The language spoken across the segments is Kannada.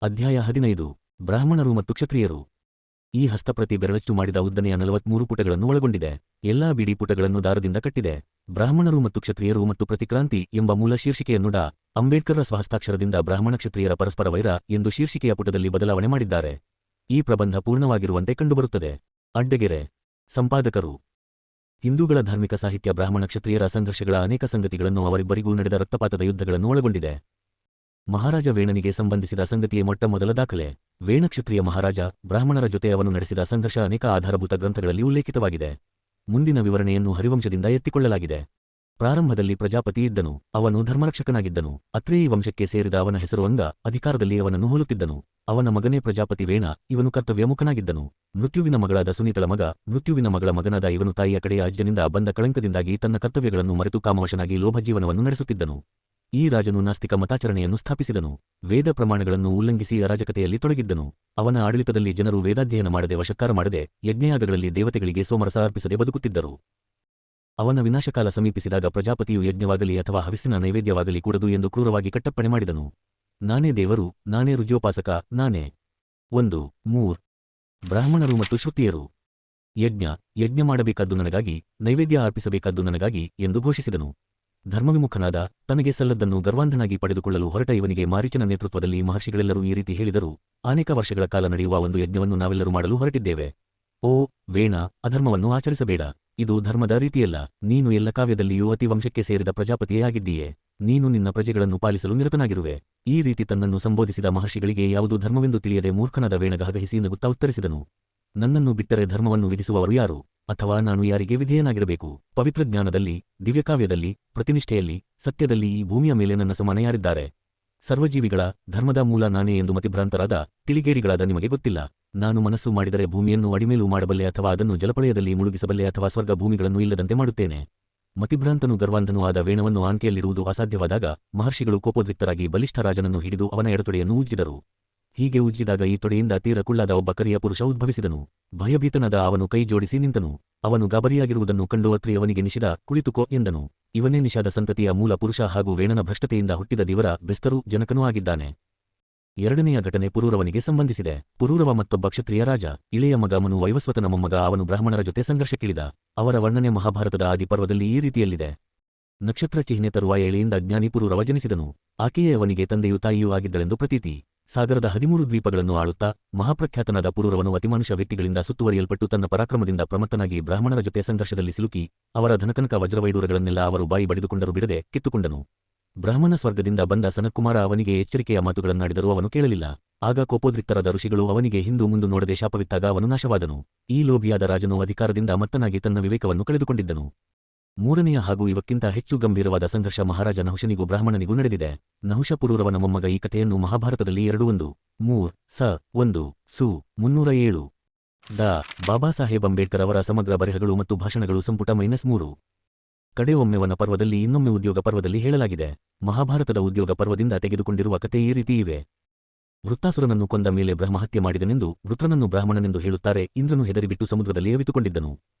ಅಧ್ಯಾಯ 15 ಬ್ರಾಹ್ಮಣರು ಮತ್ತು ಕ್ಷತ್ರಿಯರು. ಈ ಹಸ್ತಪ್ರತಿ ಬೆರಳಚ್ಚು ಮಾಡಿದ ಉದ್ದನೆಯ 43 ಪುಟಗಳನ್ನು ಒಳಗೊಂಡಿದೆ. ಎಲ್ಲಾ ಬಿಡಿ ಪುಟಗಳನ್ನು ದಾರದಿಂದ ಕಟ್ಟಿದೆ. ಬ್ರಾಹ್ಮಣರು ಮತ್ತು ಕ್ಷತ್ರಿಯರು ಮತ್ತು ಪ್ರತಿಕ್ರಾಂತಿ ಎಂಬ ಮೂಲ ಶೀರ್ಷಿಕೆಯನ್ನು ಡಾ. ಅಂಬೇಡ್ಕರ್ರ ಸ್ವಹಸ್ತಾಕ್ಷರದಿಂದ ಬ್ರಾಹ್ಮಣ ಕ್ಷತ್ರಿಯರ ಪರಸ್ಪರ ವೈರ ಎಂದು ಶೀರ್ಷಿಕೆಯ ಪುಟದಲ್ಲಿ ಬದಲಾವಣೆ ಮಾಡಿದ್ದಾರೆ. ಈ ಪ್ರಬಂಧ ಪೂರ್ಣವಾಗಿರುವಂತೆ ಕಂಡುಬರುತ್ತದೆ. ಅಡ್ಡಗೆರೆ. ಸಂಪಾದಕರು. ಹಿಂದೂಗಳ ಧಾರ್ಮಿಕ ಸಾಹಿತ್ಯ ಬ್ರಾಹ್ಮಣ ಕ್ಷತ್ರಿಯರ ಸಂಘರ್ಷಗಳ ಅನೇಕ ಸಂಗತಿಗಳನ್ನು ಅವರಿಬ್ಬರಿಗೂ ನಡೆದ ರಕ್ತಪಾತದ ಯುದ್ಧಗಳನ್ನು ಒಳಗೊಂಡಿದೆ. ಮಹಾರಾಜ ವೇಣನಿಗೆ ಸಂಬಂಧಿಸಿದ ಸಂಗತಿಯೇ ಮೊಟ್ಟ ಮೊದಲ ದಾಖಲೆ. ವೇಣ ಕ್ಷತ್ರಿಯ ಮಹಾರಾಜ, ಬ್ರಾಹ್ಮಣರ ಜೊತೆ ಅವನು ನಡೆಸಿದ ಸಂಘರ್ಷ ಅನೇಕ ಆಧಾರಭೂತ ಗ್ರಂಥಗಳಲ್ಲಿ ಉಲ್ಲೇಖಿತವಾಗಿದೆ. ಮುಂದಿನ ವಿವರಣೆಯನ್ನು ಹರಿವಂಶದಿಂದ ಎತ್ತಿಕೊಳ್ಳಲಾಗಿದೆ. ಪ್ರಾರಂಭದಲ್ಲಿ ಪ್ರಜಾಪತಿ ಇದ್ದನು. ಅವನು ಧರ್ಮರಕ್ಷಕನಾಗಿದ್ದನು. ಅತ್ರೇಯಿ ವಂಶಕ್ಕೆ ಸೇರಿದ ಅವನ ಹೆಸರು ಅಂಗ. ಅಧಿಕಾರದಲ್ಲಿ ಅವನನ್ನು ಹೋಲುತ್ತಿದ್ದನು. ಅವನ ಮಗನೇ ಪ್ರಜಾಪತಿ ವೇಣ. ಇವನು ಕರ್ತವ್ಯಮುಖನಾಗಿದ್ದನು. ಮೃತ್ಯುವಿನ ಮಗಳಾದ ಸುನೀತಳ ಮಗ. ಮೃತ್ಯುವಿನ ಮಗಳ ಮಗನಾದ ಇವನು ತಾಯಿಯ ಕಡೆಯ ಅಜ್ಜನಿಂದ ಬಂದ ಕಳಂಕದಿಂದಾಗಿ ತನ್ನ ಕರ್ತವ್ಯಗಳನ್ನು ಮರೆತು ಕಾಮವಶನಾಗಿ ಲೋಭಜೀವನವನ್ನು ನಡೆಸುತ್ತಿದ್ದನು. ಈ ರಾಜನು ನಾಸ್ತಿಕ ಮತಾಚರಣೆಯನ್ನು ಸ್ಥಾಪಿಸಿದನು. ವೇದ ಪ್ರಮಾಣಗಳನ್ನು ಉಲ್ಲಂಘಿಸಿ ಅರಾಜಕತೆಯಲ್ಲಿ ತೊಡಗಿದ್ದನು. ಅವನ ಆಡಳಿತದಲ್ಲಿ ಜನರು ವೇದಾಧ್ಯಯನ ಮಾಡದೆ, ವಶಕ್ಕಾರ ಮಾಡದೆ, ಯಜ್ಞಯಾಗಗಳಲ್ಲಿ ದೇವತೆಗಳಿಗೆ ಸೋಮರಸ ಅರ್ಪಿಸದೆ ಬದುಕುತ್ತಿದ್ದರು. ಅವನ ವಿನಾಶಕಾಲ ಸಮೀಪಿಸಿದಾಗ ಪ್ರಜಾಪತಿಯು ಯಜ್ಞವಾಗಲಿ ಅಥವಾ ಹವಿಸ್ಸಿನ ನೈವೇದ್ಯವಾಗಲಿ ಕೂಡದು ಎಂದು ಕ್ರೂರವಾಗಿ ಕಟ್ಟಪ್ಪಣೆ ಮಾಡಿದನು. ನಾನೇ ದೇವರು, ನಾನೇ ರುಜ್ಯೋಪಾಸಕ, ನಾನೇ. 1-3 ಬ್ರಾಹ್ಮಣರು ಮತ್ತು ಶ್ರುತಿಯರು. ಯಜ್ಞ ಮಾಡಬೇಕಾದ್ದು ನನಗಾಗಿ, ನೈವೇದ್ಯ ಅರ್ಪಿಸಬೇಕಾದ್ದು ನನಗಾಗಿ ಎಂದು ಘೋಷಿಸಿದನು. ಧರ್ಮವಿಮುಖನಾದ, ತನಗೆ ಸಲ್ಲದ್ದನ್ನು ಗರ್ವಾಂಧನಾಗಿ ಪಡೆದುಕೊಳ್ಳಲು ಹೊರಟ ಇವನಿಗೆ ಮಾರೀಚನ ನೇತೃತ್ವದಲ್ಲಿ ಮಹರ್ಷಿಗಳೆಲ್ಲರೂ ಈ ರೀತಿ ಹೇಳಿದರು: ಅನೇಕ ವರ್ಷಗಳ ಕಾಲ ನಡೆಯುವ ಒಂದು ಯಜ್ಞವನ್ನು ನಾವೆಲ್ಲರೂ ಮಾಡಲು ಹೊರಟಿದ್ದೇವೆ. ಓ ವೇಣ, ಅಧರ್ಮವನ್ನು ಆಚರಿಸಬೇಡ. ಇದು ಧರ್ಮದ ರೀತಿಯಲ್ಲ. ನೀನು ಎಲ್ಲ ಕಾವ್ಯದಲ್ಲಿಯೂ ಅತಿ ವಂಶಕ್ಕೆ ಸೇರಿದ ಪ್ರಜಾಪತಿಯೇ ಆಗಿದ್ದೀಯೆ. ನೀನು ನಿನ್ನ ಪ್ರಜೆಗಳನ್ನು ಪಾಲಿಸಲು ನಿರತನಾಗಿರುವೆ. ಈ ರೀತಿ ತನ್ನನ್ನು ಸಂಬೋಧಿಸಿದ ಮಹರ್ಷಿಗಳಿಗೆ ಯಾವುದು ಧರ್ಮವೆಂದು ತಿಳಿಯದೆ ಮೂರ್ಖನಾದ ವೇಣ ಗಹಗಹಿಸಿ ನಗುತ್ತಾ ಉತ್ತರಿಸಿದನು: ನನ್ನನ್ನು ಬಿಟ್ಟರೆ ಧರ್ಮವನ್ನು ವಿಧಿಸುವವರು ಯಾರು? ಅಥವಾ ನಾನು ಯಾರಿಗೆ ವಿಧೇಯನಾಗಿರಬೇಕು? ಪವಿತ್ರ ಜ್ಞಾನದಲ್ಲಿ, ದಿವ್ಯಕಾವ್ಯದಲ್ಲಿ, ಪ್ರತಿನಿಷ್ಠೆಯಲ್ಲಿ, ಸತ್ಯದಲ್ಲಿ ಈ ಭೂಮಿಯ ಮೇಲೆ ನನ್ನ ಸಮಾನ ಯಾರಿದ್ದಾರೆ? ಸರ್ವಜೀವಿಗಳ ಧರ್ಮದ ಮೂಲ ನಾನೇ ಎಂದು ಮತಿಭ್ರಾಂತರಾದ, ತಿಳಿಗೇಡಿಗಳಾದ ನಿಮಗೆ ಗೊತ್ತಿಲ್ಲ. ನಾನು ಮನಸ್ಸು ಮಾಡಿದರೆ ಭೂಮಿಯನ್ನು ಅಡಿಮೇಲು ಮಾಡಬಲ್ಲೆ, ಅಥವಾ ಅದನ್ನು ಜಲಪಳಯದಲ್ಲಿ ಮುಳುಗಿಸಬಲ್ಲೆ, ಅಥವಾ ಸ್ವರ್ಗ ಭೂಮಿಗಳನ್ನು ಇಲ್ಲದಂತೆ ಮಾಡುತ್ತೇನೆ. ಮತಿಭ್ರಾಂತನೂ ಗರ್ವಾಂಧನೂ ಆದ ವೇಣವನ್ನು ಆಣ್ಕೆಯಲ್ಲಿಡುವುದು ಅಸಾಧ್ಯವಾದಾಗ ಮಹರ್ಷಿಗಳು ಕೋಪೋದ್ರಿಕ್ತರಾಗಿ ಬಲಿಷ್ಠ ರಾಜನನ್ನು ಹಿಡಿದು ಅವನ ಎಡತೊಡೆಯನ್ನು ಉಜ್ಜಿದರು. ಹೀಗೆ ಉಜ್ಜಿದಾಗ ಈ ತೊಡೆಯಿಂದ ತೀರ ಕುಳ್ಳಾದ ಒಬ್ಬ ಕರಿಯ ಪುರುಷ ಉದ್ಭವಿಸಿದನು. ಭಯಭೀತನಾದ ಅವನು ಕೈ ಜೋಡಿಸಿ ನಿಂತನು. ಅವನು ಗಾಬರಿಯಾಗಿರುವುದನ್ನು ಕಂಡು ಅತ್ರಿ ಅವನಿಗೆ ನಿಷಿದ, ಕುಳಿತುಕೋ ಎಂದನು. ಇವನೇ ನಿಷಾದ ಸಂತತಿಯ ಮೂಲ ಪುರುಷ ಹಾಗೂ ವೇಣನ ಭ್ರಷ್ಟತೆಯಿಂದ ಹುಟ್ಟಿದ ದಿವರ, ಬೆಸ್ತರು, ಜನಕನೂ ಆಗಿದ್ದಾನೆ. ಎರಡನೆಯ ಘಟನೆ ಪುರೂರವನಿಗೆ ಸಂಬಂಧಿಸಿದೆ. ಪುರೂರವ ಮತ್ತೊಬ್ಬ ಕ್ಷತ್ರಿಯ ರಾಜ. ಇಳೆಯ ಮಗ ಮನು ವೈವಸ್ವತನ ಮೊಮ್ಮಗ. ಅವನು ಬ್ರಾಹ್ಮಣರ ಜೊತೆ ಸಂಘರ್ಷಕ್ಕಿಳಿದ. ಅವರ ವರ್ಣನೆ ಮಹಾಭಾರತದ ಆದಿಪರ್ವದಲ್ಲಿ ಈ ರೀತಿಯಲ್ಲಿದೆ: ನಕ್ಷತ್ರ ಚಿಹ್ನೆ ತರುವ ಎಳೆಯಿಂದ ಜ್ಞಾನಿ ಪುರೂರವ ಜನಿಸಿದನು. ಆಕೆಯೇ ಅವನಿಗೆ ತಂದೆಯೂ ತಾಯಿಯೂ ಆಗಿದ್ದಳೆಂದು ಪ್ರತೀತಿ. ಸಾಗರದ 13 ದ್ವೀಪಗಳನ್ನು ಆಳುತ್ತಾ ಮಹಾಪ್ರಖ್ಯಾತನಾದ ಪುರೂರವನು ಅತಿಮಾನುಷ ವ್ಯಕ್ತಿಗಳಿಂದ ಸುತ್ತುವರಿಯಲ್ಪಟ್ಟು ತನ್ನ ಪರಾಕ್ರಮದಿಂದ ಪ್ರಮತ್ತನಾಗಿ ಬ್ರಾಹ್ಮಣರ ಜೊತೆ ಸಂಘರ್ಷದಲ್ಲಿ ಸಿಲುಕಿ ಅವರ ಧನಕನಕ ವಜ್ರವೈಡೂರಗಳನ್ನೆಲ್ಲ ಅವರು ಬಾಯಿ ಬಡಿದುಕೊಂಡರೂ ಬಿಡದೆ ಕಿತ್ತುಕೊಂಡನು. ಬ್ರಾಹ್ಮಣ ಸ್ವರ್ಗದಿಂದ ಬಂದ ಸನತ್ಕುಮಾರ ಅವನಿಗೆ ಎಚ್ಚರಿಕೆಯ ಮಾತುಗಳನ್ನಾಡಿದರೂ ಅವನು ಕೇಳಲಿಲ್ಲ. ಆಗ ಕೋಪೋದ್ರಿಕ್ತರಾದ ಋಷಿಗಳು ಅವನಿಗೆ ಹಿಂದು ಮುಂದು ನೋಡದೆ ಶಾಪವಿತ್ತಾಗ ಅವನು ನಾಶವಾದನು. ಈ ಲೋಭಿಯಾದ ರಾಜನು ಅಧಿಕಾರದಿಂದ ಮತ್ತನಾಗಿ ತನ್ನ ವಿವೇಕವನ್ನು ಕಳೆದುಕೊಂಡಿದ್ದನು. ಮೂರನೆಯ ಹಾಗೂ ಇವಕ್ಕಿಂತ ಹೆಚ್ಚು ಗಂಭೀರವಾದ ಸಂಘರ್ಷ ಮಹಾರಾಜ ನಹುಷನಿಗೂ ಬ್ರಾಹ್ಮಣನಿಗೂ ನಡೆದಿದೆ. ನಹುಷ ಪುರೂರವನ ಮೊಮ್ಮಗ. ಈ ಕಥೆಯನ್ನು ಮಹಾಭಾರತದಲ್ಲಿ 2-1-3 ಸ 1 ಸು 307 ಡಾ. ಬಾಬಾ ಸಾಹೇಬ್ ಅಂಬೇಡ್ಕರ್ ಅವರ ಸಮಗ್ರ ಬರೆಹಗಳು ಮತ್ತು ಭಾಷಣಗಳು ಸಂಪುಟ -3 ಕಡೆ ಒಮ್ಮೆ ವನ ಪರ್ವದಲ್ಲಿ, ಇನ್ನೊಮ್ಮೆ ಉದ್ಯೋಗ ಪರ್ವದಲ್ಲಿ ಹೇಳಲಾಗಿದೆ. ಮಹಾಭಾರತದ ಉದ್ಯೋಗ ಪರ್ವದಿಂದ ತೆಗೆದುಕೊಂಡಿರುವ ಕಥೆ ಈ ರೀತಿ ಇವೆ. ವೃತ್ತಾಸುರನನ್ನು ಕೊಂದ ಮೇಲೆ ಬ್ರಹ್ಮಹತ್ಯೆ ಮಾಡಿದನೆಂದು ವೃತ್ರನನ್ನು ಬ್ರಾಹ್ಮಣನೆಂದು ಹೇಳುತ್ತಾರೆ. ಇಂದ್ರನು ಹೆದರಿಬಿಟ್ಟು ಸಮುದ್ರದಲ್ಲಿ ಅವಿತುಕೊಂಡಿದ್ದನು.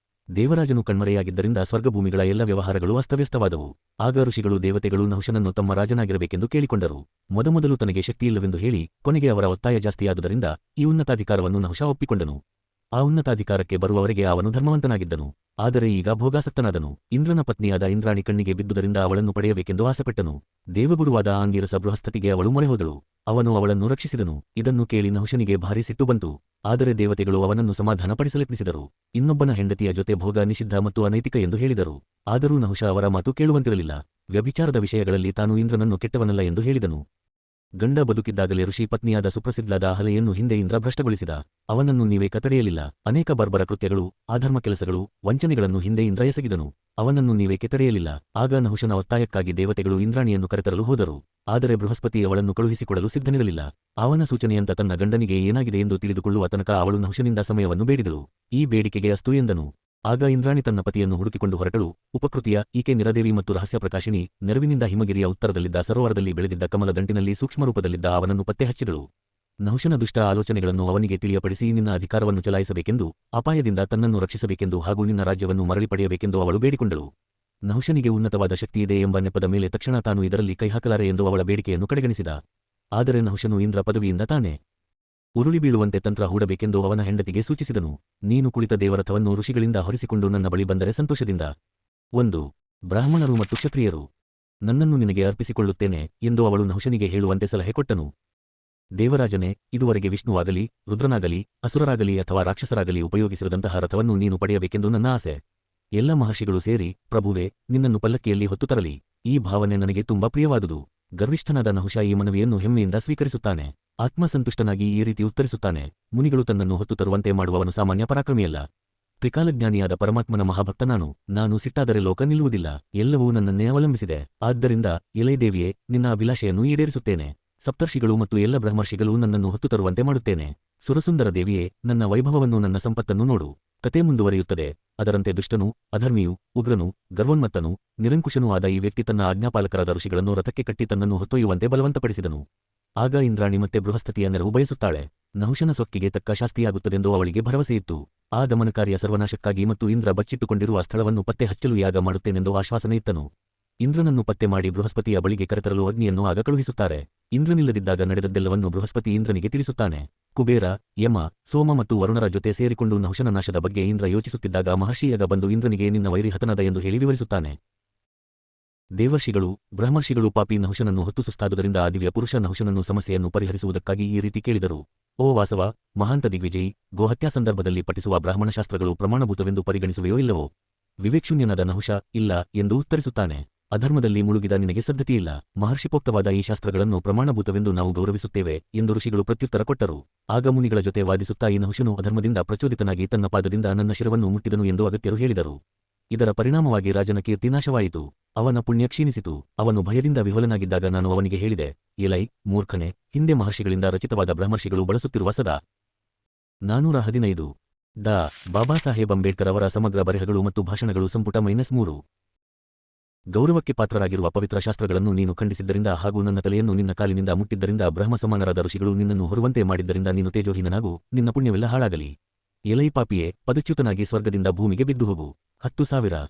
ದೇವರಾಜನು ಕಣ್ಮರೆಯಾಗಿದ್ದರಿಂದ ಸ್ವರ್ಗಭೂಮಿಗಳ ಎಲ್ಲ ವ್ಯವಹಾರಗಳು ಅಸ್ತವ್ಯಸ್ತವಾದವು. ಆಗ ಋಷಿಗಳು ದೇವತೆಗಳು ನಹುಷನನ್ನು ತಮ್ಮ ರಾಜನಾಗಿರಬೇಕೆಂದು ಕೇಳಿಕೊಂಡರು. ಮೊದಮೊದಲು ತನಗೆ ಶಕ್ತಿಯಿಲ್ಲವೆಂದು ಹೇಳಿ ಕೊನೆಗೆ ಅವರ ಒತ್ತಾಯ ಜಾಸ್ತಿಯಾದುದರಿಂದ ಈ ಉನ್ನತಾಧಿಕಾರವನ್ನು ನಹುಷ ಒಪ್ಪಿಕೊಂಡನು. ಆ ಉನ್ನತಾಧಿಕಾರಕ್ಕೆ ಬರುವವರೆಗೆ ಅವನು ಧರ್ಮವಂತನಾಗಿದ್ದನು. ಆದರೆ ಈಗ ಭೋಗಾಸಕ್ತನಾದನು. ಇಂದ್ರನ ಪತ್ನಿಯಾದ ಇಂದ್ರಾಣಿ ಕಣ್ಣಿಗೆ ಬಿದ್ದುದರಿಂದ ಅವಳನ್ನು ಪಡೆಯಬೇಕೆಂದು ಆಸೆಪಟ್ಟನು. ದೇವಗುರುವಾದ ಆಂಗಿರಸ ಬೃಹಸ್ಪತಿಗೆ ಅವಳು ಮೊರೆಹೋದಳು. ಅವನು ಅವಳನ್ನು ರಕ್ಷಿಸಿದನು. ಇದನ್ನು ಕೇಳಿ ನಹುಷನಿಗೆ ಭಾರಿ ಸಿಟ್ಟು ಬಂತು. ಆದರೆ ದೇವತೆಗಳು ಅವನನ್ನು ಸಮಾಧಾನಪಡಿಸಲೆತ್ನಿಸಿದರು. ಇನ್ನೊಬ್ಬನ ಹೆಂಡತಿಯ ಜೊತೆ ಭೋಗ ನಿಷಿದ್ಧ ಮತ್ತು ಅನೈತಿಕ ಎಂದು ಹೇಳಿದರು. ಆದರೂ ನಹುಷ ಅವರ ಮಾತು ಕೇಳುವಂತಿರಲಿಲ್ಲ. ವ್ಯಭಿಚಾರದ ವಿಷಯಗಳಲ್ಲಿ ತಾನು ಇಂದ್ರನನ್ನು ಕೆಟ್ಟವನಲ್ಲ ಎಂದು ಹೇಳಿದನು. ಗಂಡ ಬದುಕಿದ್ದಾಗಲೇ ಋಷಿ ಪತ್ನಿಯಾದ ಸುಪ್ರಸಿದ್ಧಲಾದ ಅಹಲೆಯನ್ನು ಹಿಂದೆ ಇಂದ್ರ ಭ್ರಷ್ಟಗೊಳಿಸಿದ. ಅವನನ್ನು ನೀವೇ ಕತಡೆಯಲಿಲ್ಲ. ಅನೇಕ ಬರ್ಬರ ಕೃತ್ಯಗಳು, ಆಧರ್ಮ ಕೆಲಸಗಳು, ವಂಚನೆಗಳನ್ನು ಹಿಂದೆ ಇಂದ್ರ ಎಸಗಿದನು. ಅವನನ್ನು ನೀವೇ ಕೆತಡೆಯಲಿಲ್ಲ. ಆಗ ನಹುಷನ ಒತ್ತಾಯಕ್ಕಾಗಿ ದೇವತೆಗಳು ಇಂದ್ರಾಣಿಯನ್ನು ಕರೆತರಲು ಹೋದರು. ಆದರೆ ಬೃಹಸ್ಪತಿ ಅವಳನ್ನು ಕಳುಹಿಸಿಕೊಡಲು ಸಿದ್ಧನಿರಲಿಲ್ಲ. ಅವನ ಸೂಚನೆಯಂತ ತನ್ನ ಗಂಡನಿಗೆ ಏನಾಗಿದೆ ಎಂದು ತಿಳಿದುಕೊಳ್ಳುವ ತನಕ ಅವಳು ನಹುಷನಿಂದ ಸಮಯವನ್ನು ಬೇಡಿದಳು. ಈ ಬೇಡಿಕೆಗೆ ಅಸ್ತು ಎಂದನು. ಆಗ ಇಂದ್ರಾಣಿ ತನ್ನ ಪತಿಯನ್ನು ಹುಡುಕಿಕೊಂಡು ಹೊರಟಳು. ಉಪಕೃತಿಯ ಈಕೆ ನಿರದೇವಿ ಮತ್ತು ರಹಸ್ಯ ಪ್ರಕಾಶಿನಿ. ನೆರವಿನಿಂದ ಹಿಮಗಿರಿಯ ಉತ್ತರದಲ್ಲಿದ್ದ ಸರೋವರದಲ್ಲಿ ಬೆಳೆದಿದ್ದ ಕಮಲ ದಂಟಿನಲ್ಲಿ ಸೂಕ್ಷ್ಮರೂಪದಲ್ಲಿದ್ದ ಅವನನ್ನು ಪತ್ತೆ ಹಚ್ಚಿದಳು. ನಹುಷನ ದುಷ್ಟ ಆಲೋಚನೆಗಳನ್ನು ಅವನಿಗೆ ತಿಳಿಯಪಡಿಸಿ ನಿನ್ನ ಅಧಿಕಾರವನ್ನು ಚಲಾಯಿಸಬೇಕೆಂದು, ಅಪಾಯದಿಂದ ತನ್ನನ್ನು ರಕ್ಷಿಸಬೇಕೆಂದು ಹಾಗೂ ನಿನ್ನ ರಾಜ್ಯವನ್ನು ಮರಳಿ ಪಡೆಯಬೇಕೆಂದು ಅವಳು ಬೇಡಿಕೊಂಡಳು. ನಹುಷನಿಗೆ ಉನ್ನತವಾದ ಶಕ್ತಿಯಿದೆ ಎಂಬ ನೆಪದ ಮೇಲೆ ತಕ್ಷಣ ತಾನು ಇದರಲ್ಲಿ ಕೈಹಾಕಲಾರೆ ಎಂದು ಅವಳ ಬೇಡಿಕೆಯನ್ನು ಕಡೆಗಣಿಸಿದ. ಆದರೆ ನಹುಷನು ಇಂದ್ರ ಪದವಿಯಿಂದ ತಾನೇ ಉರುಳಿ ಬೀಳುವಂತೆ ತಂತ್ರ ಹೂಡಬೇಕೆಂದು ಅವನ ಹೆಂಡತಿಗೆ ಸೂಚಿಸಿದನು. ನೀನು ಕುಳಿತ ದೇವರಥವನ್ನು ಋಷಿಗಳಿಂದ ಹೊರಿಸಿಕೊಂಡು ನನ್ನ ಬಳಿ ಬಂದರೆ ಸಂತೋಷದಿಂದ 1 ಬ್ರಾಹ್ಮಣರು ಮತ್ತು ಕ್ಷತ್ರಿಯರು ನನ್ನನ್ನು ನಿನಗೆ ಅರ್ಪಿಸಿಕೊಳ್ಳುತ್ತೇನೆ ಎಂದು ಅವಳು ನಹುಷನಿಗೆ ಹೇಳುವಂತೆ ಸಲಹೆ ಕೊಟ್ಟನು. ದೇವರಾಜನೇ, ಇದುವರೆಗೆ ವಿಷ್ಣುವಾಗಲಿ ರುದ್ರನಾಗಲಿ ಅಸುರರಾಗಲಿ ಅಥವಾ ರಾಕ್ಷಸರಾಗಲಿ ಉಪಯೋಗಿಸಿರದಂತಹ ರಥವನ್ನು ನೀನು ಪಡೆಯಬೇಕೆಂದು ನನ್ನ ಆಸೆ. ಎಲ್ಲ ಮಹರ್ಷಿಗಳು ಸೇರಿ ಪ್ರಭುವೇ, ನಿನ್ನನ್ನು ಪಲ್ಲಕ್ಕಿಯಲ್ಲಿ ಹೊತ್ತು ತರಲಿ. ಈ ಭಾವನೆ ನನಗೆ ತುಂಬಾ ಪ್ರಿಯವಾದುದು. ಗರ್ವಿಷ್ಠನಾದ ನಹುಷ ಈ ಮನವಿಯನ್ನು ಹೆಮ್ಮೆಯಿಂದ ಸ್ವೀಕರಿಸುತ್ತಾನೆ. ಆತ್ಮಸಂತುಷ್ಟನಾಗಿ ಈ ರೀತಿ ಉತ್ತರಿಸುತ್ತಾನೆ. ಮುನಿಗಳು ತನ್ನನ್ನು ಹೊತ್ತು ತರುವಂತೆ ಮಾಡುವವನು ಸಾಮಾನ್ಯ ಪರಾಕ್ರಮಿಯಲ್ಲ. ತ್ರಿಕಾಲಜ್ಞಾನಿಯಾದ ಪರಮಾತ್ಮನ ಮಹಾಭಕ್ತ ನಾನು ಸಿಟ್ಟಾದರೆ ಲೋಕ ನಿಲ್ಲುವುದಿಲ್ಲ. ಎಲ್ಲವೂ ನನ್ನನ್ನೇ ಅವಲಂಬಿಸಿದೆ. ಆದ್ದರಿಂದ ಎಲೈ ದೇವಿಯೇ, ನಿನ್ನ ಅಭಿಲಾಷೆಯನ್ನು ಈಡೇರಿಸುತ್ತೇನೆ. ಸಪ್ತರ್ಷಿಗಳು ಮತ್ತು ಎಲ್ಲ ಬ್ರಹ್ಮರ್ಷಿಗಳು ನನ್ನನ್ನು ಹೊತ್ತು ತರುವಂತೆ ಮಾಡುತ್ತೇನೆ. ಸುರಸುಂದರ ದೇವಿಯೇ, ನನ್ನ ವೈಭವವನ್ನು ನನ್ನ ಸಂಪತ್ತನ್ನು ನೋಡು. ಕತೆ ಮುಂದುವರಿಯುತ್ತದೆ. ಅದರಂತೆ ದುಷ್ಟನೂ ಅಧರ್ಮಿಯೂ ಉಗ್ರನೂ ಗರ್ವೋನ್ಮತ್ತನೂ ನಿರಂಕುಶನೂ ಆದ ಈ ವ್ಯಕ್ತಿ ತನ್ನ ಆಜ್ಞಾಪಾಲಕರಾದ ಋಷಿಗಳನ್ನು ರಥಕ್ಕೆ ಕಟ್ಟಿ ತನ್ನನ್ನು ಹೊತ್ತೊಯ್ಯುವಂತೆ ಬಲವಂತಪಡಿಸಿದನು. ಆಗ ಇಂದ್ರಾಣಿ ಮತ್ತೆ ಬೃಹಸ್ಪತಿಯ ನೆರವು ಬಯಸುತ್ತಾಳೆ. ನಹುಷನ ಸೊಕ್ಕಿಗೆ ತಕ್ಕ ಶಾಸ್ತಿಯಾಗುತ್ತದೆಂದು ಅವಳಿಗೆ ಭರವಸೆಯಿತ್ತು. ಆ ದಮನಕಾರಿಯ ಸರ್ವನಾಶಕ್ಕಾಗಿ ಮತ್ತು ಇಂದ್ರ ಬಚ್ಚಿಟ್ಟುಕೊಂಡಿರುವ ಸ್ಥಳವನ್ನು ಪತ್ತೆ ಹಚ್ಚಲು ಯಾಗ ಮಾಡುತ್ತೇನೆಂದು ಆಶ್ವಾಸನೆ ಇತ್ತನು. ಇಂದ್ರನನ್ನು ಪತ್ತೆ ಮಾಡಿ ಬೃಹಸ್ಪತಿಯ ಬಳಿಗೆ ಕರೆತರಲು ಅಗ್ನಿಯನ್ನು ಆಗ ಕಳುಹಿಸುತ್ತಾರೆ. ಇಂದ್ರನಿಲ್ಲದಿದ್ದಾಗ ನಡೆದದ್ದೆಲ್ಲವನ್ನು ಬೃಹಸ್ಪತಿ ಇಂದ್ರನಿಗೆ ತಿಳಿಸುತ್ತಾನೆ. ಕುಬೇರ, ಯಮ, ಸೋಮ ಮತ್ತು ವರುಣರ ಜೊತೆ ಸೇರಿಕೊಂಡು ನಹುಷನ ನಾಶದ ಬಗ್ಗೆ ಇಂದ್ರ ಯೋಚಿಸುತ್ತಿದ್ದಾಗ ಮಹರ್ಷಿಯಾಗ ಬಂದು ಇಂದ್ರನಿಗೆ ನಿನ್ನ ವೈರಿ ಹತನದ ಎಂದು ಹೇಳಿ ವಿವರಿಸುತ್ತಾನೆ. ದೇವರ್ಷಿಗಳು ಬ್ರಹ್ಮರ್ಷಿಗಳು ಪಾಪಿ ನಹುಷನನ್ನು ಹೊತ್ತು ಸುಸ್ತಾದುದರಿಂದ ಆ ದಿವ್ಯ ಪುರುಷ ನಹುಷನನ್ನು ಸಮಸ್ಯೆಯನ್ನು ಪರಿಹರಿಸುವುದಕ್ಕಾಗಿ ಈ ರೀತಿ ಕೇಳಿದರು. ಓ ವಾಸವ, ಮಹಾಂತ ದಿಗ್ವಿಜಯಿ, ಗೋಹತ್ಯಾ ಸಂದರ್ಭದಲ್ಲಿ ಪಠಿಸುವ ಬ್ರಾಹ್ಮಣಶಾಸ್ತ್ರಗಳು ಪ್ರಮಾಣಭೂತವೆಂದು ಪರಿಗಣಿಸುವೆಯೋ ಇಲ್ಲವೋ? ವಿವೇಕ್ಷುಣ್ಯನಾದ ನಹುಷ ಇಲ್ಲ ಎಂದು ಉತ್ತರಿಸುತ್ತಾನೆ. ಅಧರ್ಮದಲ್ಲಿ ಮುಳುಗಿದ ನಿನಗೆ ಸದ್ಧತಿಯಿಲ್ಲ. ಮಹರ್ಷಿಪೋಕ್ತವಾದ ಈ ಶಾಸ್ತ್ರಗಳನ್ನು ಪ್ರಮಾಣಭೂತವೆಂದು ನಾವು ಗೌರವಿಸುತ್ತೇವೆ ಎಂದು ಋಷಿಗಳು ಪ್ರತ್ಯುತ್ತರ ಕೊಟ್ಟರು. ಆಗ ಮುನಿಗಳ ಜೊತೆ ವಾದಿಸುತ್ತಾ ಈ ನಹುಷನು ಅಧರ್ಮದಿಂದ ಪ್ರಚೋದಿತನಾಗಿ ತನ್ನ ಪಾದದಿಂದ ನನ್ನ ಶಿರವನ್ನು ಮುಟ್ಟಿದನು ಎಂದು ಅಗತ್ಯರು ಹೇಳಿದರು. ಇದರ ಪರಿಣಾಮವಾಗಿ ರಾಜನ ಕೀರ್ತಿ ನಾಶವಾಯಿತು. ಅವನ ಪುಣ್ಯ ಕ್ಷೀಣಿಸಿತು. ಅವನು ಭಯದಿಂದ ವಿಹ್ವಲನಾಗಿದ್ದಾಗ ನಾನು ಅವನಿಗೆ ಹೇಳಿದೆ, ಎಲೈ ಮೂರ್ಖನೆ, ಹಿಂದೆ ಮಹರ್ಷಿಗಳಿಂದ ರಚಿತವಾದ ಬ್ರಹ್ಮರ್ಷಿಗಳು ಬಳಸುತ್ತಿರುವ ಸದಾ 415 ಡಾ. ಬಾಬಾ ಸಾಹೇಬ್ ಅಂಬೇಡ್ಕರ್ ಅವರ ಸಮಗ್ರ ಬರೆಹಗಳು ಮತ್ತು ಭಾಷಣಗಳು ಸಂಪುಟ -3 ಗೌರವಕ್ಕೆ ಪಾತ್ರರಾಗಿರುವ ಪವಿತ್ರ ಶಾಸ್ತ್ರಗಳನ್ನು ನೀನು ಖಂಡಿಸಿದ್ದರಿಂದ ಹಾಗೂ ನನ್ನ ತಲೆಯನ್ನು ನಿನ್ನ ಕಾಲಿನಿಂದ ಮುಟ್ಟಿದ್ದರಿಂದ ಬ್ರಹ್ಮ ಸಮಾನರಾದ ಋಷಿಗಳು ನಿನ್ನನ್ನು ಹೊರುವಂತೆ ಮಾಡಿದ್ದರಿಂದ ನೀನು ತೇಜೋಹೀನನಾಗು, ನಿನ್ನ ಪುಣ್ಯವೆಲ್ಲ ಹಾಳಾಗಲಿ. ಎಲೈ ಪಾಪಿಯೇ, ಪದಚ್ಯುತನಾಗಿ ಸ್ವರ್ಗದಿಂದ ಭೂಮಿಗೆ ಬಿದ್ದು ಹೋಗು. 10,000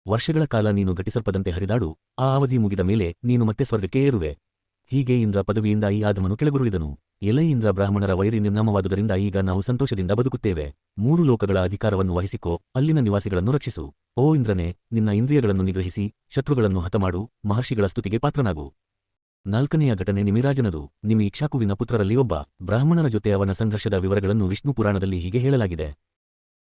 ವರ್ಷಗಳ ಕಾಲ ನೀನು ಘಟಿಸಲ್ಪದಂತೆ ಹರಿದಾಡು. ಆ ಅವಧಿ ಮುಗಿದ ಮೇಲೆ ನೀನು ಮತ್ತೆ ಸ್ವರ್ಗಕ್ಕೆ ಏರುವೆ. ಹೀಗೆ ಇಂದ್ರ ಪದವಿಯಿಂದ ಈ ಆದಮನು ಕೆಳಗುರುಳಿದನು. ಎಲೈ ಇಂದ್ರ ಬ್ರಾಹ್ಮಣರ ವೈರಿ ನಿರ್ನಾಮವಾದುದರಿಂದ ಈಗ ನಾವು ಸಂತೋಷದಿಂದ ಬದುಕುತ್ತೇವೆ. 3 ಲೋಕಗಳ ಅಧಿಕಾರವನ್ನು ವಹಿಸಿಕೋ, ಅಲ್ಲಿನ ನಿವಾಸಿಗಳನ್ನು ರಕ್ಷಿಸು. ಓ ಇಂದ್ರನೇ, ನಿನ್ನ ಇಂದ್ರಿಯಗಳನ್ನು ನಿಗ್ರಹಿಸಿ ಶತ್ರುಗಳನ್ನು ಹತಮಾಡು, ಮಹರ್ಷಿಗಳ ಸ್ತುತಿಗೆ ಪಾತ್ರನಾಗು. 4ನೆಯ ಘಟನೆ ನಿಮಿರಾಜನದು. ನಿಮಿ ಇಕ್ಷಾಕುವಿನ ಪುತ್ರರಲ್ಲಿ ಒಬ್ಬ ಬ್ರಾಹ್ಮಣನ ಜೊತೆ ಅವನ ಸಂಘರ್ಷದ ವಿವರಗಳನ್ನು ವಿಷ್ಣು ಪುರಾಣದಲ್ಲಿ ಹೀಗೆ ಹೇಳಲಾಗಿದೆ.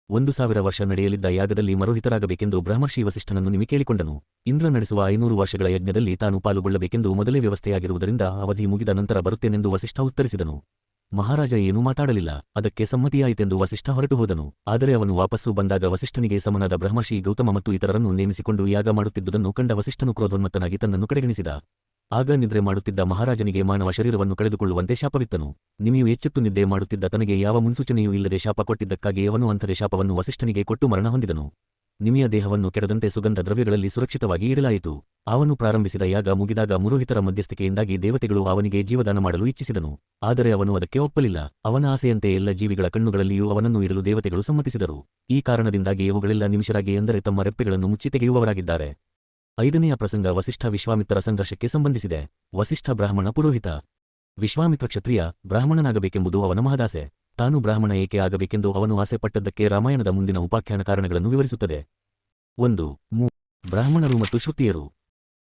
1000 ವರ್ಷ ನಡೆಯಲಿದ್ದ ಯಾಗದಲ್ಲಿ ಮರೋಹಿತರಾಗಬೇಕೆಂದು ಬ್ರಹ್ಮರ್ಷಿ ವಸಿಷ್ಠನನ್ನು ನಿಮಿ ಕೇಳಿಕೊಂಡನು. ಇಂದ್ರ ನಡೆಸುವ 500 ವರ್ಷಗಳ ಯಜ್ಞದಲ್ಲಿ ತಾನು ಪಾಲುಗೊಳ್ಳಬೇಕೆಂದು ಮೊದಲೇ ವ್ಯವಸ್ಥೆಯಾಗಿರುವುದರಿಂದ ಅವಧಿ ಮುಗಿದ ನಂತರ ಬರುತ್ತೇನೆಂದು ವಸಿಷ್ಠ ಉತ್ತರಿಸಿದನು. ಮಹಾರಾಜ ಏನೂ ಮಾತಾಡಲಿಲ್ಲ. ಅದಕ್ಕೆ ಸಮ್ಮತಿಯಾಯಿತೆಂದು ವಸಿಷ್ಠ ಹೊರಟು ಹೋದನು. ಆದರೆ ಅವನು ವಾಪಸ್ಸು ಬಂದಾಗ ವಸಿಷ್ಠನಿಗೆ ಸಮನಾದ ಬ್ರಹ್ಮರ್ಷಿ ಗೌತಮ ಮತ್ತು ಇತರರನ್ನು ನೇಮಿಸಿಕೊಂಡು ಯಾಗ ಮಾಡುತ್ತಿದ್ದುದನ್ನು ಕಂಡ ವಸಿಷ್ಠನು ಕ್ರೋಧೋನ್ಮತ್ತನಾಗಿ ತನ್ನನ್ನು ಕಡೆಗಣಿಸಿದ. ಆಗ ನಿದ್ರೆ ಮಾಡುತ್ತಿದ್ದ ಮಹಾರಾಜನಿಗೆ ಮಾನವ ಶರೀರವನ್ನು ಕಳೆದುಕೊಳ್ಳುವಂತೆ ಶಾಪವಿತ್ತನು. ನಿಮಿಯು ಎಚ್ಚೆತ್ತು ನಿದ್ದೆ ಮಾಡುತ್ತಿದ್ದ ತನಗೆ ಯಾವ ಮುನ್ಸೂಚನೆಯೂ ಇಲ್ಲದೆ ಶಾಪ ಕೊಟ್ಟಿದ್ದಕ್ಕಾಗಿ ಅವನು ಅಂಥದೇ ಶಾಪವನ್ನು ವಸಿಷ್ಠನಿಗೆ ಕೊಟ್ಟು ಮರಣ ಹೊಂದಿದನು. ನಿಮಿಯ ದೇಹವನ್ನು ಕೆಡದಂತೆ ಸುಗಂಧ ದ್ರವ್ಯಗಳಲ್ಲಿ ಸುರಕ್ಷಿತವಾಗಿ ಇಡಲಾಯಿತು. ಅವನು ಪ್ರಾರಂಭಿಸಿದ ಯಾಗ ಮುಗಿದಾಗ ಮುರೋಹಿತರ ಮಧ್ಯಸ್ಥಿಕೆಯಿಂದಾಗಿ ದೇವತೆಗಳು ಅವನಿಗೆ ಜೀವದಾನ ಮಾಡಲು ಇಚ್ಛಿಸಿದನು. ಆದರೆ ಅವನು ಅದಕ್ಕೆ ಒಪ್ಪಲಿಲ್ಲ. ಅವನ ಆಸೆಯಂತೆ ಎಲ್ಲ ಜೀವಿಗಳ ಕಣ್ಣುಗಳಲ್ಲಿಯೂ ಅವನನ್ನು ಇಡಲು ದೇವತೆಗಳು ಸಮ್ಮತಿಸಿದರು. ಈ ಕಾರಣದಿಂದಾಗಿ ಅವುಗಳೆಲ್ಲ ನಿಮಿಷರಾಗಿ ಎಂದರೆ ತಮ್ಮ ರೆಪ್ಪೆಗಳನ್ನು ಮುಚ್ಚಿ ತೆಗೆಯುವವರಾಗಿದ್ದಾರೆ. 5ನೆಯ ಪ್ರಸಂಗ ವಸಿಷ್ಠ ವಿಶ್ವಾಮಿತ್ರ ಸಂಘರ್ಷಕ್ಕೆ ಸಂಬಂಧಿಸಿದೆ. ವಸಿಷ್ಠ ಬ್ರಾಹ್ಮಣ ಪುರೋಹಿತ. ವಿಶ್ವಾಮಿತ್ರ ಕ್ಷತ್ರಿಯ. ಬ್ರಾಹ್ಮಣನಾಗಬೇಕೆಂಬುದು ಅವನ ಮಹದಾಸೆ. ತಾನು ಬ್ರಾಹ್ಮಣ ಏಕೆ ಆಗಬೇಕೆಂದು ಅವನು ಆಸೆ ಪಟ್ಟದ್ದಕ್ಕೆ ರಾಮಾಯಣದ ಮುಂದಿನ ಉಪಾಖ್ಯಾನ ಕಾರಣಗಳನ್ನು ವಿವರಿಸುತ್ತದೆ. 1. ಬ್ರಾಹ್ಮಣರು ಮತ್ತು ಶ್ರುತಿಯರು.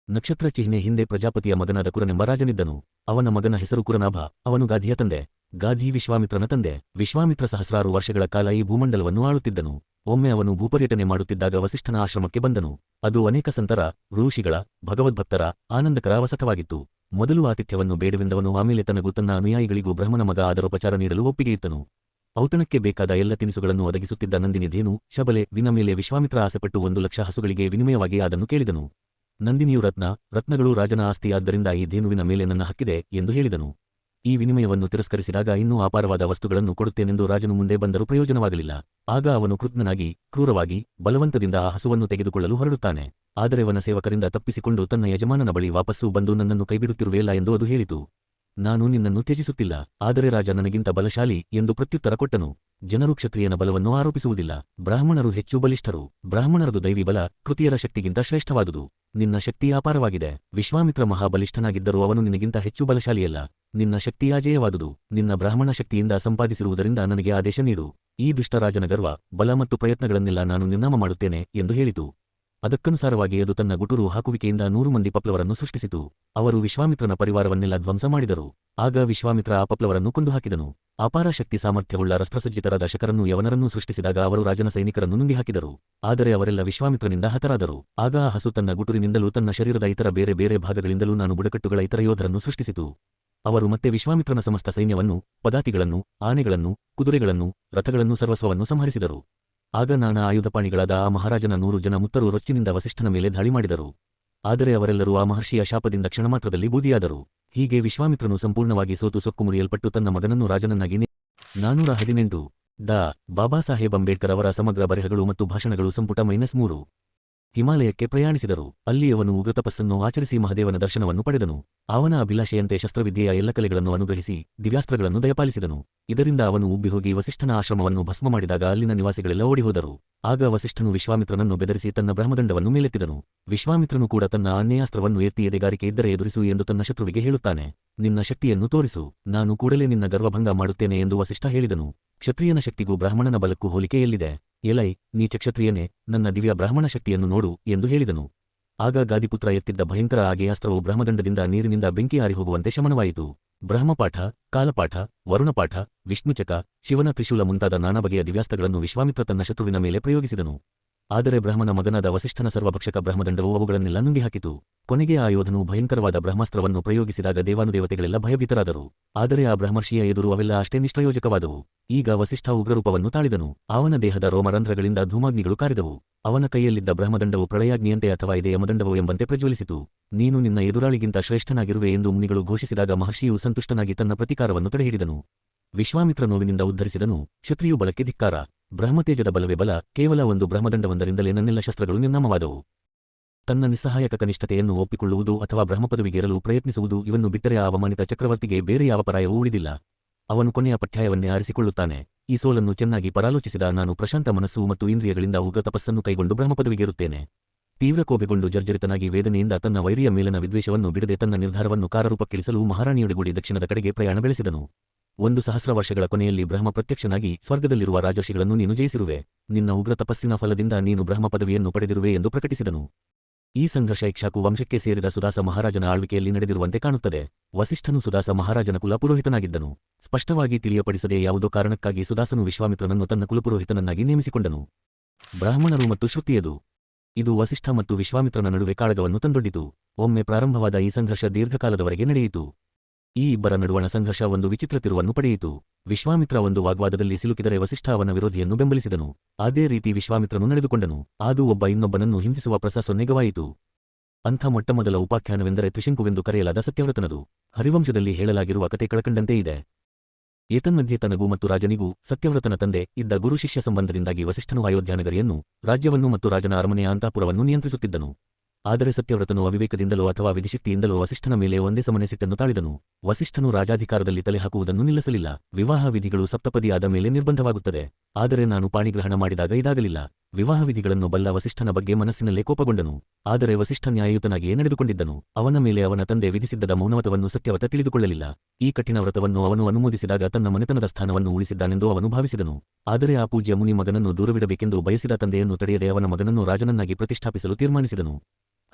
ನಕ್ಷತ್ರ ಚಿಹ್ನೆ ಹಿಂದೆ ಪ್ರಜಾಪತಿಯ ಮಗನಾದ ಕುರನೆಂಬ ರಾಜನಿದ್ದನು. ಅವನ ಮಗನ ಹೆಸರು ಕುರನಾಭ. ಅವನು ಗಾಧಿಯ ತಂದೆ. ಗಾಧಿ ವಿಶ್ವಾಮಿತ್ರನ ತಂದೆ. ವಿಶ್ವಾಮಿತ್ರ ಸಹಸ್ರಾರು ವರ್ಷಗಳ ಕಾಲ ಈ ಭೂಮಂಡಲವನ್ನು ಆಳುತ್ತಿದ್ದನು. ಒಮ್ಮೆ ಅವನು ಭೂಪರ್ಯಟನೆ ಮಾಡುತ್ತಿದ್ದಾಗ ವಸಿಷ್ಠನ ಆಶ್ರಮಕ್ಕೆ ಬಂದನು. ಅದು ಅನೇಕ ಸಂತರ, ಋಷಿಗಳ, ಭಗವದ್ಭಕ್ತರ ಆನಂದಕರ ವಸತವಾಗಿತ್ತು. ಮೊದಲು ಆತಿಥ್ಯವನ್ನು ಬೇಡವೆಂದವನು ಆಮೇಲೆ ತನಗೂ ತನ್ನ ಅನುಯಾಯಿಗಳಿಗೂ ಬ್ರಹ್ಮನ ಮಗ ಆದರೋಪಚಾರ ನೀಡಲು ಒಪ್ಪಿಗೆಯಿತ್ತನು. ಔತಣಕ್ಕೆ ಬೇಕಾದ ಎಲ್ಲ ತಿನಿಸುಗಳನ್ನು ಒದಗಿಸುತ್ತಿದ್ದ ನಂದಿನಿ ಧೇನು, ಶಬಲೆ, ವಿನ ಮೇಲೆ ವಿಶ್ವಾಮಿತ್ರ ಆಸೆಪಟ್ಟು 1,00,000 ಹಸುಗಳಿಗೆ ವಿನಿಮಯವಾಗಿ ಅದನ್ನು ಕೇಳಿದನು. ನಂದಿನಿಯು ರತ್ನಗಳು ರಾಜನ ಆಸ್ತಿ, ಆದ್ದರಿಂದ ಈ ಧೇನುವಿನ ಮೇಲೆ ನನ್ನ ಹಕ್ಕಿದೆ ಎಂದು ಹೇಳಿದನು. ಈ ವಿನಿಮಯವನ್ನು ತಿರಸ್ಕರಿಸಿದಾಗ ಇನ್ನೂ ಅಪಾರವಾದ ವಸ್ತುಗಳನ್ನು ಕೊಡುತ್ತೇನೆಂದು ರಾಜನು ಮುಂದೆ ಬಂದರೂ ಪ್ರಯೋಜನವಾಗಲಿಲ್ಲ. ಆಗ ಅವನು ಕೃತಜ್ಞನಾಗಿ ಕ್ರೂರವಾಗಿ ಬಲವಂತದಿಂದ ಆ ಹಸುವನ್ನು ತೆಗೆದುಕೊಳ್ಳಲು ಹೊರಡುತ್ತಾನೆ. ಆದರೆ ಅವನ ಸೇವಕರಿಂದ ತಪ್ಪಿಸಿಕೊಂಡು ತನ್ನ ಯಜಮಾನನ ಬಳಿ ವಾಪಸ್ಸು ಬಂದು ನನ್ನನ್ನು ಕೈಬಿಡುತ್ತಿರುವೆಯಲ್ಲ ಎಂದು ಅದು ಹೇಳಿತು. ನಾನು ನಿನ್ನನ್ನು ತ್ಯಜಿಸುತ್ತಿಲ್ಲ, ಆದರೆ ರಾಜ ನನಗಿಂತ ಬಲಶಾಲಿ ಎಂದು ಪ್ರತ್ಯುತ್ತರ ಕೊಟ್ಟನು. ಜನರು ಕ್ಷತ್ರಿಯನ ಬಲವನ್ನು ಆರೋಪಿಸುವುದಿಲ್ಲ. ಬ್ರಾಹ್ಮಣರು ಹೆಚ್ಚು ಬಲಿಷ್ಠರು. ಬ್ರಾಹ್ಮಣರದು ದೈವಿ ಬಲ ಕೃತಿಯರ ಶಕ್ತಿಗಿಂತ ಶ್ರೇಷ್ಠವಾದುದು. ನಿನ್ನ ಶಕ್ತಿ ಅಪಾರವಾಗಿದೆ. ವಿಶ್ವಾಮಿತ್ರ ಮಹಾಬಲಿಷ್ಠನಾಗಿದ್ದರೂ ಅವನು ನಿನಗಿಂತ ಹೆಚ್ಚು ಬಲಶಾಲಿಯಲ್ಲ. ನಿನ್ನ ಶಕ್ತಿಯ ಜಯವಾದುದು. ನಿನ್ನ ಬ್ರಾಹ್ಮಣ ಶಕ್ತಿಯಿಂದ ಸಂಪಾದಿಸಿರುವುದರಿಂದ ನನಗೆ ಆದೇಶ ನೀಡು. ಈ ದುಷ್ಟರಾಜನ ಗರ್ವ, ಬಲ ಮತ್ತು ಪ್ರಯತ್ನಗಳನ್ನೆಲ್ಲ ನಾನು ನಿರ್ನಾಮ ಮಾಡುತ್ತೇನೆ ಎಂದು ಹೇಳಿತು. ಅದಕ್ಕನುಸಾರವಾಗಿ ಅದು ತನ್ನ ಗುಟುರು ಹಾಕುವಿಕೆಯಿಂದ 100 ಮಂದಿ ಪಪ್ಲವರನ್ನು ಸೃಷ್ಟಿಸಿತು. ಅವರು ವಿಶ್ವಾಮಿತ್ರನ ಪರಿವಾರವನ್ನೆಲ್ಲ ಧ್ವಂಸ ಮಾಡಿದರು. ಆಗ ವಿಶ್ವಾಮಿತ್ರ ಆ ಪಪ್ಲವರನ್ನು ಕೊಂದು ಹಾಕಿದನು. ಅಪಾರ ಶಕ್ತಿ ಸಾಮರ್ಥ್ಯವುಳ್ಳ ರಸ್ತ್ರಸಜ್ಜಿತರಾದ ಶಕರನ್ನು ಯವನರನ್ನೂ ಸೃಷ್ಟಿಸಿದಾಗ ಅವರು ರಾಜನ ಸೈನಿಕರನ್ನು ನುಂಗಿ ಹಾಕಿದರು. ಆದರೆ ಅವರೆಲ್ಲ ವಿಶ್ವಾಮಿತ್ರನಿಂದ ಹತರಾದರು. ಆಗ ಆ ಹಸು ತನ್ನ ಗುಟುರಿನಿಂದಲೂ ತನ್ನ ಶರೀರದ ಇತರ ಬೇರೆ ಬೇರೆ ಭಾಗಗಳಿಂದಲೂ ನಾನು ಬುಡಕಟ್ಟುಗಳ ಇತರ ಯೋಧರನ್ನು ಸೃಷ್ಟಿಸಿತು. ಅವರು ಮತ್ತೆ ವಿಶ್ವಾಮಿತ್ರನ ಸಮಸ್ತ ಸೈನ್ಯವನ್ನು, ಪದಾತಿಗಳನ್ನು, ಆನೆಗಳನ್ನು, ಕುದುರೆಗಳನ್ನು, ರಥಗಳನ್ನು ಸರ್ವಸ್ವವನ್ನು ಸಂಹರಿಸಿದರು. ಆಗ ನಾನಾ ಆಯುಧಪಾಣಿಗಳಾದ ಆ ಮಹಾರಾಜನ 100 ಜನ ಮುತ್ತರು ರೊಚ್ಚಿನಿಂದ ವಸಿಷ್ಠನ ಮೇಲೆ ದಾಳಿ ಮಾಡಿದರು. ಆದರೆ ಅವರೆಲ್ಲರೂ ಆ ಮಹರ್ಷಿಯ ಶಾಪದಿಂದ ಕ್ಷಣಮಾತ್ರದಲ್ಲಿ ಬೂದಿಯಾದರು. ಹೀಗೆ ವಿಶ್ವಾಮಿತ್ರನು ಸಂಪೂರ್ಣವಾಗಿ ಸೋತು ಸೊಕ್ಕು ಮುರಿಯಲ್ಪಟ್ಟು ತನ್ನ ಮಗನನ್ನು ರಾಜನನ್ನಾಗಿ 418 ಡಾ. ಬಾಬಾ ಸಾಹೇಬ್ ಅಂಬೇಡ್ಕರ್ ಅವರ ಸಮಗ್ರ ಬರೆಹಗಳು ಮತ್ತು ಭಾಷಣಗಳು ಸಂಪುಟ -3 ಹಿಮಾಲಯಕ್ಕೆ ಪ್ರಯಾಣಿಸಿದರು. ಅಲ್ಲಿ ಅವನು ಉಗ್ರತಪಸ್ಸನ್ನು ಆಚರಿಸಿ ಮಹದೇವನ ದರ್ಶನವನ್ನು ಪಡೆದನು. ಅವನ ಅಭಿಲಾಷೆಯಂತೆ ಶಸ್ತ್ರವಿದ್ಯೆಯ ಎಲ್ಲ ಕಲೆಗಳನ್ನು ಅನುಗ್ರಹಿಸಿ ದಿವ್ಯಾಸ್ತ್ರಗಳನ್ನು ದಯಪಾಲಿಸಿದನು. ಇದರಿಂದ ಅವನು ಉಬ್ಬಿಹೋಗಿ ವಸಿಷ್ಠನ ಆಶ್ರಮವನ್ನು ಭಸ್ಮ ಮಾಡಿದಾಗ ಅಲ್ಲಿನ ನಿವಾಸಿಗಳೆಲ್ಲ ಓಡಿಹೋದರು. ಆಗ ವಸಿಷ್ಠನು ವಿಶ್ವಾಮಿತ್ರನನ್ನು ಬೆದರಿಸಿ ತನ್ನ ಬ್ರಹ್ಮದಂಡವನ್ನು ಮೇಲೆತ್ತಿದನು. ವಿಶ್ವಾಮಿತ್ರನು ಕೂಡ ತನ್ನ ಆನ್ಯಯಾಸ್ತ್ರವನ್ನು ಎತ್ತಿ ಎದೆಗಾರಿಕೆ ಇದ್ದರೆ ಎದುರಿಸು ಎಂದು ತನ್ನ ಶತ್ರುವಿಗೆ ಹೇಳುತ್ತಾನೆ. ನಿನ್ನ ಶಕ್ತಿಯನ್ನು ತೋರಿಸು, ನಾನು ಕೂಡಲೇ ನಿನ್ನ ಗರ್ವಭಂಗ ಮಾಡುತ್ತೇನೆ ಎಂದು ವಸಿಷ್ಠ ಹೇಳಿದನು. ಕ್ಷತ್ರಿಯನ ಶಕ್ತಿಗೂ ಬ್ರಾಹ್ಮಣನ ಬಲಕ್ಕೂ ಹೋಲಿಕೆ ಎಲ್ಲಿದೆ? ಎಲೈ ನೀಚ ಕ್ಷತ್ರಿಯನೇ, ನನ್ನ ದಿವ್ಯ ಬ್ರಾಹ್ಮಣ ಶಕ್ತಿಯನ್ನು ನೋಡು ಎಂದು ಹೇಳಿದನು. ಆಗ ಗಾದಿಪುತ್ರ ಎತ್ತಿದ್ದ ಭಯಂಕರ ಆಗೇಯಾಸ್ತ್ರವು ಬ್ರಹ್ಮದಂಡದಿಂದ ನೀರಿನಿಂದ ಬೆಂಕಿ ಆರಿಹೋಗುವಂತೆ ಶಮನವಾಯಿತು. ಬ್ರಹ್ಮಪಾಠ, ಕಾಲಪಾಠ, ವರುಣಪಾಠ, ವಿಷ್ಣುಚಕ, ಶಿವನ ತ್ರಿಶೂಲ ಮುಂತಾದ ನಾನಾ ಬಗೆಯ ದಿವ್ಯಾಸ್ತ್ರಗಳನ್ನು ವಿಶ್ವಾಮಿತ್ರ ತನ್ನ ಶತ್ರುವಿನ ಮೇಲೆ ಪ್ರಯೋಗಿಸಿದನು. ಆದರೆ ಬ್ರಹ್ಮನ ಮಗನಾದ ವಸಿಷ್ಠನ ಸರ್ವಭಕ್ಷಕ ಬ್ರಹ್ಮದಂಡವು ಅವುಗಳನ್ನೆಲ್ಲ ನುಂಗಿಹಾಕಿತು. ಕೊನೆಗೆ ಆ ಯೋಧನು ಭಯಂಕರವಾದ ಬ್ರಹ್ಮಾಸ್ತ್ರವನ್ನು ಪ್ರಯೋಗಿಸಿದಾಗ ದೇವಾನುದೇವತೆಗಳೆಲ್ಲ ಭಯಭೀತರಾದರು. ಆದರೆ ಆ ಬ್ರಹ್ಮರ್ಷಿಯ ಎದುರು ಅವೆಲ್ಲ ಅಷ್ಟೇ ನಿಷ್ಪ್ರಯೋಜಕವಾದವು. ಈಗ ವಸಿಷ್ಠ ಉಗ್ರರೂಪವನ್ನು ತಾಳಿದನು. ಅವನ ದೇಹದ ರೋಮರಂಧ್ರಗಳಿಂದ ಧೂಮಾಗ್ನಿಗಳು ಕಾರಿದವು. ಅವನ ಕೈಯಲ್ಲಿದ್ದ ಬ್ರಹ್ಮದಂಡವು ಪ್ರಳಯಾಗ್ನಿಯಂತೆ ಅಥವಾ ಇದೆ ಯಮದಂಡವು ಎಂಬಂತೆ ಪ್ರಜ್ವಲಿಸಿತು. ನೀನು ನಿನ್ನ ಎದುರಾಳಿಗಿಂತ ಶ್ರೇಷ್ಠನಾಗಿರುವೆ ಎಂದು ಮುನಿಗಳು ಘೋಷಿಸಿದಾಗ ಮಹರ್ಷಿಯು ಸಂತುಷ್ಟನಾಗಿ ತನ್ನ ಪ್ರತೀಕಾರವನ್ನು ತಡೆಹಿಡಿದನು. ವಿಶ್ವಾಮಿತ್ರ ನೋವಿನಿಂದ ಉದ್ಧರಿಸಿದನು. ಕ್ಷತ್ರಿಯು ಬಲಕ್ಕೆ ಧಿಕ್ಕಾರ. ಬ್ರಹ್ಮತೇಜದ ಬಲವೇ ಬಲ. ಕೇವಲ ಒಂದು ಬ್ರಹ್ಮದಂಡವೊಂದರಿಂದಲೇ ನನ್ನೆಲ್ಲ ಶಸ್ತ್ರಗಳು ನಿರ್ನಾಮವಾದವು. ತನ್ನ ನಿಸ್ಸಹಾಯಕ ಕನಿಷ್ಠತೆಯನ್ನು ಒಪ್ಪಿಕೊಳ್ಳುವುದು ಅಥವಾ ಬ್ರಹ್ಮಪದವಿಗೇರಲು ಪ್ರಯತ್ನಿಸುವುದು ಇವನ್ನು ಬಿಟ್ಟರೆ ಆ ಅವಮಾನಿತ ಚಕ್ರವರ್ತಿಗೆ ಬೇರೆ ಯಾವ ಪರಾಯವೂ ಉಳಿದಿಲ್ಲ. ಅವನು ಕೊನೆಯ ಪಠ್ಯಾಯವನ್ನೇ ಆರಿಸಿಕೊಳ್ಳುತ್ತಾನೆ. ಈ ಸೋಲನ್ನು ಚೆನ್ನಾಗಿ ಪರಾಲೋಚಿಸಿದ ನಾನು ಪ್ರಶಾಂತ ಮನಸ್ಸು ಮತ್ತು ಇಂದ್ರಿಯಗಳಿಂದ ಉಗ್ರ ತಪಸ್ಸನ್ನು ಕೈಗೊಂಡು ಬ್ರಹ್ಮಪದವಿಗೇರುತ್ತೇನೆ. ತೀವ್ರ ಕೋಪೆಗೊಂಡು ಜರ್ಜರಿತನಾಗಿ ವೇದನೆಯಿಂದ ತನ್ನ ವೈರಿಯ ಮೇಲನ ವಿದ್ವೇಷವನ್ನು ಬಿಡದೆ ತನ್ನ ನಿರ್ಧಾರವನ್ನು ಕಾರರೂಪಕ್ಕಿಳಿಸಲು ಮಹಾರಾಣಿಯೊಡಗೂಡಿ ದಕ್ಷಿಣದ ಕಡೆಗೆ ಪ್ರಯಾಣ ಬೆಳೆಸಿದನು. 1,000 ವರ್ಷಗಳ ಕೊನೆಯಲ್ಲಿ ಬ್ರಹ್ಮ ಪ್ರತ್ಯಕ್ಷನಾಗಿ ಸ್ವರ್ಗದಲ್ಲಿರುವ ರಾಜರ್ಷಿಗಳನ್ನು ನೀನು ಜಯಿಸಿರುವೆ. ನಿನ್ನ ಉಗ್ರ ತಪಸ್ಸಿನ ಫಲದಿಂದ ನೀನು ಬ್ರಹ್ಮ ಪದವಿಯನ್ನು ಪಡೆದಿರುವೆ ಎಂದು ಪ್ರಕಟಿಸಿದನು. ಈ ಸಂಘರ್ಷ ಇಕ್ಷಾಕು ವಂಶಕ್ಕೆ ಸೇರಿದ ಸುದಾಸ ಮಹಾರಾಜನ ಆಳ್ವಿಕೆಯಲ್ಲಿ ನಡೆದಿರುವಂತೆ ಕಾಣುತ್ತದೆ. ವಸಿಷ್ಠನು ಸುದಾಸ ಮಹಾರಾಜನ ಕುಲಪುರೋಹಿತನಾಗಿದ್ದನು. ಸ್ಪಷ್ಟವಾಗಿ ತಿಳಿಯಪಡಿಸದೆ ಯಾವುದೋ ಕಾರಣಕ್ಕಾಗಿ ಸುದಾಸನು ವಿಶ್ವಾಮಿತ್ರನನ್ನು ತನ್ನ ಕುಲಪುರೋಹಿತನನ್ನಾಗಿ ನೇಮಿಸಿಕೊಂಡನು. ಬ್ರಾಹ್ಮಣರು ಮತ್ತು ಶ್ರುತಿಯದು. ಇದು ವಸಿಷ್ಠ ಮತ್ತು ವಿಶ್ವಾಮಿತ್ರನ ನಡುವೆ ಕಾಳಗವನ್ನು ತಂದೊಡ್ಡಿತು. ಒಮ್ಮೆ ಪ್ರಾರಂಭವಾದ ಈ ಸಂಘರ್ಷ ದೀರ್ಘಕಾಲದವರೆಗೆ ನಡೆಯಿತು. ಈ ಇಬ್ಬರ ನಡುವಣ ಸಂಘರ್ಷ ಒಂದು ವಿಚಿತ್ರ ತಿರುವನ್ನು ಪಡೆಯಿತು. ವಿಶ್ವಾಮಿತ್ರ ಒಂದು ವಾಗ್ವಾದದಲ್ಲಿ ಸಿಲುಕಿದರೆ ವಸಿಷ್ಠ ಅವನ ವಿರೋಧಿಯನ್ನು ಬೆಂಬಲಿಸಿದನು. ಅದೇ ರೀತಿ ವಿಶ್ವಾಮಿತ್ರನು ನಡೆದುಕೊಂಡನು. ಅದು ಒಬ್ಬ ಇನ್ನೊಬ್ಬನನ್ನು ಹಿಂಸಿಸುವ ಪ್ರಸಸೊನ್ನೆಗವಾಯಿತು. ಅಂಥ ಮೊಟ್ಟಮೊದಲ ಉಪಾಖ್ಯಾನವೆಂದರೆ ತ್ರಿಶಂಕುವೆಂದು ಕರೆಯಲಾದ ಸತ್ಯವ್ರತನದು. ಹರಿವಂಶದಲ್ಲಿ ಹೇಳಲಾಗಿರುವ ಕತೆ ಕೆಳಕಂಡಂತೆ ಇದೆ. ಏತನ್ಮಧ್ಯೆ ತನಗೂ ಮತ್ತು ರಾಜನಿಗೂ ಸತ್ಯವ್ರತನ ತಂದೆ ಇದ್ದ ಗುರು ಶಿಷ್ಯ ಸಂಬಂಧದಿಂದಾಗಿ ವಸಿಷ್ಠನು ಅಯೋಧ್ಯಾನಗರಿಯನ್ನು, ರಾಜ್ಯವನ್ನು ಮತ್ತು ರಾಜನ ಅರಮನೆಯ ಅಂತಃಪುರವನ್ನು ನಿಯಂತ್ರಿಸುತ್ತಿದ್ದನು. ಆದರೆ ಸತ್ಯವ್ರತನು ಅವಿವೇಕದಿಂದಲೋ ಅಥವಾ ವಿಧಿಶಕ್ತಿಯಿಂದಲೋ ವಸಿಷ್ಠನ ಮೇಲೆ ಒಂದೇ ಸಮನೆ ಸಿಟ್ಟನ್ನು ತಾಳಿದನು. ವಸಿಷ್ಠನು ರಾಜಾಧಿಕಾರದಲ್ಲಿ ತಲೆ ಹಾಕುವುದನ್ನು ನಿಲ್ಲಿಸಲಿಲ್ಲ. ವಿವಾಹ ವಿಧಿಗಳು ಸಪ್ತಪದಿಯಾದ ಮೇಲೆ ನಿರ್ಬಂಧವಾಗುತ್ತದೆ. ಆದರೆ ನಾನು ಪಾಣಿಗ್ರಹಣ ಮಾಡಿದಾಗ ಇದಾಗಲಿಲ್ಲ. ವಿವಾಹ ವಿಧಿಗಳನ್ನು ಬಲ್ಲ ವಸಿಷ್ಠನ ಬಗ್ಗೆ ಮನಸ್ಸಿನಲ್ಲೇ ಕೋಪಗೊಂಡನು. ಆದರೆ ವಸಿಷ್ಠ ನ್ಯಾಯಯುತನಾಗಿಯೇ ನಡೆದುಕೊಂಡಿದ್ದನು. ಅವನ ಮೇಲೆ ಅವನ ತಂದೆ ವಿಧಿಸಿದ್ದದ ಮೌನವತವನ್ನು ಸತ್ಯವ್ರತ ತಿಳಿದುಕೊಳ್ಳಲಿಲ್ಲ. ಈ ಕಠಿಣ ವ್ರತವನ್ನು ಅವನು ಅನುಮೋದಿಸಿದಾಗ ತನ್ನ ಮನೆತನದ ಸ್ಥಾನವನ್ನು ಉಳಿಸಿದ್ದಾನೆಂದು ಅವನು ಭಾವಿಸಿದನು. ಆದರೆ ಆ ಪೂಜ್ಯ ಮುನಿ ಮಗನನ್ನು ದೂರವಿಡಬೇಕೆಂದು ಬಯಸಿದ ತಂದೆಯನ್ನು ತಡೆಯದೆ ಅವನ ಮಗನನ್ನು ರಾಜನನ್ನಾಗಿ ಪ್ರತಿಷ್ಠಾಪಿಸಲು ತೀರ್ಮಾನಿಸಿದನು.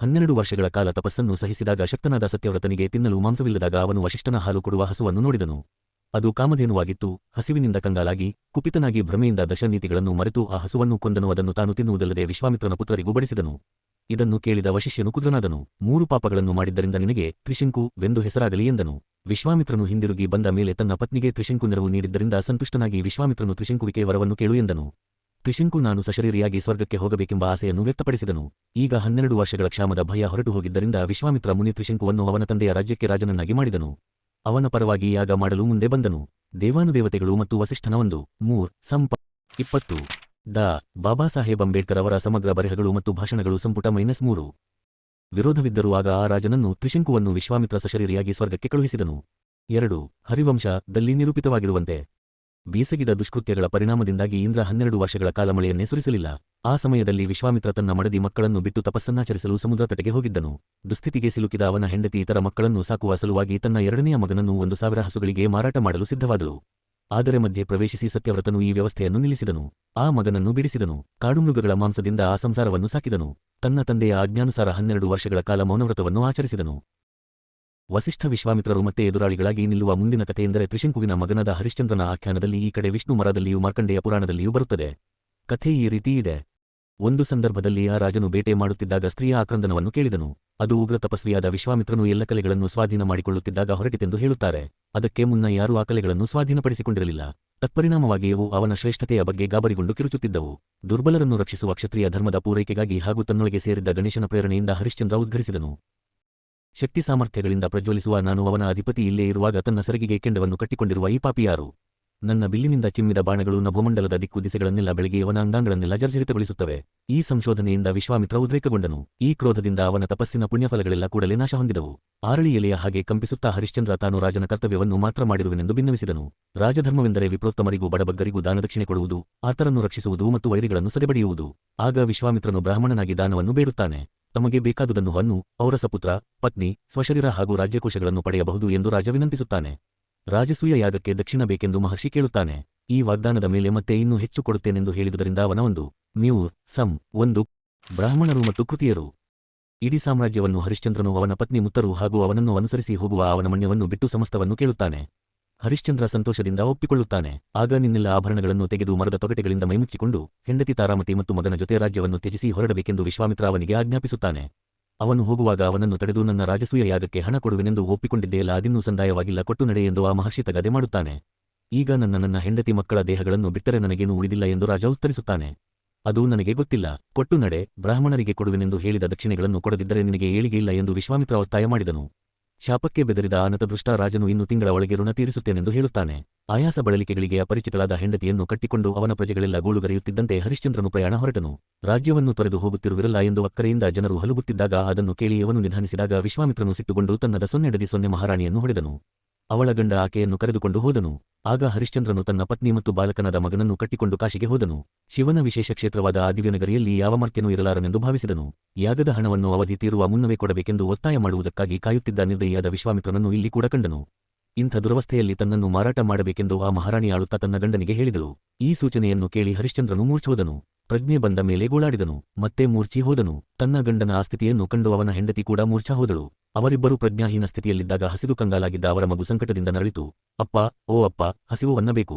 12 ವರ್ಷಗಳ ಕಾಲ ತಪಸ್ಸನ್ನು ಸಹಿಸಿದಾಗ ಶಕ್ತನಾದ ಸತ್ಯವ್ರತನಿಗೆ ತಿನ್ನಲು ಮಾಂಸವಿಲ್ಲದಾಗ ಅವನು ವಸಿಷ್ಠನ ಹಾಲು ಕೊಡುವ ಹಸುವನ್ನು ನೋಡಿದನು. ಅದು ಕಾಮಧೇನುವಾಗಿತ್ತು. ಹಸಿವಿನಿಂದ ಕಂಗಾಲಾಗಿ, ಕುಪಿತನಾಗಿ ಭ್ರಮೆಯಿಂದ ದಶನೀತಿಗಳನ್ನು ಮರೆತು ಆ ಹಸುವನ್ನು ಕೊಂದನು. ಅದನ್ನು ತಾನು ತಿನ್ನುವುದಲ್ಲದೆ ವಿಶ್ವಾಮಿತ್ರನ ಪುತ್ರರಿಗೂ ಬಡಿಸಿದನು. ಇದನ್ನು ಕೇಳಿದ ವಶಿಷ್ಯನು ಕುದ್ರನಾದನು. 3 ಪಾಪಗಳನ್ನು ಮಾಡಿದ್ದರಿಂದ ನಿನಗೆ ತ್ರಿಶಂಕು ವೆಂದು ಹೆಸರಾಗಲಿ ಎಂದನು. ವಿಶ್ವಾಮಿತ್ರನು ಹಿಂದಿರುಗಿ ಬಂದ ಮೇಲೆ ತನ್ನ ಪತ್ನಿಗೆ ತ್ರಿಶಂಕು ನೆರವು ನೀಡಿದ್ದರಿಂದ ಸಂತುಷ್ಟನಾಗಿ ವಿಶ್ವಾಮಿತ್ರನು ತ್ರಿಶಂಕುವಿಕೆ ವರವನ್ನು ಕೇಳು ಎಂದನು. ತ್ರಿಶಂಕು ನಾನು ಸಶರೀರಿಯಾಗಿ ಸ್ವರ್ಗಕ್ಕೆ ಹೋಗಬೇಕೆಂಬ ಆಸೆಯನ್ನು ವ್ಯಕ್ತಪಡಿಸಿದನು. ಈಗ 12 ವರ್ಷಗಳ ಕ್ಷಾಮದ ಭಯ ಹೊರಟು ಹೋಗಿದ್ದರಿಂದ ವಿಶ್ವಾಮಿತ್ರ ಮುನಿ ತ್ರಿಶಂಕುವನ್ನು ಅವನ ತಂದೆಯ ರಾಜ್ಯಕ್ಕೆ ರಾಜನನ್ನಾಗಿ ಮಾಡಿದನು. ಅವನ ಪರವಾಗಿ ಯಾಗ ಮಾಡಲು ಮುಂದೆ ಬಂದನು. ದೇವಾನುದೇವತೆಗಳು ಮತ್ತು ವಸಿಷ್ಠನ 1 ಸಂಪ 20 ಡಾ. ಬಾಬಾ ಸಾಹೇಬ್ ಅಂಬೇಡ್ಕರ್ ಅವರ ಸಮಗ್ರ ಬರೆಹಗಳು ಮತ್ತು ಭಾಷಣಗಳು ಸಂಪುಟ -3 ವಿರೋಧವಿದ್ದರೂ ಆಗ ಆ ರಾಜನನ್ನು ತ್ರಿಶಂಕುವನ್ನು ವಿಶ್ವಾಮಿತ್ರ ಸಶರೀರಿಯಾಗಿ ಸ್ವರ್ಗಕ್ಕೆ ಕಳುಹಿಸಿದನು. 2 ಹರಿವಂಶ ದಲ್ಲಿ ನಿರೂಪಿತವಾಗಿರುವಂತೆ ಬೀಸಗಿದ ದುಷ್ಕೃತ್ಯಗಳ ಪರಿಣಾಮದಿಂದಾಗಿ ಇಂದ್ರ 12 ವರ್ಷಗಳ ಕಾಲ ಮಳೆಯನ್ನೇ ಸುರಿಸಲಿಲ್ಲ. ಆ ಸಮಯದಲ್ಲಿ ವಿಶ್ವಾಮಿತ್ರ ತನ್ನ ಮಡದಿ ಮಕ್ಕಳನ್ನು ಬಿಟ್ಟು ತಪಸ್ಸನ್ನಾಚರಿಸಲು ಸಮುದ್ರ ತಟೆಗೆ ಹೋಗಿದ್ದನು. ದುಸ್ಥಿತಿಗೆ ಸಿಲುಕಿದ ಅವನ ಹೆಂಡತಿ ಇತರ ಮಕ್ಕಳನ್ನು ಸಾಕುವ ಸಲುವಾಗಿ ತನ್ನ ಎರಡನೆಯ ಮಗನನ್ನು 1,000 ಹಸುಗಳಿಗೆ ಮಾರಾಟ ಮಾಡಲು ಸಿದ್ಧವಾದಳು. ಆದರೆ ಮಧ್ಯೆ ಪ್ರವೇಶಿಸಿ ಸತ್ಯವ್ರತನು ಈ ವ್ಯವಸ್ಥೆಯನ್ನು ನಿಲ್ಲಿಸಿದನು. ಆ ಮಗನನ್ನು ಬಿಡಿಸಿದನು. ಕಾಡುಮೃಗಗಳ ಮಾಂಸದಿಂದ ಆ ಸಂಸಾರವನ್ನು ಸಾಕಿದನು. ತನ್ನ ತಂದೆಯ ಆಜ್ಞಾನುಸಾರ 12 ವರ್ಷಗಳ ಕಾಲ ಮೌನವ್ರತವನ್ನು ಆಚರಿಸಿದನು. ವಸಿಷ್ಠ ವಿಶ್ವಾಮಿತ್ರರು ಮತ್ತೆ ಎದುರಾಳಿಗಳಾಗಿ ನಿಲ್ಲುವ ಮುಂದಿನ ಕಥೆಯೆಂದರೆ ತ್ರಿಶಂಕುವಿನ ಮಗನಾದ ಹರಿಶ್ಚಂದ್ರನ ಆಖ್ಯಾನದಲ್ಲಿ ಈ ಕಡೆ ವಿಷ್ಣು ಮರದಲ್ಲಿಯೂ ಮಾರ್ಕಂಡೇಯ ಪುರಾಣದಲ್ಲಿಯೂ ಬರುತ್ತದೆ. ಕಥೆ ಈ ರೀತಿ ಇದೆ. ಒಂದು ಸಂದರ್ಭದಲ್ಲಿ ಆ ರಾಜನು ಬೇಟೆ ಮಾಡುತ್ತಿದ್ದಾಗ ಸ್ತ್ರೀಯ ಆಕ್ರಂದನವನ್ನು ಕೇಳಿದನು. ಅದು ಉಗ್ರ ತಪಸ್ವಿಯಾದ ವಿಶ್ವಾಮಿತ್ರನು ಎಲ್ಲ ಕಲೆಗಳನ್ನು ಸ್ವಾಧೀನ ಮಾಡಿಕೊಳ್ಳುತ್ತಿದ್ದಾಗ ಹೊರಟಿತೆಂದು ಹೇಳುತ್ತಾರೆ. ಅದಕ್ಕೆ ಮುನ್ನ ಯಾರೂ ಆ ಕಲೆಗಳನ್ನು ಸ್ವಾಧೀನಪಡಿಸಿಕೊಂಡಿರಲಿಲ್ಲ. ತತ್ಪರಿಣಾಮವಾಗಿ ಅವು ಅವನ ಶ್ರೇಷ್ಠತೆಯ ಬಗ್ಗೆ ಗಾಬರಿಗೊಂಡು ಕಿರುಚುತ್ತಿದ್ದವು. ದುರ್ಬಲರನ್ನು ರಕ್ಷಿಸುವ ಕ್ಷತ್ರಿಯ ಧರ್ಮದ ಪೂರೈಕೆಗಾಗಿ ಹಾಗೂ ತನ್ನೊಳಗೆ ಸೇರಿದ್ದ ಗಣೇಶನ ಪ್ರೇರಣೆಯಿಂದ ಹರಿಶ್ಚಂದ್ರ ಉದ್ಘರಿಸಿದನು. ಶಕ್ತಿ ಸಾಮರ್ಥ್ಯಗಳಿಂದ ಪ್ರಜ್ವಲಿಸುವ ನಾನು ಅವನ ಅಧಿಪತಿ ಇಲ್ಲೇ ಇರುವಾಗ ತನ್ನ ಸೆರಗಿಗೆ ಕೆಂಡವನ್ನು ಕಟ್ಟಿಕೊಂಡಿರುವ ಈ ಪಾಪಿ ಯಾರು? ನನ್ನ ಬಿಲ್ಲಿನಿಂದ ಚಿಮ್ಮಿದ ಬಾಣಗಳು ನಭೋಮಂಡಲದ ದಿಕ್ಕು ದಿಸೆಗಳನ್ನೆಲ್ಲ ಬೆಳಗಿ ಅವನ ಅಂಗಾಂಗಳನ್ನೆಲ್ಲ ಜರ್ಜರಿತಗೊಳಿಸುತ್ತವೆ. ಈ ಸಂಶೋಧನೆಯಿಂದ ವಿಶ್ವಾಮಿತ್ರ ಉದ್ರೇಕಗೊಂಡನು. ಈ ಕ್ರೋಧದಿಂದ ಅವನ ತಪಸ್ಸಿನ ಪುಣ್ಯಫಲಗಳೆಲ್ಲ ಕೂಡಲೇ ನಾಶ ಹೊಂದಿದವು. ಆರಳಿ ಎಲೆಯ ಹಾಗೆ ಕಂಪಿಸುತ್ತಾ ಹರಿಶ್ಚಂದ್ರ ತಾನು ರಾಜನ ಕರ್ತವ್ಯವನ್ನು ಮಾತ್ರ ಮಾಡಿರುವೆನೆಂದು ಭಿನ್ನವಿಸಿದನು. ರಾಜಧರ್ಮವೆಂದರೆ ವಿಪ್ರೋತ್ತಮರಿಗೂ ಬಡಬಗ್ಗರಿಗೂ ದಾನದಕ್ಷಿಣೆ ಕೊಡುವುದು, ಆತರನ್ನು ರಕ್ಷಿಸುವುದು ಮತ್ತು ವೈರಿಗಳನ್ನು ಸದೆಬಡಿಯುವುದು. ಆಗ ವಿಶ್ವಾಮಿತ್ರನು ಬ್ರಾಹ್ಮಣನಾಗಿ ದಾನವನ್ನು ಬೇಡುತ್ತಾನೆ. ತಮಗೆ ಬೇಕಾದುದನ್ನು ಹೊನ್ನು, ಔರಸಪುತ್ರ, ಪತ್ನಿ, ಸ್ವಶರೀರ ಹಾಗೂ ರಾಜ್ಯಕೋಶಗಳನ್ನು ಪಡೆಯಬಹುದು ಎಂದು ರಾಜ ವಿನಂತಿಸುತ್ತಾನೆ. ರಾಜಸೂಯ ಯಾಗಕ್ಕೆ ದಕ್ಷಿಣ ಬೇಕೆಂದು ಮಹರ್ಷಿ ಕೇಳುತ್ತಾನೆ. ಈ ವಾಗ್ದಾನದ ಮೇಲೆ ಮತ್ತೆ ಇನ್ನೂ ಹೆಚ್ಚು ಕೊಡುತ್ತೇನೆಂದು ಹೇಳಿದುದರಿಂದ ಅವನ ಒಂದು ಬ್ರಾಹ್ಮಣರು ಮತ್ತು ಕೃತಿಯರು. ಇಡೀ ಸಾಮ್ರಾಜ್ಯವನ್ನು ಹರಿಶ್ಚಂದ್ರನು ಅವನ ಪತ್ನಿ ಮುತ್ತರು ಹಾಗೂ ಅವನನ್ನು ಅನುಸರಿಸಿ ಹೋಗುವ ಅವನ ಮಣ್ಯವನ್ನು ಬಿಟ್ಟು ಸಮಸ್ತವನ್ನು ಕೇಳುತ್ತಾನೆ. ಹರಿಶ್ಚಂದ್ರ ಸಂತೋಷದಿಂದ ಒಪ್ಪಿಕೊಳ್ಳುತ್ತಾನೆ. ಆಗ ನಿನ್ನೆಲ್ಲ ಆಭರಣಗಳನ್ನು ತೆಗೆದು ಮರದ ತೊಗಟೆಗಳಿಂದ ಮೈಮುಚ್ಚಿಕೊಂಡು ಹೆಂಡತಿ ತಾರಾಮತಿ ಮತ್ತು ಮಗನ ಜೊತೆ ರಾಜ್ಯವನ್ನು ತ್ಯಜಿಸಿ ಹೊರಡಬೇಕೆಂದು ವಿಶ್ವಾಮಿತ್ರ ಅವನಿಗೆ ಆಜ್ಞಾಪಿಸುತ್ತಾನೆ. ಅವನು ಹೋಗುವಾಗ ಅವನನ್ನು ತಡೆದು ನನ್ನ ರಾಜಸೂಯ ಯಾಗಕ್ಕೆ ಹಣ ಕೊಡುವೆನೆಂದು ಒಪ್ಪಿಕೊಂಡಿದ್ದೆಯಲ್ಲ, ಅದಿನ್ನೂ ಸಂದಾಯವಾಗಿಲ್ಲ, ಕೊಟ್ಟು ನಡೆ ಎಂದು ಆ ಮಹರ್ಷಿ ತಗದೆ ಮಾಡುತ್ತಾನೆ. ಈಗ ನನ್ನ ಹೆಂಡತಿ ಮಕ್ಕಳ ದೇಹಗಳನ್ನು ಬಿಟ್ಟರೆ ನನಗೇನೂ ಉಳಿದಿಲ್ಲ ಎಂದು ರಾಜ ಉತ್ತರಿಸುತ್ತಾನೆ. ಅದು ನನಗೆ ಗೊತ್ತಿಲ್ಲ, ಕೊಟ್ಟು ನಡೆ, ಬ್ರಾಹ್ಮಣರಿಗೆ ಕೊಡುವೆನೆಂದು ಹೇಳಿದ ದಕ್ಷಿಣೆಗಳನ್ನು ಕೊಡದಿದ್ದರೆ ನಿನಗೆ ಏಳಿಗೆಯಿಲ್ಲ ಎಂದು ವಿಶ್ವಾಮಿತ್ರ ಒತ್ತಾಯ ಮಾಡಿದನು. ಶಾಪಕ್ಕೆ ಬೆದರಿದ ಆ ನತದೃಷ್ಟ ರಾಜನು ಇನ್ನು ತಿಂಗಳ ಒಳಗೆ ಋಣ ತೀರಿಸುತ್ತೇನೆಂದು ಹೇಳುತ್ತಾನೆ. ಆಯಾಸ ಬಳಲಿಕೆಗಳಿಗೆ ಅಪರಿಚಿತಳಾದ ಹೆಂಡತಿಯನ್ನು ಕಟ್ಟಿಕೊಂಡು ಅವನ ಪ್ರಜೆಗಳೆಲ್ಲ ಗೋಳುಗರೆಯುತ್ತಿದ್ದಂತೆ ಹರಿಶ್ಚಂದ್ರನು ಪ್ರಯಾಣ ಹೊರಟನು. ರಾಜ್ಯವನ್ನು ತೊರೆದು ಹೋಗುತ್ತಿರುವಿರಲ್ಲ ಎಂದು ಅಕ್ಕರೆಯಿಂದ ಜನರು ಹಲುಬುತ್ತಿದ್ದಾಗ ಅದನ್ನು ಕೇಳಿ ಅವನು ನಿಧಾನಿಸಿದಾಗ ವಿಶ್ವಾಮಿತ್ರನು ಸಿಟ್ಟುಗೊಂಡು ತನ್ನದ 0.0 ಮಹಾರಾಣಿಯನ್ನು ಹೊಡೆದನು. ಅವಳ ಗಂಡ ಆಕೆಯನ್ನು ಕರೆದುಕೊಂಡು ಹೋದನು. ಆಗ ಹರಿಶ್ಚಂದ್ರನು ತನ್ನ ಪತ್ನಿ ಮತ್ತು ಬಾಲಕನಾದ ಮಗನನ್ನು ಕಟ್ಟಿಕೊಂಡು ಕಾಶಿಗೆ ಹೋದನು. ಶಿವನ ವಿಶೇಷ ಕ್ಷೇತ್ರವಾದ ಆ ದಿವ್ಯನಗರಿಯಲ್ಲಿ ಯಾವ ಮರ್ತ್ಯನೂ ಇರಲಾರನೆಂದು ಭಾವಿಸಿದನು. ಯಾಗದ ಹಣವನ್ನು ಅವಧಿ ತೀರುವ ಮುನ್ನವೇ ಕೊಡಬೇಕೆಂದು ಒತ್ತಾಯ ಮಾಡುವುದಕ್ಕಾಗಿ ಕಾಯುತ್ತಿದ್ದ ನಿರ್ದಯಿಯಾದ ವಿಶ್ವಾಮಿತ್ರನನ್ನು ಇಲ್ಲಿ ಕೂಡ ಕಂಡನು. ಇಂಥ ದುರವಸ್ಥೆಯಲ್ಲಿ ತನ್ನನ್ನು ಮಾರಾಟ ಮಾಡಬೇಕೆಂದು ಆ ಮಹಾರಾಣಿ ಆಳುತ್ತಾ ತನ್ನ ಗಂಡನಿಗೆ ಹೇಳಿದಳು. ಈ ಸೂಚನೆಯನ್ನು ಕೇಳಿ ಹರಿಶ್ಚಂದ್ರನು ಮೂರ್ಛೋದನು. ಪ್ರಜ್ಞೆ ಬಂದ ಮೇಲೆ ಗೋಳಾಡಿದನು. ಮತ್ತೆ ಮೂರ್ಛಿ ಹೋದನು. ತನ್ನ ಗಂಡನ ಆ ಸ್ಥಿತಿಯನ್ನು ಕಂಡು ಅವನ ಹೆಂಡತಿ ಕೂಡ ಮೂರ್ಛಾ ಹೋದಳು. ಅವರಿಬ್ಬರೂ ಪ್ರಜ್ಞಾಹೀನ ಸ್ಥಿತಿಯಲ್ಲಿದ್ದಾಗ ಹಸಿದು ಕಂಗಾಲಾಗಿದ್ದ ಅವರ ಮಗು ಸಂಕಟದಿಂದ ನರಳಿತು. ಅಪ್ಪ, ಓ ಅಪ್ಪ, ಹಸಿವು ಅನ್ನ ಬೇಕು.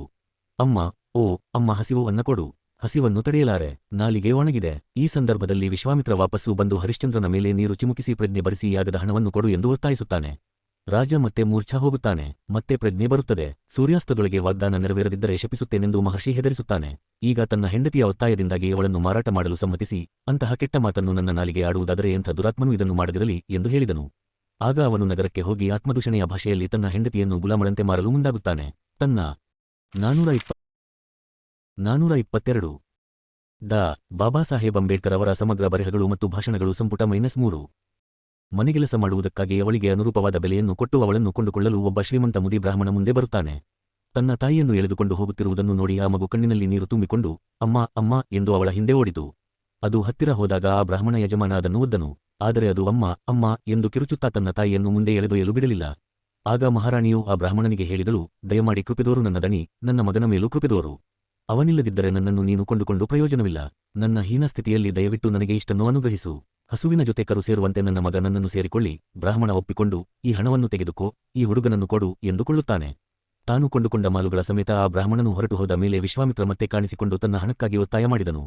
ಅಮ್ಮ, ಓ ಅಮ್ಮ, ಹಸಿವು ಅನ್ನ ಕೊಡು. ಹಸಿವನ್ನು ತಡೆಯಲಾರೆ, ನಾಲಿಗೆ ಒಣಗಿದೆ. ಈ ಸಂದರ್ಭದಲ್ಲಿ ವಿಶ್ವಾಮಿತ್ರ ವಾಪಸ್ಸು ಬಂದು ಹರಿಶ್ಚಂದ್ರನ ಮೇಲೆ ನೀರು ಚಿಮುಕಿಸಿ ಪ್ರಜ್ಞೆ ಬರಿಸಿ ಯಾಗದ ಹಣವನ್ನು ಕೊಡು ಎಂದು ಒತ್ತಾಯಿಸುತ್ತಾನೆ. ರಾಜ ಮತ್ತೆ ಮೂರ್ಛಾ ಹೋಗುತ್ತಾನೆ. ಮತ್ತೆ ಪ್ರಜ್ಞೆ ಬರುತ್ತದೆ. ಸೂರ್ಯಾಸ್ತದೊಳಗೆ ವಾಗ್ದಾನ ನೆರವೇರದಿದ್ದರೆ ಶಪಿಸುತ್ತೇನೆಂದು ಮಹರ್ಷಿ ಹೆದರಿಸುತ್ತಾನೆ. ಈಗ ತನ್ನ ಹೆಂಡತಿಯ ಒತ್ತಾಯದಿಂದಾಗಿ ಅವಳನ್ನು ಮಾರಾಟ ಮಾಡಲು ಸಮ್ಮತಿಸಿ, ಅಂತಹ ಕೆಟ್ಟ ಮಾತನ್ನು ನನ್ನ ನಾಲಿಗೆ ಆಡುವುದಾದರೆ ಎಂಥ ದುರಾತ್ಮನೂ ಇದನ್ನು ಮಾಡದಿರಲಿ ಎಂದು ಹೇಳಿದನು. ಆಗ ಅವನು ನಗರಕ್ಕೆ ಹೋಗಿ ಆತ್ಮದೂಷಣೆಯ ಭಾಷೆಯಲ್ಲಿ ತನ್ನ ಹೆಂಡತಿಯನ್ನು ಗುಲಾಮಳಂತೆ ಮಾರಲು ಮುಂದಾಗುತ್ತಾನೆ. ತನ್ನ 422 ಡಾ. ಬಾಬಾ ಸಾಹೇಬ್ ಅಂಬೇಡ್ಕರ್ ಅವರ ಸಮಗ್ರ ಬರೆಹಗಳು ಮತ್ತು ಭಾಷಣಗಳು ಸಂಪುಟ -3. ಮನೆಗೆಲಸ ಮಾಡುವುದಕ್ಕಾಗಿ ಅವಳಿಗೆ ಅನುರೂಪವಾದ ಬೆಲೆಯನ್ನು ಕೊಟ್ಟು ಅವಳನ್ನು ಕೊಂಡುಕೊಳ್ಳಲು ಒಬ್ಬ ಶ್ರೀಮಂತ ಮುದಿ ಬ್ರಾಹ್ಮಣ ಮುಂದೆ ಬರುತ್ತಾನೆ. ತನ್ನ ತಾಯಿಯನ್ನು ಎಳೆದುಕೊಂಡು ಹೋಗುತ್ತಿರುವುದನ್ನು ನೋಡಿ ಆ ಮಗು ಕಣ್ಣಿನಲ್ಲಿ ನೀರು ತುಂಬಿಕೊಂಡು ಅಮ್ಮ ಅಮ್ಮ ಎಂದು ಅವಳ ಹಿಂದೆ ಓಡಿತು. ಅದು ಹತ್ತಿರ ಹೋದಾಗ ಆ ಬ್ರಾಹ್ಮಣ ಯಜಮಾನ ಅದನ್ನು ಒದ್ದನು. ಆದರೆ ಅದು ಅಮ್ಮ ಅಮ್ಮ ಎಂದು ಕಿರುಚುತ್ತಾ ತನ್ನ ತಾಯಿಯನ್ನು ಮುಂದೆ ಎಳೆದೊಯ್ಯಲು ಬಿಡಲಿಲ್ಲ. ಆಗ ಮಹಾರಾಣಿಯು ಆ ಬ್ರಾಹ್ಮಣನಿಗೆ ಹೇಳಿದಳು, ದಯಮಾಡಿ ಕೃಪೆದೋರು ನನ್ನ ದಣಿ, ನನ್ನ ಮಗನ ಮೇಲೂ ಕೃಪೆದೋರು. ಅವನಿಲ್ಲದಿದ್ದರೆ ನನ್ನನ್ನು ನೀನು ಕೊಂಡುಕೊಂಡು ಪ್ರಯೋಜನವಿಲ್ಲ. ನನ್ನ ಹೀನ ಸ್ಥಿತಿಯಲ್ಲಿ ದಯವಿಟ್ಟು ನನಗೆ ಇಷ್ಟನ್ನು ಅನುಗ್ರಹಿಸು. ಹಸುವಿನ ಜೊತೆ ಕರು ಸೇರುವಂತೆ ನನ್ನ ಮಗ ನನ್ನನ್ನು ಸೇರಿಕೊಳ್ಳಿ. ಬ್ರಾಹ್ಮಣ ಒಪ್ಪಿಕೊಂಡು, ಈ ಹಣವನ್ನು ತೆಗೆದುಕೋ, ಈ ಹುಡುಗನನ್ನು ಕೊಡು ಎಂದುಕೊಳ್ಳುತ್ತಾನೆ. ತಾನು ಕೊಂಡುಕೊಂಡ ಮಾಲುಗಳ ಸಮೇತ ಆ ಬ್ರಾಹ್ಮಣನು ಹೊರಟು ಹೋದ ಮೇಲೆ ವಿಶ್ವಾಮಿತ್ರ ಮತ್ತೆ ಕಾಣಿಸಿಕೊಂಡು ತನ್ನ ಹಣಕ್ಕಾಗಿ ಒತ್ತಾಯ ಮಾಡಿದನು.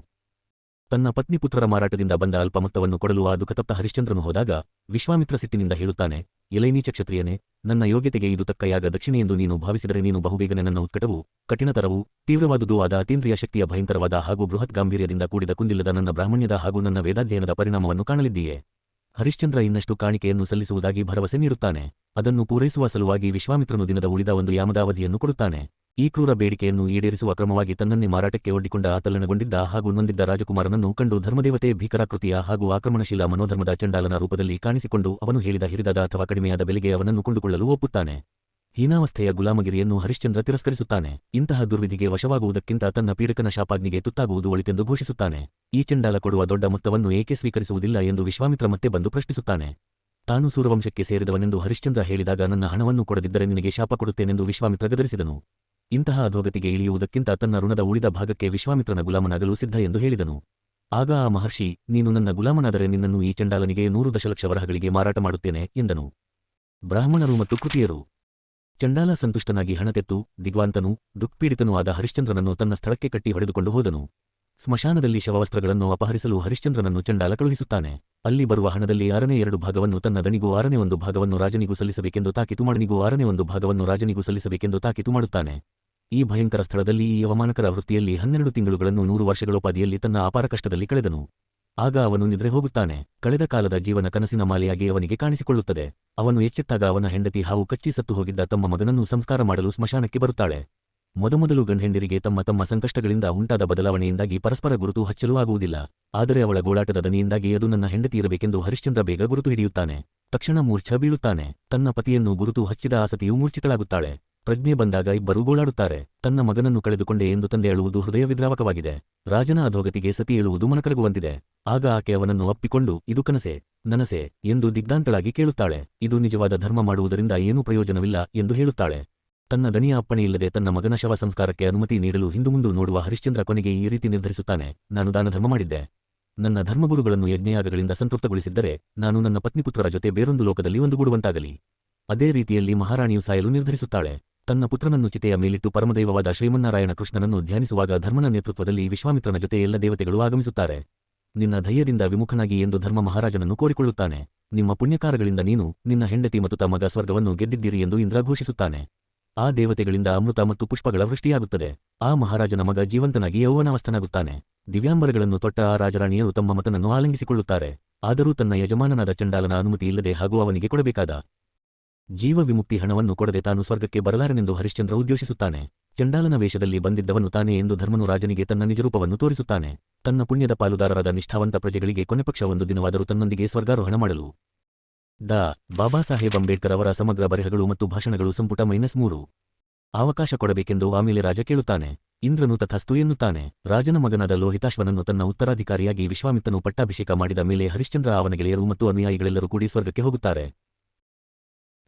ತನ್ನ ಪತ್ನಿ ಪುತ್ರರ ಮಾರಾಟದಿಂದ ಬಂದ ಅಲ್ಪ ಮೊತ್ತವನ್ನು ಕೊಡಲು ಆ ದುಃಖತಪ್ತ ಹರಿಶ್ಚಂದ್ರನು ಹೋದಾಗ ವಿಶ್ವಾಮಿತ್ರ ಸಿಟ್ಟಿನಿಂದ ಹೇಳುತ್ತಾನೆ, ಎಲೈ ನೀಚ ಕ್ಷತ್ರಿಯನೇ, ನನ್ನ ಯೋಗ್ಯತೆಗೆ ಇದು ತಕ್ಕ ಯಾಗ ದಕ್ಷಿಣೆಯೆಂದು ನೀನು ಭಾವಿಸಿದರೆ ನೀನು ಬಹುಬೇಗನೆ ನನ್ನ ಉತ್ಕಟವೂ ಕಠಿಣತರವೂ ತೀವ್ರವಾದುದು ಆದ ಅತೀಂದ್ರಿಯ ಶಕ್ತಿಯ ಭಯಂಕರವಾದ ಹಾಗೂ ಬೃಹತ್ ಗಾಂಭೀರ್ಯದಿಂದ ಕೂಡಿದ ಕುಂದಿಲ್ಲದ ನನ್ನ ಬ್ರಾಹ್ಮಣ್ಯದ ಹಾಗೂ ನನ್ನ ವೇದಾಧ್ಯಯನದ ಪರಿಣಾಮವನ್ನು ಕಾಣಲಿದ್ದೀಯೆ. ಹರಿಶ್ಚಂದ್ರ ಇನ್ನಷ್ಟು ಕಾಣಿಕೆಯನ್ನು ಸಲ್ಲಿಸುವುದಾಗಿ ಭರವಸೆ ನೀಡುತ್ತಾನೆ. ಅದನ್ನು ಪೂರೈಸುವ ಸಲುವಾಗಿ ವಿಶ್ವಾಮಿತ್ರನು ದಿನದ ಉಳಿದ ಒಂದು ಯಾಮದ ಅವಧಿಯನ್ನು ಕೊಡುತ್ತಾನೆ. ಈ ಕ್ರೂರ ಬೇಡಿಕೆಯನ್ನು ಈಡೇರಿಸುವ ಕ್ರಮವಾಗಿ ತನ್ನನ್ನೇ ಮಾರಾಟಕ್ಕೆ ಒಡ್ಡಿಕೊಂಡ ಆ ತಲ್ಲಣಗೊಂಡಿದ್ದ ಹಾಗೂ ನೊಂದಿದ್ದ ರಾಜಕುಮಾರನನ್ನು ಕಂಡು ಧರ್ಮದೇವತೆ ಭೀಕರಾಕೃತಿಯ ಹಾಗೂ ಆಕ್ರಮಣಶೀಲ ಮನೋಧರ್ಮದ ಚಂಡಾಲನ ರೂಪದಲ್ಲಿ ಕಾಣಿಸಿಕೊಂಡು ಅವನು ಹೇಳಿದ ಹಿರಿದಾದ ಅಥವಾ ಕಡಿಮೆಯಾದ ಬೆಲೆಗೆ ಅವನನ್ನು ಕೊಂಡುಕೊಳ್ಳಲು ಒಪ್ಪುತ್ತಾನೆ. ಹೀನಾವಸ್ಥೆಯ ಗುಲಾಮಗಿರಿಯನ್ನು ಹರಿಶ್ಚಂದ್ರ ತಿರಸ್ಕರಿಸುತ್ತಾನೆ. ಇಂತಹ ದುರ್ವಿಧಿಗೆ ವಶವಾಗುವುದಕ್ಕಿಂತ ತನ್ನ ಪೀಡಕನ ಶಾಪಾಗ್ನಿಗೆ ತುತ್ತಾಗುವುದು ಒಳಿತೆಂದು ಘೋಷಿಸುತ್ತಾನೆ. ಈ ಚಂಡಾಲ ಕೊಡುವ ದೊಡ್ಡ ಮೊತ್ತವನ್ನು ಏಕೆ ಸ್ವೀಕರಿಸುವುದಿಲ್ಲ ಎಂದು ವಿಶ್ವಾಮಿತ್ರ ಮತ್ತೆ ಬಂದು ಪ್ರಶ್ನಿಸುತ್ತಾನೆ. ತಾನು ಸೂರವಂಶಕ್ಕೆ ಸೇರಿದವನೆಂದು ಹರಿಶ್ಚಂದ್ರ ಹೇಳಿದಾಗ ನನ್ನ ಹಣವನ್ನು ಕೊಡದಿದ್ದರೆ ನಿನಗೆ ಶಾಪ ಕೊಡುತ್ತೇನೆಂದು ವಿಶ್ವಾಮಿತ್ರ ಗದರಿಸಿದನು. ಇಂತಹ ಅಧೋಗತಿಗೆ ಇಳಿಯುವುದಕ್ಕಿಂತ ತನ್ನ ಋಣದ ಉಳಿದ ಭಾಗಕ್ಕೆ ವಿಶ್ವಾಮಿತ್ರನ ಗುಲಾಮನಾಗಲು ಸಿದ್ಧ ಎಂದು ಹೇಳಿದನು. ಆಗ ಆ ಮಹರ್ಷಿ, ನೀನು ನನ್ನ ಗುಲಾಮನಾದರೆ ನಿನ್ನನ್ನು ಈ ಚಂಡಾಲನಿಗೆ 100 ದಶಲಕ್ಷ ವರಹಗಳಿಗೆ ಮಾರಾಟ ಮಾಡುತ್ತೇನೆ ಎಂದನು. ಬ್ರಾಹ್ಮಣರು ಮತ್ತು ಕೃತಿಯರು. ಚಂಡಾಲ ಸಂತುಷ್ಟನಾಗಿ ಹಣತೆತ್ತು ದಿಗ್ವಾಂತನೂ ದುಃಖಪೀಡಿತನೂ ಆದ ಹರಿಶ್ಚಂದ್ರನನ್ನು ತನ್ನ ಸ್ಥಳಕ್ಕೆ ಕಟ್ಟಿ ಹೊಡೆದುಕೊಂಡು ಹೋದನು. ಸ್ಮಶಾನದಲ್ಲಿ ಶವವಸ್ತ್ರಗಳನ್ನು ಅಪಹರಿಸಲು ಹರಿಶ್ಚಂದ್ರನನ್ನು ಚಂಡಾಲ ಕಳುಹಿಸುತ್ತಾನೆ. ಅಲ್ಲಿ ಬರುವ ಹಣದಲ್ಲಿ 2 ಭಾಗವನ್ನು ತನ್ನ ದಣಿಗೂ 1 ಭಾಗವನ್ನು ರಾಜನಿಗೂ ಸಲ್ಲಿಸಬೇಕೆಂದು ತಾಕೀತು ಮಾಡನಿಗೂ 1 ಭಾಗವನ್ನು ರಾಜನಿಗೂ ಸಲ್ಲಿಸಬೇಕೆಂದು ತಾಕೀತು ಮಾಡುತ್ತಾನೆ. ಈ ಭಯಂಕರ ಸ್ಥಳದಲ್ಲಿ ಈ ಅವಮಾನಕರ ವೃತ್ತಿಯಲ್ಲಿ 12 ತಿಂಗಳುಗಳನ್ನು 100 ವರ್ಷಗಳೋಪಾದಿಯಲ್ಲಿ ತನ್ನ ಅಪಾರ ಕಷ್ಟದಲ್ಲಿ ಕಳೆದನು. ಆಗ ಅವನು ನಿದ್ರೆ ಹೋಗುತ್ತಾನೆ. ಕಳೆದ ಕಾಲದ ಜೀವನ ಕನಸಿನ ಮಾಲೆಯಾಗಿ ಅವನಿಗೆ ಕಾಣಿಸಿಕೊಳ್ಳುತ್ತದೆ. ಅವನು ಎಚ್ಚೆತ್ತಾಗ ಅವನ ಹೆಂಡತಿ ಹಾವು ಕಚ್ಚಿ ಸತ್ತು ಹೋಗಿದ್ದ ತಮ್ಮ ಮಗನನ್ನು ಸಂಸ್ಕಾರ ಮಾಡಲು ಸ್ಮಶಾನಕ್ಕೆ ಬರುತ್ತಾಳೆ. ಮೊದಮೊದಲು ಗಂಡಹೆಂಡರಿಗೆ ತಮ್ಮ ಸಂಕಷ್ಟಗಳಿಂದ ಉಂಟಾದ ಬದಲಾವಣೆಯಿಂದಾಗಿ ಪರಸ್ಪರ ಗುರುತು ಹಚ್ಚಲು ಆಗುವುದಿಲ್ಲ. ಆದರೆ ಅವಳ ಗೋಳಾಟದ ದನಿಯಿಂದಾಗಿ ಅದು ನನ್ನ ಹೆಂಡತಿ ಇರಬೇಕೆಂದು ಹರಿಶ್ಚಂದ್ರ ಬೇಗ ಗುರುತು ಹಿಡಿಯುತ್ತಾನೆ. ತಕ್ಷಣ ಮೂರ್ಛ ಬೀಳುತ್ತಾನೆ. ತನ್ನ ಪತಿಯನ್ನು ಗುರುತು ಹಚ್ಚಿದ ಆ ಸತಿಯು ಮೂರ್ಛಿತಳಾಗುತ್ತಾಳೆ. ಪ್ರಜ್ಞೆ ಬಂದಾಗ ಇಬ್ಬರೂ ಗೋಳಾಡುತ್ತಾರೆ. ತನ್ನ ಮಗನನ್ನು ಕಳೆದುಕೊಂಡೆ ಎಂದು ತಂದೆ ಅಳುವುದು ಹೃದಯ ವಿದ್ರಾವಕವಾಗಿದೆ. ರಾಜನ ಅಧೋಗತಿಗೆ ಸತಿ ಏಳುವುದು ಮನಕರಗುವಂತಿದೆ. ಆಗ ಆಕೆ ಅವನನ್ನು ಅಪ್ಪಿಕೊಂಡು ಇದು ಕನಸೆ ನನಸೆ ಎಂದು ದಿಗ್ಧಾಂತಳಾಗಿ ಕೇಳುತ್ತಾಳೆ. ಇದು ನಿಜವಾದ ಧರ್ಮ ಮಾಡುವುದರಿಂದ ಏನೂ ಪ್ರಯೋಜನವಿಲ್ಲ ಎಂದು ಹೇಳುತ್ತಾಳೆ. ತನ್ನ ದಣಿಯ ಅಪ್ಪಣೆಯಿಲ್ಲದೆ ತನ್ನ ಮಗನ ಶವ ಸಂಸ್ಕಾರಕ್ಕೆ ಅನುಮತಿ ನೀಡಲು ಹಿಂದುಮುಂದು ನೋಡುವ ಹರಿಶ್ಚಂದ್ರ ಕೊನೆಗೆ ಈ ರೀತಿ ನಿರ್ಧರಿಸುತ್ತಾನೆ. ನಾನು ದಾನಧರ್ಮ ಮಾಡಿದ್ದೆ. ನನ್ನ ಧರ್ಮಗುರುಗಳನ್ನು ಯಜ್ಞಯಾಗಗಳಿಂದ ಸಂತೃಪ್ತಗೊಳಿಸಿದ್ದರೆ ನಾನು ನನ್ನ ಪತ್ನಿಪುತ್ರರ ಜೊತೆ ಬೇರೊಂದು ಲೋಕದಲ್ಲಿ ಒಂದುಗೂಡುವಂತಾಗಲಿ. ಅದೇ ರೀತಿಯಲ್ಲಿ ಮಹಾರಾಣಿಯು ಸಾಯಲು ನಿರ್ಧರಿಸುತ್ತಾಳೆ. ತನ್ನ ಪುತ್ರನನ್ನು ಚಿತೆಯ ಮೇಲಿಟ್ಟು ಪರಮದೈವವಾದ ಶ್ರೀಮನ್ನಾರಾಯಣ ಕೃಷ್ಣನನ್ನು ಧ್ಯಾನಿಸುವಾಗ ಧರ್ಮನ ನೇತೃತ್ವದಲ್ಲಿ ವಿಶ್ವಾಮಿತ್ರನ ಜೊತೆ ಎಲ್ಲ ದೇವತೆಗಳು ಆಗಮಿಸುತ್ತಾರೆ. ನಿನ್ನ ಧೈರ್ಯದಿಂದ ವಿಮುಖನಾಗಿ ಎಂದು ಧರ್ಮ ಮಹಾರಾಜನನ್ನು ಕೋರಿಕೊಳ್ಳುತ್ತಾನೆ. ನಿಮ್ಮ ಪುಣ್ಯಕಾರಗಳಿಂದ ನೀನು ನಿನ್ನ ಹೆಂಡತಿ ಮತ್ತು ತಮ್ಮ ಮಗ ಸ್ವರ್ಗವನ್ನು ಗೆದ್ದಿದ್ದೀರಿ ಎಂದು ಇಂದ್ರ ಘೋಷಿಸುತ್ತಾನೆ. ಆ ದೇವತೆಗಳಿಂದ ಅಮೃತ ಮತ್ತು ಪುಷ್ಪಗಳ ವೃಷ್ಟಿಯಾಗುತ್ತದೆ. ಆ ಮಹಾರಾಜನ ಮಗ ಜೀವಂತನಾಗಿ ಯೌವನಾವಸ್ಥನಾಗುತ್ತಾನೆ. ದಿವ್ಯಾಂಬರಗಳನ್ನು ತೊಟ್ಟ ಆ ರಾಜರಾಣಿಯರು ತಮ್ಮ ಮತನನ್ನು ಆಲಿಂಗಿಸಿಕೊಳ್ಳುತ್ತಾರೆ. ಆದರೂ ತನ್ನ ಯಜಮಾನನಾದ ಚಂಡಾಲನ ಅನುಮತಿ ಇಲ್ಲದೆ ಹಾಗೂ ಅವನಿಗೆ ಕೊಡಬೇಕಾದ ಜೀವ ವಿಮುಕ್ತಿ ಹಣವನ್ನು ಕೊಡದೆ ತಾನು ಸ್ವರ್ಗಕ್ಕೆ ಬರಲಾರೆನೆಂದು ಹರಿಶ್ಚಂದ್ರ ಉದ್ಯೋಷಿಸುತ್ತಾನೆ. ಚಂಡಾಲನ ವೇಷದಲ್ಲಿ ಬಂದಿದ್ದವನು ತಾನೇ ಎಂದು ಧರ್ಮನು ರಾಜನಿಗೆ ತನ್ನ ನಿಜರೂಪವನ್ನು ತೋರಿಸುತ್ತಾನೆ. ತನ್ನ ಪುಣ್ಯದ ಪಾಲುದಾರರಾದ ನಿಷ್ಠಾವಂತ ಪ್ರಜೆಗಳಿಗೆ ಕೊನೆಪಕ್ಷ ಒಂದು ದಿನವಾದರೂ ತನ್ನೊಂದಿಗೆ ಸ್ವರ್ಗಾರೋಹಣ ಮಾಡಲು ಡಾ ಬಾಬಾ ಸಾಹೇಬ್ ಅಂಬೇಡ್ಕರ್ ಅವರ ಸಮಗ್ರ ಬರೆಹಗಳು ಮತ್ತು ಭಾಷಣಗಳು ಸಂಪುಟ -3 ಅವಕಾಶ ಕೊಡಬೇಕೆಂದು ಆಮೇಲೆ ರಾಜ ಕೇಳುತ್ತಾನೆ. ಇಂದ್ರನು ತಥಾಸ್ತು ಎನ್ನುತ್ತಾನೆ. ರಾಜನ ಮಗನಾದ ಲೋಹಿತಾಶ್ವನನ್ನು ತನ್ನ ಉತ್ತರಾಧಿಕಾರಿಯಾಗಿ ವಿಶ್ವಾಮಿತ್ರನು ಪಟ್ಟಾಭಿಷೇಕ ಮಾಡಿದ ಮೇಲೆ ಹರಿಶ್ಚಂದ್ರ ಅವನ ಗೆಳೆಯರು ಮತ್ತು ಅನುಯಾಯಿಗಳೆಲ್ಲರೂ ಕೂಡಿ ಸ್ವರ್ಗಕ್ಕೆ ಹೋಗುತ್ತಾರೆ.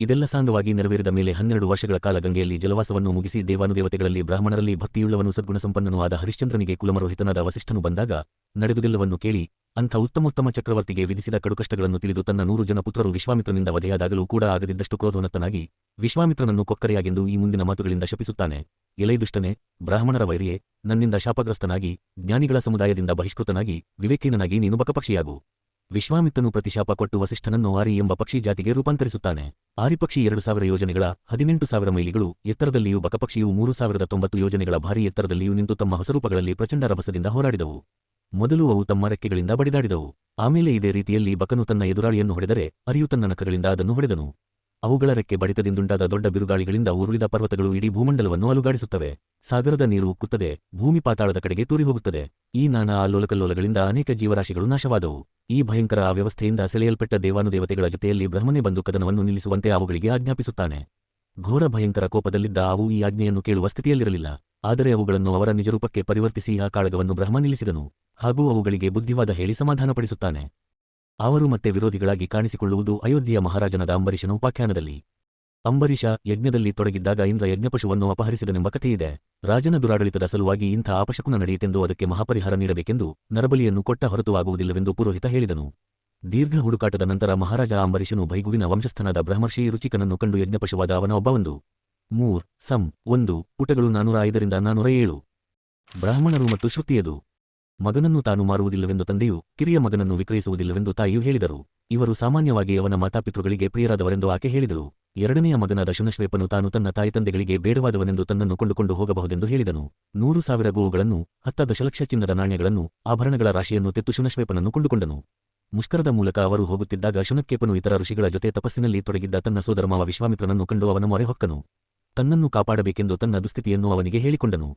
ಇದೆಲ್ಲ ಸಾಂಗವಾಗಿ ನೆರವೇರಿದ ಮೇಲೆ 12 ವರ್ಷಗಳ ಕಾಲ ಗಂಗೆಯಲ್ಲಿ ಜಲವಾಸವನ್ನು ಮುಗಿಸಿ ದೇವಾನುದೇವತೆಗಳಲ್ಲಿ ಬ್ರಾಹ್ಮಣರಲ್ಲಿ ಭಕ್ತಿಯುಳ್ಳವನು ಸದ್ಗುಣ ಸಂಪನ್ನನೂ ಆದ ಹರಿಶ್ಚಂದ್ರನಿಗೆ ಕುಲಮರೋಹಿತನಾದ ವಸಿಷ್ಠನು ಬಂದಾಗ ನಡೆದುದೆಲ್ಲವನ್ನು ಕೇಳಿ ಅಂಥ ಉತ್ತಮೋತ್ತಮ ಚಕ್ರವರ್ತಿಗೆ ವಿಧಿಸಿದ ಕಡುಕಷ್ಟಗಳನ್ನು ತಿಳಿದು ತನ್ನ 100 ಜನ ಪುತ್ರರು ವಿಶ್ವಾಮಿತ್ರನಿಂದ ವಧೆಯಾದಾಗಲೂ ಕೂಡ ಆಗದಿದ್ದಷ್ಟು ಕ್ರೋಧೋನ್ನತನಾಗಿ ವಿಶ್ವಾಮಿತ್ರನನ್ನು ಕೊಕ್ಕರೆಯಾಗೆಂದು ಈ ಮುಂದಿನ ಮಾತುಗಳಿಂದ ಶಪಿಸುತ್ತಾನೆ. ಎಲೈ ದುಷ್ಟನೆ, ಬ್ರಾಹ್ಮಣರ ವೈರಿಯೇ, ನನ್ನಿಂದ ಶಾಪಗ್ರಸ್ತನಾಗಿ ಜ್ಞಾನಿಗಳ ಸಮುದಾಯದಿಂದ ಬಹಿಷ್ಕೃತನಾಗಿ ವಿವೇಕೀನನಾಗಿ ನೀನು ಬಕಪಕ್ಷಿಯಾಗು. ವಿಶ್ವಾಮಿತ್ರನು ಪ್ರತಿಶಾಪ ಕೊಟ್ಟು ವಸಿಷ್ಠನನ್ನು ಆರಿ ಎಂಬ ಪಕ್ಷಿ ಜಾತಿಗೆ ರೂಪಾಂತರಿಸುತ್ತಾನೆ. ಆರಿಪಕ್ಷಿ 2000 ಯೋಜನೆಗಳ 18,000 ಮೈಲಿಗಳು ಎತ್ತರದಲ್ಲಿಯೂ ಬಕಪಕ್ಷಿಯು 3090 ಯೋಜನೆಗಳ ಭಾರೀ ಎತ್ತರದಲ್ಲಿಯೂ ನಿಂತು ತಮ್ಮ ಹೊಸರೂಪಗಳಲ್ಲಿ ಪ್ರಚಂಡ ರಭಸದಿಂದ ಹೋರಾಡಿದವು. ಮೊದಲು ಅವು ತಮ್ಮ ರೆಕ್ಕೆಗಳಿಂದ ಬಡಿದಾಡಿದವು. ಆಮೇಲೆ ಇದೇ ರೀತಿಯಲ್ಲಿ ಬಕನು ತನ್ನ ಎದುರಾಳಿಯನ್ನು ಹೊಡೆದರೆ ಅರಿಯು ತನ್ನ ನಖಗಳಿಂದ ಅದನ್ನು ಹೊಡೆದನು. ಅವುಗಳ ರೆಕ್ಕೆ ಬಡಿತದಿಂದುಂಟಾದ ದೊಡ್ಡ ಬಿರುಗಾಳಿಗಳಿಂದ ಉರುಳಿದ ಪರ್ವತಗಳು ಇಡೀ ಭೂಮಂಡಲವನ್ನು ಅಲುಗಾಡಿಸುತ್ತವೆ. ಸಾಗರದ ನೀರು ಉಕ್ಕುತ್ತದೆ, ಭೂಮಿ ಪಾತಾಳದ ಕಡೆಗೆ ತೂರಿಹೋಗುತ್ತದೆ. ಈ ನಾನಾ ಅಲ್ಲೋಲಕಲ್ಲೋಲಗಳಿಂದ ಅನೇಕ ಜೀವರಾಶಿಗಳು ನಾಶವಾದವು. ಈ ಭಯಂಕರ ಅವ್ಯವಸ್ಥೆಯಿಂದ ಸೆಳೆಯಲ್ಪಟ್ಟ ದೇವಾನುದೇವತೆಗಳ ಜೊತೆಯಲ್ಲಿ ಬ್ರಹ್ಮನೇ ಬಂದು ಕದನವನ್ನು ನಿಲ್ಲಿಸುವಂತೆ ಅವುಗಳಿಗೆ ಆಜ್ಞಾಪಿಸುತ್ತಾನೆ. ಘೋರ ಭಯಂಕರ ಕೋಪದಲ್ಲಿದ್ದ ಅವು ಈ ಆಜ್ಞೆಯನ್ನು ಕೇಳುವ ಸ್ಥಿತಿಯಲ್ಲಿರಲಿಲ್ಲ. ಆದರೆ ಅವುಗಳನ್ನು ಅವರ ನಿಜರೂಪಕ್ಕೆ ಪರಿವರ್ತಿಸಿ ಆ ಕಾಳಗವನ್ನು ಬ್ರಹ್ಮ ನಿಲ್ಲಿಸಿದನು. ಹಾಗೂ ಅವುಗಳಿಗೆ ಬುದ್ಧಿವಾದ ಹೇಳಿ ಸಮಾಧಾನಪಡಿಸುತ್ತಾನೆ. ಅವರು ಮತ್ತೆ ವಿರೋಧಿಗಳಾಗಿ ಕಾಣಿಸಿಕೊಳ್ಳುವುದು ಅಯೋಧ್ಯೆಯ ಮಹಾರಾಜನಾದ ಅಂಬರೀಷನ ಉಪಾಖ್ಯಾನದಲ್ಲಿ. ಅಂಬರೀಷ ಯಜ್ಞದಲ್ಲಿ ತೊಡಗಿದ್ದಾಗ ಇಂದ್ರ ಯಜ್ಞಪಶುವನ್ನು ಅಪಹರಿಸಿದನೆಂಬ ಕಥೆಯಿದೆ. ರಾಜನ ದುರಾಡಳಿತದ ಸಲುವಾಗಿ ಇಂಥ ಅಪಶಕುನ ನಡೆಯಿತೆಂದು ಅದಕ್ಕೆ ಮಹಾಪರಿಹಾರ ನೀಡಬೇಕೆಂದು ನರಬಲಿಯನ್ನು ಕೊಟ್ಟ ಹೊರತು ಆಗುವುದಿಲ್ಲವೆಂದು ಪುರೋಹಿತ ಹೇಳಿದನು. ದೀರ್ಘ ಹುಡುಕಾಟದ ನಂತರ ಮಹಾರಾಜ ಅಂಬರೀಷನು ಭೈಗುವಿನ ವಂಶಸ್ಥನಾದ ಬ್ರಹ್ಮರ್ಷಿ ರುಚಿಕನನ್ನು ಕಂಡು ಯಜ್ಞಪಶುವಾದ ಅವನ ಒಬ್ಬ 1 ಪುಟಗಳು 405 407 ಬ್ರಾಹ್ಮಣರು ಮತ್ತು ಶ್ರುತಿಯದು. ಮಗನನ್ನು ತಾನು ಮಾರುವುದಿಲ್ಲವೆಂದು ತಂದೆಯು, ಕಿರಿಯ ಮಗನನ್ನು ವಿಕ್ರಯಿಸುವುದಿಲ್ಲವೆಂದು ತಾಯಿಯು ಹೇಳಿದರು. ಇವರು ಸಾಮಾನ್ಯವಾಗಿ ಅವನ ಮಾತಾಪಿತೃಗಳಿಗೆ ಪ್ರಿಯರಾದವರೆಂದು ಆಕೆ ಹೇಳಿದಳು. ಎರಡನೆಯ ಮಗನಾದ ಶುನಶ್ವೇಪನು ತಾನು ತನ್ನ ತಾಯಿತಂದೆಗಳಿಗೆ ಬೇಡವಾದವನೆಂದು ತನ್ನನ್ನು ಕೊಂಡುಕೊಂಡು ಹೋಗಬಹುದೆಂದು ಹೇಳಿದನು. 100,000 ಗೋವುಗಳನ್ನು, 10 ದಶಲಕ್ಷ ಚಿನ್ನದ ನಾಣ್ಯಗಳನ್ನು, ಆಭರಣಗಳ ರಾಶಿಯನ್ನು ತೆತ್ತು ಶುನಶ್ವೇಪನನ್ನು ಕೊಂಡುಕೊಂಡನು. ಮುಷ್ಕರದ ಮೂಲಕ ಅವರು ಹೋಗುತ್ತಿದ್ದಾಗ ಶುನಕ್ಕೇಪನು ಇತರ ಋಷಿಗಳ ಜೊತೆ ತಪಸ್ಸಿನಲ್ಲಿ ತೊಡಗಿದ್ದ ತನ್ನ ಸೋದರಮಾವ ವಿಶ್ವಾಮಿತ್ರನನ್ನು ಕಂಡು ಅವನ ಮೊರೆ ಹೊಕ್ಕನು. ತನ್ನನ್ನು ಕಾಪಾಡಬೇಕೆಂದು ತನ್ನ ದುಸ್ಥಿತಿಯನ್ನು ಅವನಿಗೆ ಹೇಳಿಕೊಂಡನು.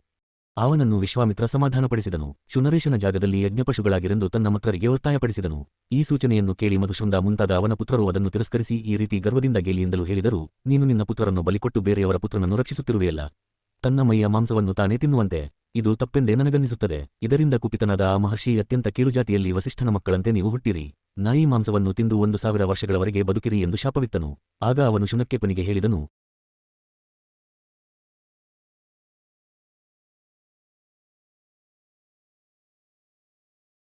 ಅವನನ್ನು ವಿಶ್ವಾಮಿತ್ರ ಸಮಾಧಾನಪಡಿಸಿದನು. ಶುನರೇಶನ ಜಾಗದಲ್ಲಿ ಯಜ್ಞಪಶುಗಳಾಗಿರೆಂದು ತನ್ನ ಮಕ್ಕಳಿಗೆ ಒತ್ತಾಯಪಡಿಸಿದನು. ಈ ಸೂಚನೆಯನ್ನು ಕೇಳಿ ಮಧುಶೃಂಗ ಮುಂತಾದ ಅವನ ಪುತ್ರರು ಅದನ್ನು ತಿರಸ್ಕರಿಸಿ ಈ ರೀತಿ ಗರ್ವದಿಂದ ಗೇಲಿಯಿಂದಲೂ ಹೇಳಿದರು, ನೀನು ನಿನ್ನ ಪುತ್ರರನ್ನು ಬಲಿಕೊಟ್ಟು ಬೇರೆಯವರ ಪುತ್ರನನ್ನು ರಕ್ಷಿಸುತ್ತಿರುವೆಯಲ್ಲ. ತನ್ನ ಮೈಯ ಮಾಂಸವನ್ನು ತಾನೇ ತಿನ್ನುವಂತೆ. ಇದು ತಪ್ಪೆಂದೇ ನನಗನ್ನಿಸುತ್ತದೆ. ಇದರಿಂದ ಕುಪಿತನಾದ ಆ ಮಹರ್ಷಿ ಅತ್ಯಂತ ಕೀಳುಜಾತಿಯಲ್ಲಿ ವಸಿಷ್ಠನ ಮಕ್ಕಳಂತೆ ನೀವು ಹುಟ್ಟಿರಿ. ನಾಯಿ ಮಾಂಸವನ್ನು ತಿಂದು 1,000 ವರ್ಷಗಳವರೆಗೆ ಬದುಕಿರಿ ಎಂದು ಶಾಪವಿತ್ತನು. ಆಗ ಅವನು ಶುನಕ್ಕೆಪನಿಗೆ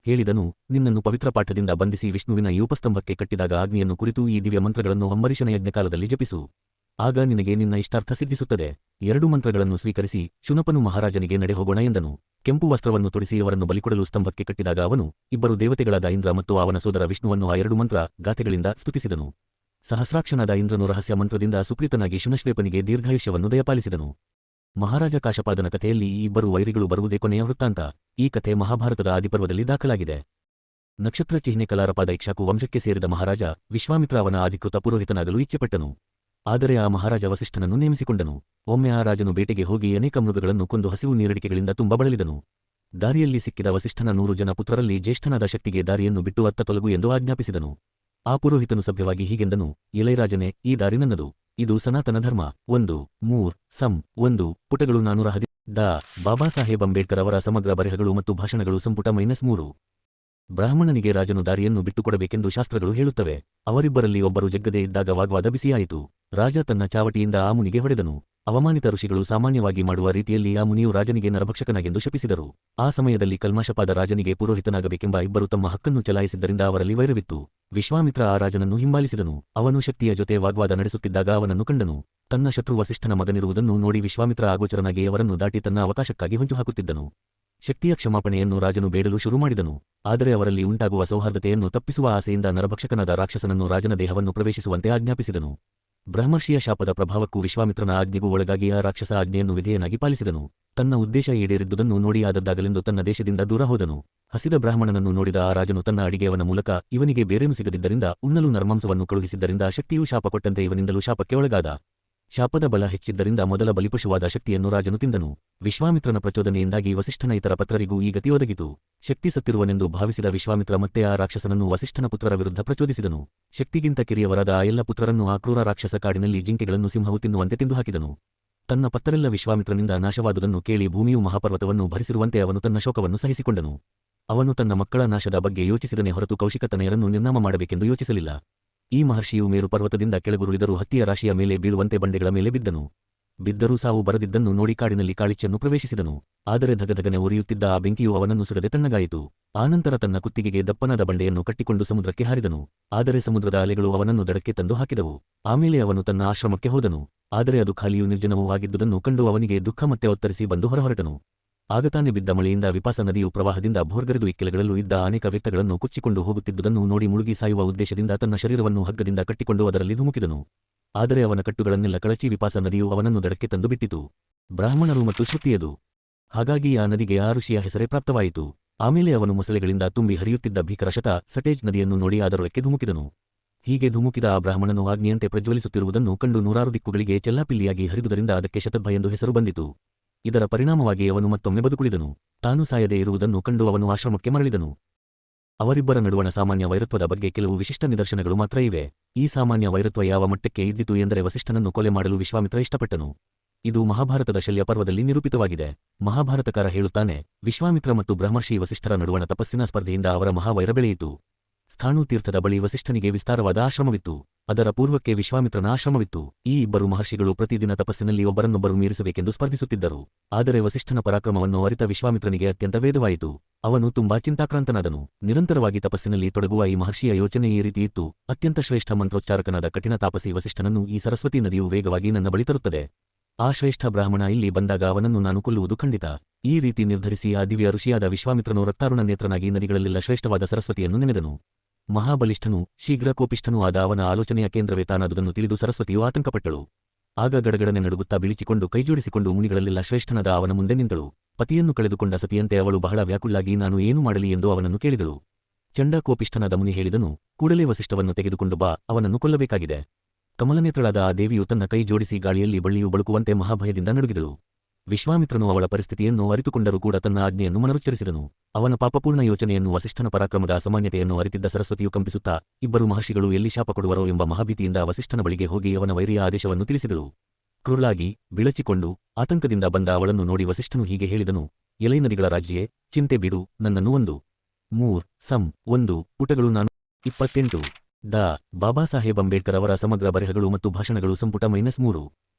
ಹೇಳಿದನು, ನಿನ್ನನ್ನು ಪವಿತ್ರ ಪಾಠದಿಂದ ಬಂಧಿಸಿ ವಿಷ್ಣುವಿನ ಈ ಉಪಸ್ತಂಭಕ್ಕೆ ಕಟ್ಟಿದಾಗ ಅಗ್ನಿಯನ್ನು ಕುರಿತು ಈ ದಿವ್ಯ ಮಂತ್ರಗಳನ್ನು ಅಂಬರೀಷನ ಯಜ್ಞಕಾಲದಲ್ಲಿ ಜಪಿಸು. ಆಗ ನಿನಗೆ ನಿನ್ನ ಇಷ್ಟಾರ್ಥ ಸಿದ್ಧಿಸುತ್ತದೆ. 2 ಮಂತ್ರಗಳನ್ನು ಸ್ವೀಕರಿಸಿ ಶುನಪನು ಮಹಾರಾಜನಿಗೆ ನಡೆಹೋಗೋಣ ಎಂದನು. ಕೆಂಪು ವಸ್ತ್ರವನ್ನು ತೊಡಿಸಿ ಅವರನ್ನು ಬಲಿಕೊಡಲು ಸ್ತಂಭಕ್ಕೆ ಕಟ್ಟಿದಾಗ ಅವನು 2 ದೇವತೆಗಳಾದ ಇಂದ್ರ ಮತ್ತು ಅವನ ಸೋದರ ವಿಷ್ಣುವನ್ನು ಆ 2 ಮಂತ್ರ ಗಾಥೆಗಳಿಂದ ಸ್ತುತಿಸಿದನು. ಸಹಸ್ರಾಕ್ಷನಾದ ಇಂದ್ರನು ರಹಸ್ಯ ಮಂತ್ರದಿಂದ ಸುಪ್ರೀತನಾಗಿ ಶುನಶ್ವೇಪನಿಗೆ ದೀರ್ಘಾಯುಷ್ಯವನ್ನು ದಯಪಾಲಿಸಿದನು. ಮಹಾರಾಜ ಕಾಶಪಾದನ ಕಥೆಯಲ್ಲಿ ಈ 2 ವೈರಿಗಳು ಬರುವುದೇ ಕೊನೆಯ ವೃತ್ತಾಂತ. ಈ ಕಥೆ ಮಹಾಭಾರತದ ಆದಿಪರ್ವದಲ್ಲಿ ದಾಖಲಾಗಿದೆ. ನಕ್ಷತ್ರ ಚಿಹ್ನೆ ಕಲಾರಪಾದ ಇಕ್ಷಾಕು ವಂಶಕ್ಕೆ ಸೇರಿದ ಮಹಾರಾಜ ವಿಶ್ವಾಮಿತ್ರ ಅವನ ಅಧಿಕೃತ ಪುರೋಹಿತನಾಗಲು ಇಚ್ಛೆಪಟ್ಟನು. ಆದರೆ ಆ ಮಹಾರಾಜ ವಸಿಷ್ಠನನ್ನು ನೇಮಿಸಿಕೊಂಡನು. ಒಮ್ಮೆ ಆ ರಾಜನು ಬೇಟೆಗೆ ಹೋಗಿ ಅನೇಕ ಮೃಗಗಳನ್ನು ಕೊಂದು ಹಸಿವು ನೀರಡಿಕೆಗಳಿಂದ ತುಂಬ ಬಳಲಿದನು. ದಾರಿಯಲ್ಲಿ ಸಿಕ್ಕಿದ ವಸಿಷ್ಠನ 100 ಜನ ಪುತ್ರರಲ್ಲಿ ಜ್ಯೇಷ್ಠನಾದ ಶಕ್ತಿಗೆ ದಾರಿಯನ್ನು ಬಿಟ್ಟು ಅತ್ತ ತೊಲಗು ಎಂದು ಆಜ್ಞಾಪಿಸಿದನು. ಆ ಪುರೋಹಿತನು ಸಭ್ಯವಾಗಿ ಹೀಗೆಂದನು, ಎಲೈರಾಜನೇ, ಈ ದಾರಿ ನನ್ನದು. ಇದು ಸನಾತನ ಧರ್ಮ. 1 ಪುಟಗಳು 410. ಡಾ ಬಾಬಾ ಸಾಹೇಬ್ ಅಂಬೇಡ್ಕರ್ ಅವರ ಸಮಗ್ರ ಬರೆಹಗಳು ಮತ್ತು ಭಾಷಣಗಳು ಸಂಪುಟ -3. ಬ್ರಾಹ್ಮಣನಿಗೆ ರಾಜನು ದಾರಿಯನ್ನು ಬಿಟ್ಟುಕೊಡಬೇಕೆಂದು ಶಾಸ್ತ್ರಗಳು ಹೇಳುತ್ತವೆ. ಅವರಿಬ್ಬರಲ್ಲಿ ಒಬ್ಬರು ಜಗ್ಗದೇ ಇದ್ದಾಗ ವಾಗ್ವಾದ ಬಿಸಿಯಾಯಿತು. ರಾಜ ತನ್ನ ಚಾವಟಿಯಿಂದ ಆ ಮುನಿಗೆ ಹೊಡೆದನು. ಅವಮಾನಿತ ಋಷಿಗಳು ಸಾಮಾನ್ಯವಾಗಿ ಮಾಡುವ ರೀತಿಯಲ್ಲಿ ಆ ಮುನಿಯು ರಾಜನಿಗೆ ನರಭಕ್ಷಕನಾಗೆಂದು ಶಪಿಸಿದರು. ಆ ಸಮಯದಲ್ಲಿ ಕಲ್ಮಾಶಪಾದ ರಾಜನಿಗೆ ಪುರೋಹಿತನಾಗಬೇಕೆಂಬ ಇಬ್ಬರು ತಮ್ಮ ಹಕ್ಕನ್ನು ಚಲಾಯಿಸಿದ್ದರಿಂದ ಅವರಲ್ಲಿ ವೈರವಿತ್ತು. ವಿಶ್ವಾಮಿತ್ರ ಆ ರಾಜನನ್ನು ಹಿಂಬಾಲಿಸಿದನು. ಅವನು ಶಕ್ತಿಯ ಜೊತೆ ವಾಗ್ವಾದ ನಡೆಸುತ್ತಿದ್ದಾಗ ಅವನನ್ನು ಕಂಡನು. ತನ್ನ ಶತ್ರು ವಸಿಷ್ಠನ ಮಗನಿರುವುದನ್ನು ನೋಡಿ ವಿಶ್ವಾಮಿತ್ರ ಆಗೋಚರನಾಗಿ ಅವರನ್ನು ದಾಟಿ ತನ್ನ ಅವಕಾಶಕ್ಕಾಗಿ ಹೊಂಚು ಹಾಕುತ್ತಿದ್ದನು. ಶಕ್ತಿಯ ಕ್ಷಮಾಪಣೆಯನ್ನು ರಾಜನು ಬೇಡಲು ಶುರು ಮಾಡಿದನು. ಆದರೆ ಅವರಲ್ಲಿ ಉಂಟಾಗುವ ಸೌಹಾರ್ದತೆಯನ್ನು ತಪ್ಪಿಸುವ ಆಸೆಯಿಂದ ನರಭಕ್ಷಕನಾದ ರಾಕ್ಷಸನನ್ನು ರಾಜನ ದೇಹವನ್ನು ಪ್ರವೇಶಿಸುವಂತೆ ಆಜ್ಞಾಪಿಸಿದನು. ಬ್ರಹ್ಮರ್ಷಿಯ ಶಾಪದ ಪ್ರಭಾವಕ್ಕೂ ವಿಶ್ವಾಮಿತ್ರನ ಆಜ್ಞೆಗೂ ಒಳಗಾಗಿ ಆ ರಾಕ್ಷಸ ಆಜ್ಞೆಯನ್ನು ವಿಧೇಯನಾಗಿ ಪಾಲಿಸಿದನು. ತನ್ನ ಉದ್ದೇಶ ಈಡೇರಿದ್ದುದನ್ನು ನೋಡಿ ಆದದ್ದಾಗಲೆಂದು ತನ್ನ ದೇಶದಿಂದ ದೂರ ಹೋದನು. ಹಸಿದ ಬ್ರಾಹ್ಮಣನನ್ನು ನೋಡಿದ ಆ ರಾಜನು ತನ್ನ ಅಡಿಗೆಯವನ ಮೂಲಕ ಇವನಿಗೆ ಬೇರೇನು ಸಿಗದಿದ್ದರಿಂದ ಉಣ್ಣಲು ನರಮಾಂಸವನ್ನು ಕಳುಹಿಸಿದ್ದರಿಂದ ಶಕ್ತಿಯು ಶಾಪ ಕೊಟ್ಟಂತೆ ಇವನಿಂದಲೂ ಶಾಪಕ್ಕೆ ಒಳಗಾದ. ಶಾಪದ ಬಲ ಹೆಚ್ಚಿದ್ದರಿಂದ ಮೊದಲ ಬಲಿಪಶುವಾದ ಶಕ್ತಿಯನ್ನು ರಾಜನು ತಿಂದನು. ವಿಶ್ವಾಮಿತ್ರನ ಪ್ರಚೋದನೆಯಿಂದಾಗಿ ವಸಿಷ್ಠನ ಇತರ ಪತ್ರರಿಗೂ ಈ ಗತಿ ಒದಗಿತು. ಶಕ್ತಿ ಸತ್ತಿರುವನೆಂದು ಭಾವಿಸಿದ ವಿಶ್ವಾಮಿತ್ರ ಮತ್ತೆ ಆ ರಾಕ್ಷಸನನ್ನು ವಸಿಷ್ಠನ ಪುತ್ರರ ವಿರುದ್ಧ ಪ್ರಚೋದಿಸಿದನು. ಶಕ್ತಿಗಿಂತ ಕಿರಿಯವರಾದ ಆ ಎಲ್ಲ ಪುತ್ರರನ್ನು ಆ ಕ್ರೂರ ರಾಕ್ಷಸ ಕಾಡಿನಲ್ಲಿ ಜಿಂಕೆಗಳನ್ನು ಸಿಂಹವು ತಿನ್ನುವಂತೆ ತಿಂದು ಹಾಕಿದನು. ತನ್ನ ಪತ್ತರೆಲ್ಲ ವಿಶ್ವಾಮಿತ್ರನಿಂದ ನಾಶವಾದುದನ್ನು ಕೇಳಿ ಭೂಮಿಯು ಮಹಾಪರ್ವತವನ್ನು ಭರಿಸಿರುವಂತೆ ಅವನು ತನ್ನ ಶೋಕವನ್ನು ಸಹಿಸಿಕೊಂಡನು. ಅವನು ತನ್ನ ಮಕ್ಕಳ ನಾಶದ ಬಗ್ಗೆ ಯೋಚಿಸಿದನೇ ಹೊರತು ಕೌಶಿಕತನೆಯರನ್ನು ನಿರ್ನಾಮ ಮಾಡಬೇಕೆಂದು ಯೋಚಿಸಲಿಲ್ಲ. ಈ ಮಹರ್ಷಿಯು ಮೇರು ಪರ್ವತದಿಂದ ಕೆಳಗುರುಳಿದರೂ ಹತ್ತಿಯ ರಾಶಿಯ ಮೇಲೆ ಬೀಳುವಂತೆ ಬಂಡೆಗಳ ಮೇಲೆ ಬಿದ್ದನು. ಬಿದ್ದರೂ ಸಾವು ಬರದಿದ್ದನ್ನು ನೋಡಿ ಕಾಡಿನಲ್ಲಿ ಕಾಳಿಚ್ಚನ್ನು ಪ್ರವೇಶಿಸಿದನು. ಆದರೆ ಧಗಧಗನೆ ಉರಿಯುತ್ತಿದ್ದ ಆ ಬೆಂಕಿಯು ಅವನನ್ನು ಸುಡದೆ ತಣ್ಣಗಾಯಿತು. ಆನಂತರ ತನ್ನ ಕುತ್ತಿಗೆಗೆ ದಪ್ಪನಾದ ಬಂಡೆಯನ್ನು ಕಟ್ಟಿಕೊಂಡು ಸಮುದ್ರಕ್ಕೆ ಹಾರಿದನು. ಆದರೆ ಸಮುದ್ರದ ಅಲೆಗಳು ಅವನನ್ನು ದಡಕ್ಕೆ ತಂದು ಹಾಕಿದವು. ಆಮೇಲೆ ಅವನು ತನ್ನ ಆಶ್ರಮಕ್ಕೆ ಹೋದನು. ಆದರೆ ಅದು ಖಾಲಿಯೂ ನಿರ್ಜನವೂ ಆಗಿದ್ದುದನ್ನು ಕಂಡು ಅವನಿಗೆ ದುಃಖ ಮತ್ತೆ ಒತ್ತರಿಸಿ ಬಂದು ಹೊರಹೊರಟನು. ಆಗ ತಾನೇ ಬಿದ್ದ ಮಳೆಯಿಂದ ವಿಪಾಸ ನದಿಯು ಪ್ರವಾಹದಿಂದ ಭೋರ್ಗರೆದು ಇಕ್ಕೆಲಗಳಲ್ಲೂ ಇದ್ದ ಅನೇಕ ವ್ಯಕ್ತಗಳನ್ನು ಕೊಚ್ಚಿಕೊಂಡು ಹೋಗುತ್ತಿದ್ದುದನ್ನು ನೋಡಿ ಮುಳುಗಿ ಸಾಯುವ ಉದ್ದೇಶದಿಂದ ತನ್ನ ಶರೀರವನ್ನು ಹಗ್ಗದಿಂದ ಕಟ್ಟಿಕೊಂಡು ಅದರಲ್ಲಿ ಧುಮುಕಿದನು. ಆದರೆ ಅವನ ಕಟ್ಟುಗಳನ್ನೆಲ್ಲ ಕಳಚಿ ವಿಪಾಸ ನದಿಯು ಅವನನ್ನು ದಡಕ್ಕೆ ತಂದು ಬಿಟ್ಟಿತು. ಬ್ರಾಹ್ಮಣರು ಮತ್ತು ಶ್ರುತಿಯದು. ಹಾಗಾಗಿ ಆ ನದಿಗೆ ಆ ಋಷಿಯ ಹೆಸರೇ ಪ್ರಾಪ್ತವಾಯಿತು. ಆಮೇಲೆ ಅವನು ಮೊಸಳೆಗಳಿಂದ ತುಂಬಿ ಹರಿಯುತ್ತಿದ್ದ ಭೀಕರ ಸಟೇಜ್ ನದಿಯನ್ನು ನೋಡಿ ಅದರೊಳಕ್ಕೆ ಧುಮುಕಿದನು. ಹೀಗೆ ಧುಮುಕಿದ ಆ ಬ್ರಾಹ್ಮಣನು ಅಗ್ನಿಯಂತೆ ಪ್ರಜ್ವಲಿಸುತ್ತಿರುವುದನ್ನು ಕಂಡು 100 ದಿಕ್ಕುಗಳಿಗೆ ಚೆಲ್ಲಾಪಿಲ್ಲಿಯಾಗಿ ಹರಿದುದರಿಂದ ಅದಕ್ಕೆ ಶತದ್ಭ ಎಂದು ಹೆಸರು ಬಂದಿತು. ಇದರ ಪರಿಣಾಮವಾಗಿ ಅವನು ಮತ್ತೊಮ್ಮೆ ಬದುಕುಳಿದನು. ತಾನು ಸಾಯದೆ ಇರುವುದನ್ನು ಕಂಡು ಅವನು ಆಶ್ರಮಕ್ಕೆ ಮರಳಿದನು. ಅವರಿಬ್ಬರ ನಡುವಣ ಸಾಮಾನ್ಯ ವೈರತ್ವದ ಬಗ್ಗೆ ಕೆಲವು ವಿಶಿಷ್ಟ ನಿದರ್ಶನಗಳು ಮಾತ್ರ ಇವೆ. ಈ ಸಾಮಾನ್ಯ ವೈರತ್ವ ಯಾವ ಮಟ್ಟಕ್ಕೆ ಇದ್ದಿತು ಎಂದರೆ ವಸಿಷ್ಠನನ್ನು ಕೊಲೆ ಮಾಡಲು ವಿಶ್ವಾಮಿತ್ರ ಇಷ್ಟಪಟ್ಟನು. ಇದು ಮಹಾಭಾರತದ ಶಲ್ಯ ಪರ್ವದಲ್ಲಿ ನಿರೂಪಿತವಾಗಿದೆ. ಮಹಾಭಾರತಕಾರ ಹೇಳುತ್ತಾನೆ, ವಿಶ್ವಾಮಿತ್ರ ಮತ್ತು ಬ್ರಹ್ಮರ್ಷಿ ವಸಿಷ್ಠರ ನಡುವಣ ತಪಸ್ಸಿನ ಸ್ಪರ್ಧೆಯಿಂದ ಅವರ ಮಹಾವೈರ ಬೆಳೆಯಿತು. ಸ್ಥಾಣು ತೀರ್ಥದ ಬಳಿ ವಸಿಷ್ಠನಿಗೆ ವಿಸ್ತಾರವಾದ ಆಶ್ರಮವಿತ್ತು. ಅದರ ಪೂರ್ವಕ್ಕೆ ವಿಶ್ವಾಮಿತ್ರನ ಆಶ್ರಮವಿತ್ತು. ಈ ಇಬ್ಬರು ಮಹರ್ಷಿಗಳು ಪ್ರತಿದಿನ ತಪಸ್ಸಿನಲ್ಲಿ ಒಬ್ಬರನ್ನೊಬ್ಬರು ಮೀರಿಸಬೇಕೆಂದು ಸ್ಪರ್ಧಿಸುತ್ತಿದ್ದರು. ಆದರೆ ವಸಿಷ್ಠನ ಪರಾಕ್ರಮವನ್ನು ಅರಿತ ವಿಶ್ವಾಮಿತ್ರನಿಗೆ ಅತ್ಯಂತ ವೇದವಾಯಿತು. ಅವನು ತುಂಬಾ ಚಿಂತಾಕ್ರಾಂತನಾದನು. ನಿರಂತರವಾಗಿ ತಪಸ್ಸಿನಲ್ಲಿ ತೊಡಗುವ ಈ ಮಹರ್ಷಿಯ ಯೋಚನೆ ಈ ರೀತಿ ಇತ್ತು, ಅತ್ಯಂತ ಶ್ರೇಷ್ಠ ಮಂತ್ರೋಚ್ಚಾರಕನಾದ ಕಠಿಣ ತಾಪಸಿ ವಸಿಷ್ಠನನ್ನು ಈ ಸರಸ್ವತಿ ನದಿಯು ವೇಗವಾಗಿ ನನ್ನ ಬಳಿ ತರುತ್ತದೆ. ಆ ಶ್ರೇಷ್ಠ ಬ್ರಾಹ್ಮಣ ಇಲ್ಲಿ ಬಂದಾಗ ಅವನನ್ನು ನಾನು ಕೊಲ್ಲುವುದು ಖಂಡಿತ. ಈ ರೀತಿ ನಿರ್ಧರಿಸಿ ಆ ದಿವ್ಯ ಋಷಿಯಾದ ವಿಶ್ವಾಮಿತ್ರನು ರಕ್ತಾರುಣ ನೇತ್ರನಾಗಿ ನದಿಗಳಲ್ಲೆಲ್ಲ ಶ್ರೇಷ್ಠವಾದ ಸರಸ್ವತಿಯನ್ನು ನೆನೆದನು. ಮಹಾಬಲಿಷ್ಠನೂ ಶೀಘ್ರ ಕೋಪಿಷ್ಠನೂ ಆದ ಅವನ ಆಲೋಚನೆಯ ಕೇಂದ್ರವೇ ತಾನಾದುದನ್ನು ತಿಳಿದು ಸರಸ್ವತಿಯು ಆತಂಕಪಟ್ಟಳು. ಆಗ ಗಡಗಡನೆ ನಡುಗುತ್ತಾ ಬೀಳಿಸಿಕೊಂಡು ಕೈಜೋಡಿಸಿಕೊಂಡು ಮುನಿಗಳಲ್ಲೆಲ್ಲ ಶ್ರೇಷ್ಠನಾದ ಅವನ ಮುಂದೆ ನಿಂತಳು. ಪತಿಯನ್ನು ಕಳೆದುಕೊಂಡ ಸತಿಯಂತೆ ಅವಳು ಬಹಳ ವ್ಯಾಕುಳ್ಳಾಗಿ ನಾನು ಏನು ಮಾಡಲಿ ಎಂದು ಅವನನ್ನು ಕೇಳಿದಳು. ಚಂಡ ಕೋಪಿಷ್ಠನಾದ ಮುನಿ ಹೇಳಿದನು, ಕೂಡಲೇ ವಸಿಷ್ಠವನ್ನು ತೆಗೆದುಕೊಂಡು ಬಾ, ಅವನನ್ನು ಕೊಲ್ಲಬೇಕಾಗಿದೆ. ಕಮಲನೇತ್ರಳಾದ ಆ ದೇವಿಯು ತನ್ನ ಕೈ ಜೋಡಿಸಿ ಗಾಳಿಯಲ್ಲಿ ಬಳ್ಳಿಯು ಬಳುಕುವಂತೆ ಮಹಾಭಯದಿಂದ ನಡುಗಿದಳು. ವಿಶ್ವಾಮಿತ್ರನು ಅವಳ ಪರಿಸ್ಥಿತಿಯನ್ನು ಅರಿತುಕೊಂಡರೂ ಕೂಡ ತನ್ನ ಆಜ್ಞೆಯನ್ನು ಮನರುಚ್ಚರಿಸಿದನು. ಅವನ ಪಾಪಪೂರ್ಣ ಯೋಚನೆಯನ್ನು ವಸಿಷ್ಠನ ಪರಾಕ್ರಮದ ಅಸಾಮಾನ್ಯತೆಯನ್ನು ಅರಿತಿದ್ದ ಸರಸ್ವತಿಯು ಕಂಪಿಸುತ್ತಾ, ಇಬ್ಬರು ಮಹರ್ಷಿಗಳು ಎಲ್ಲಿ ಶಾಪ ಕೊಡುವರೋ ಎಂಬ ಮಹಾಭೀತಿಯಿಂದ ವಸಿಷ್ಠನ ಬಳಿಗೆ ಹೋಗಿ ಅವನ ವೈರಿಯ ಆದೇಶವನ್ನು ತಿಳಿಸಿದಳು. ಕ್ರುರುಳಾಗಿ ಬಿಳಚಿಕೊಂಡು ಆತಂಕದಿಂದ ಬಂದ ಅವಳನ್ನು ನೋಡಿ ವಸಿಷ್ಠನು ಹೀಗೆ ಹೇಳಿದನು, ಎಲೈ ನದಿಗಳ ರಾಜ್ಯೆ, ಚಿಂತೆ ಬಿಡು, ನನ್ನನ್ನು 1 ಪುಟಗಳು ನಾನು 28 ಡಾ. ಬಾಬಾ ಸಾಹೇಬ್ ಅಂಬೇಡ್ಕರ್ ಅವರ ಸಮಗ್ರ ಬರೆಹಗಳು ಮತ್ತು ಭಾಷಣಗಳು ಸಂಪುಟ -3.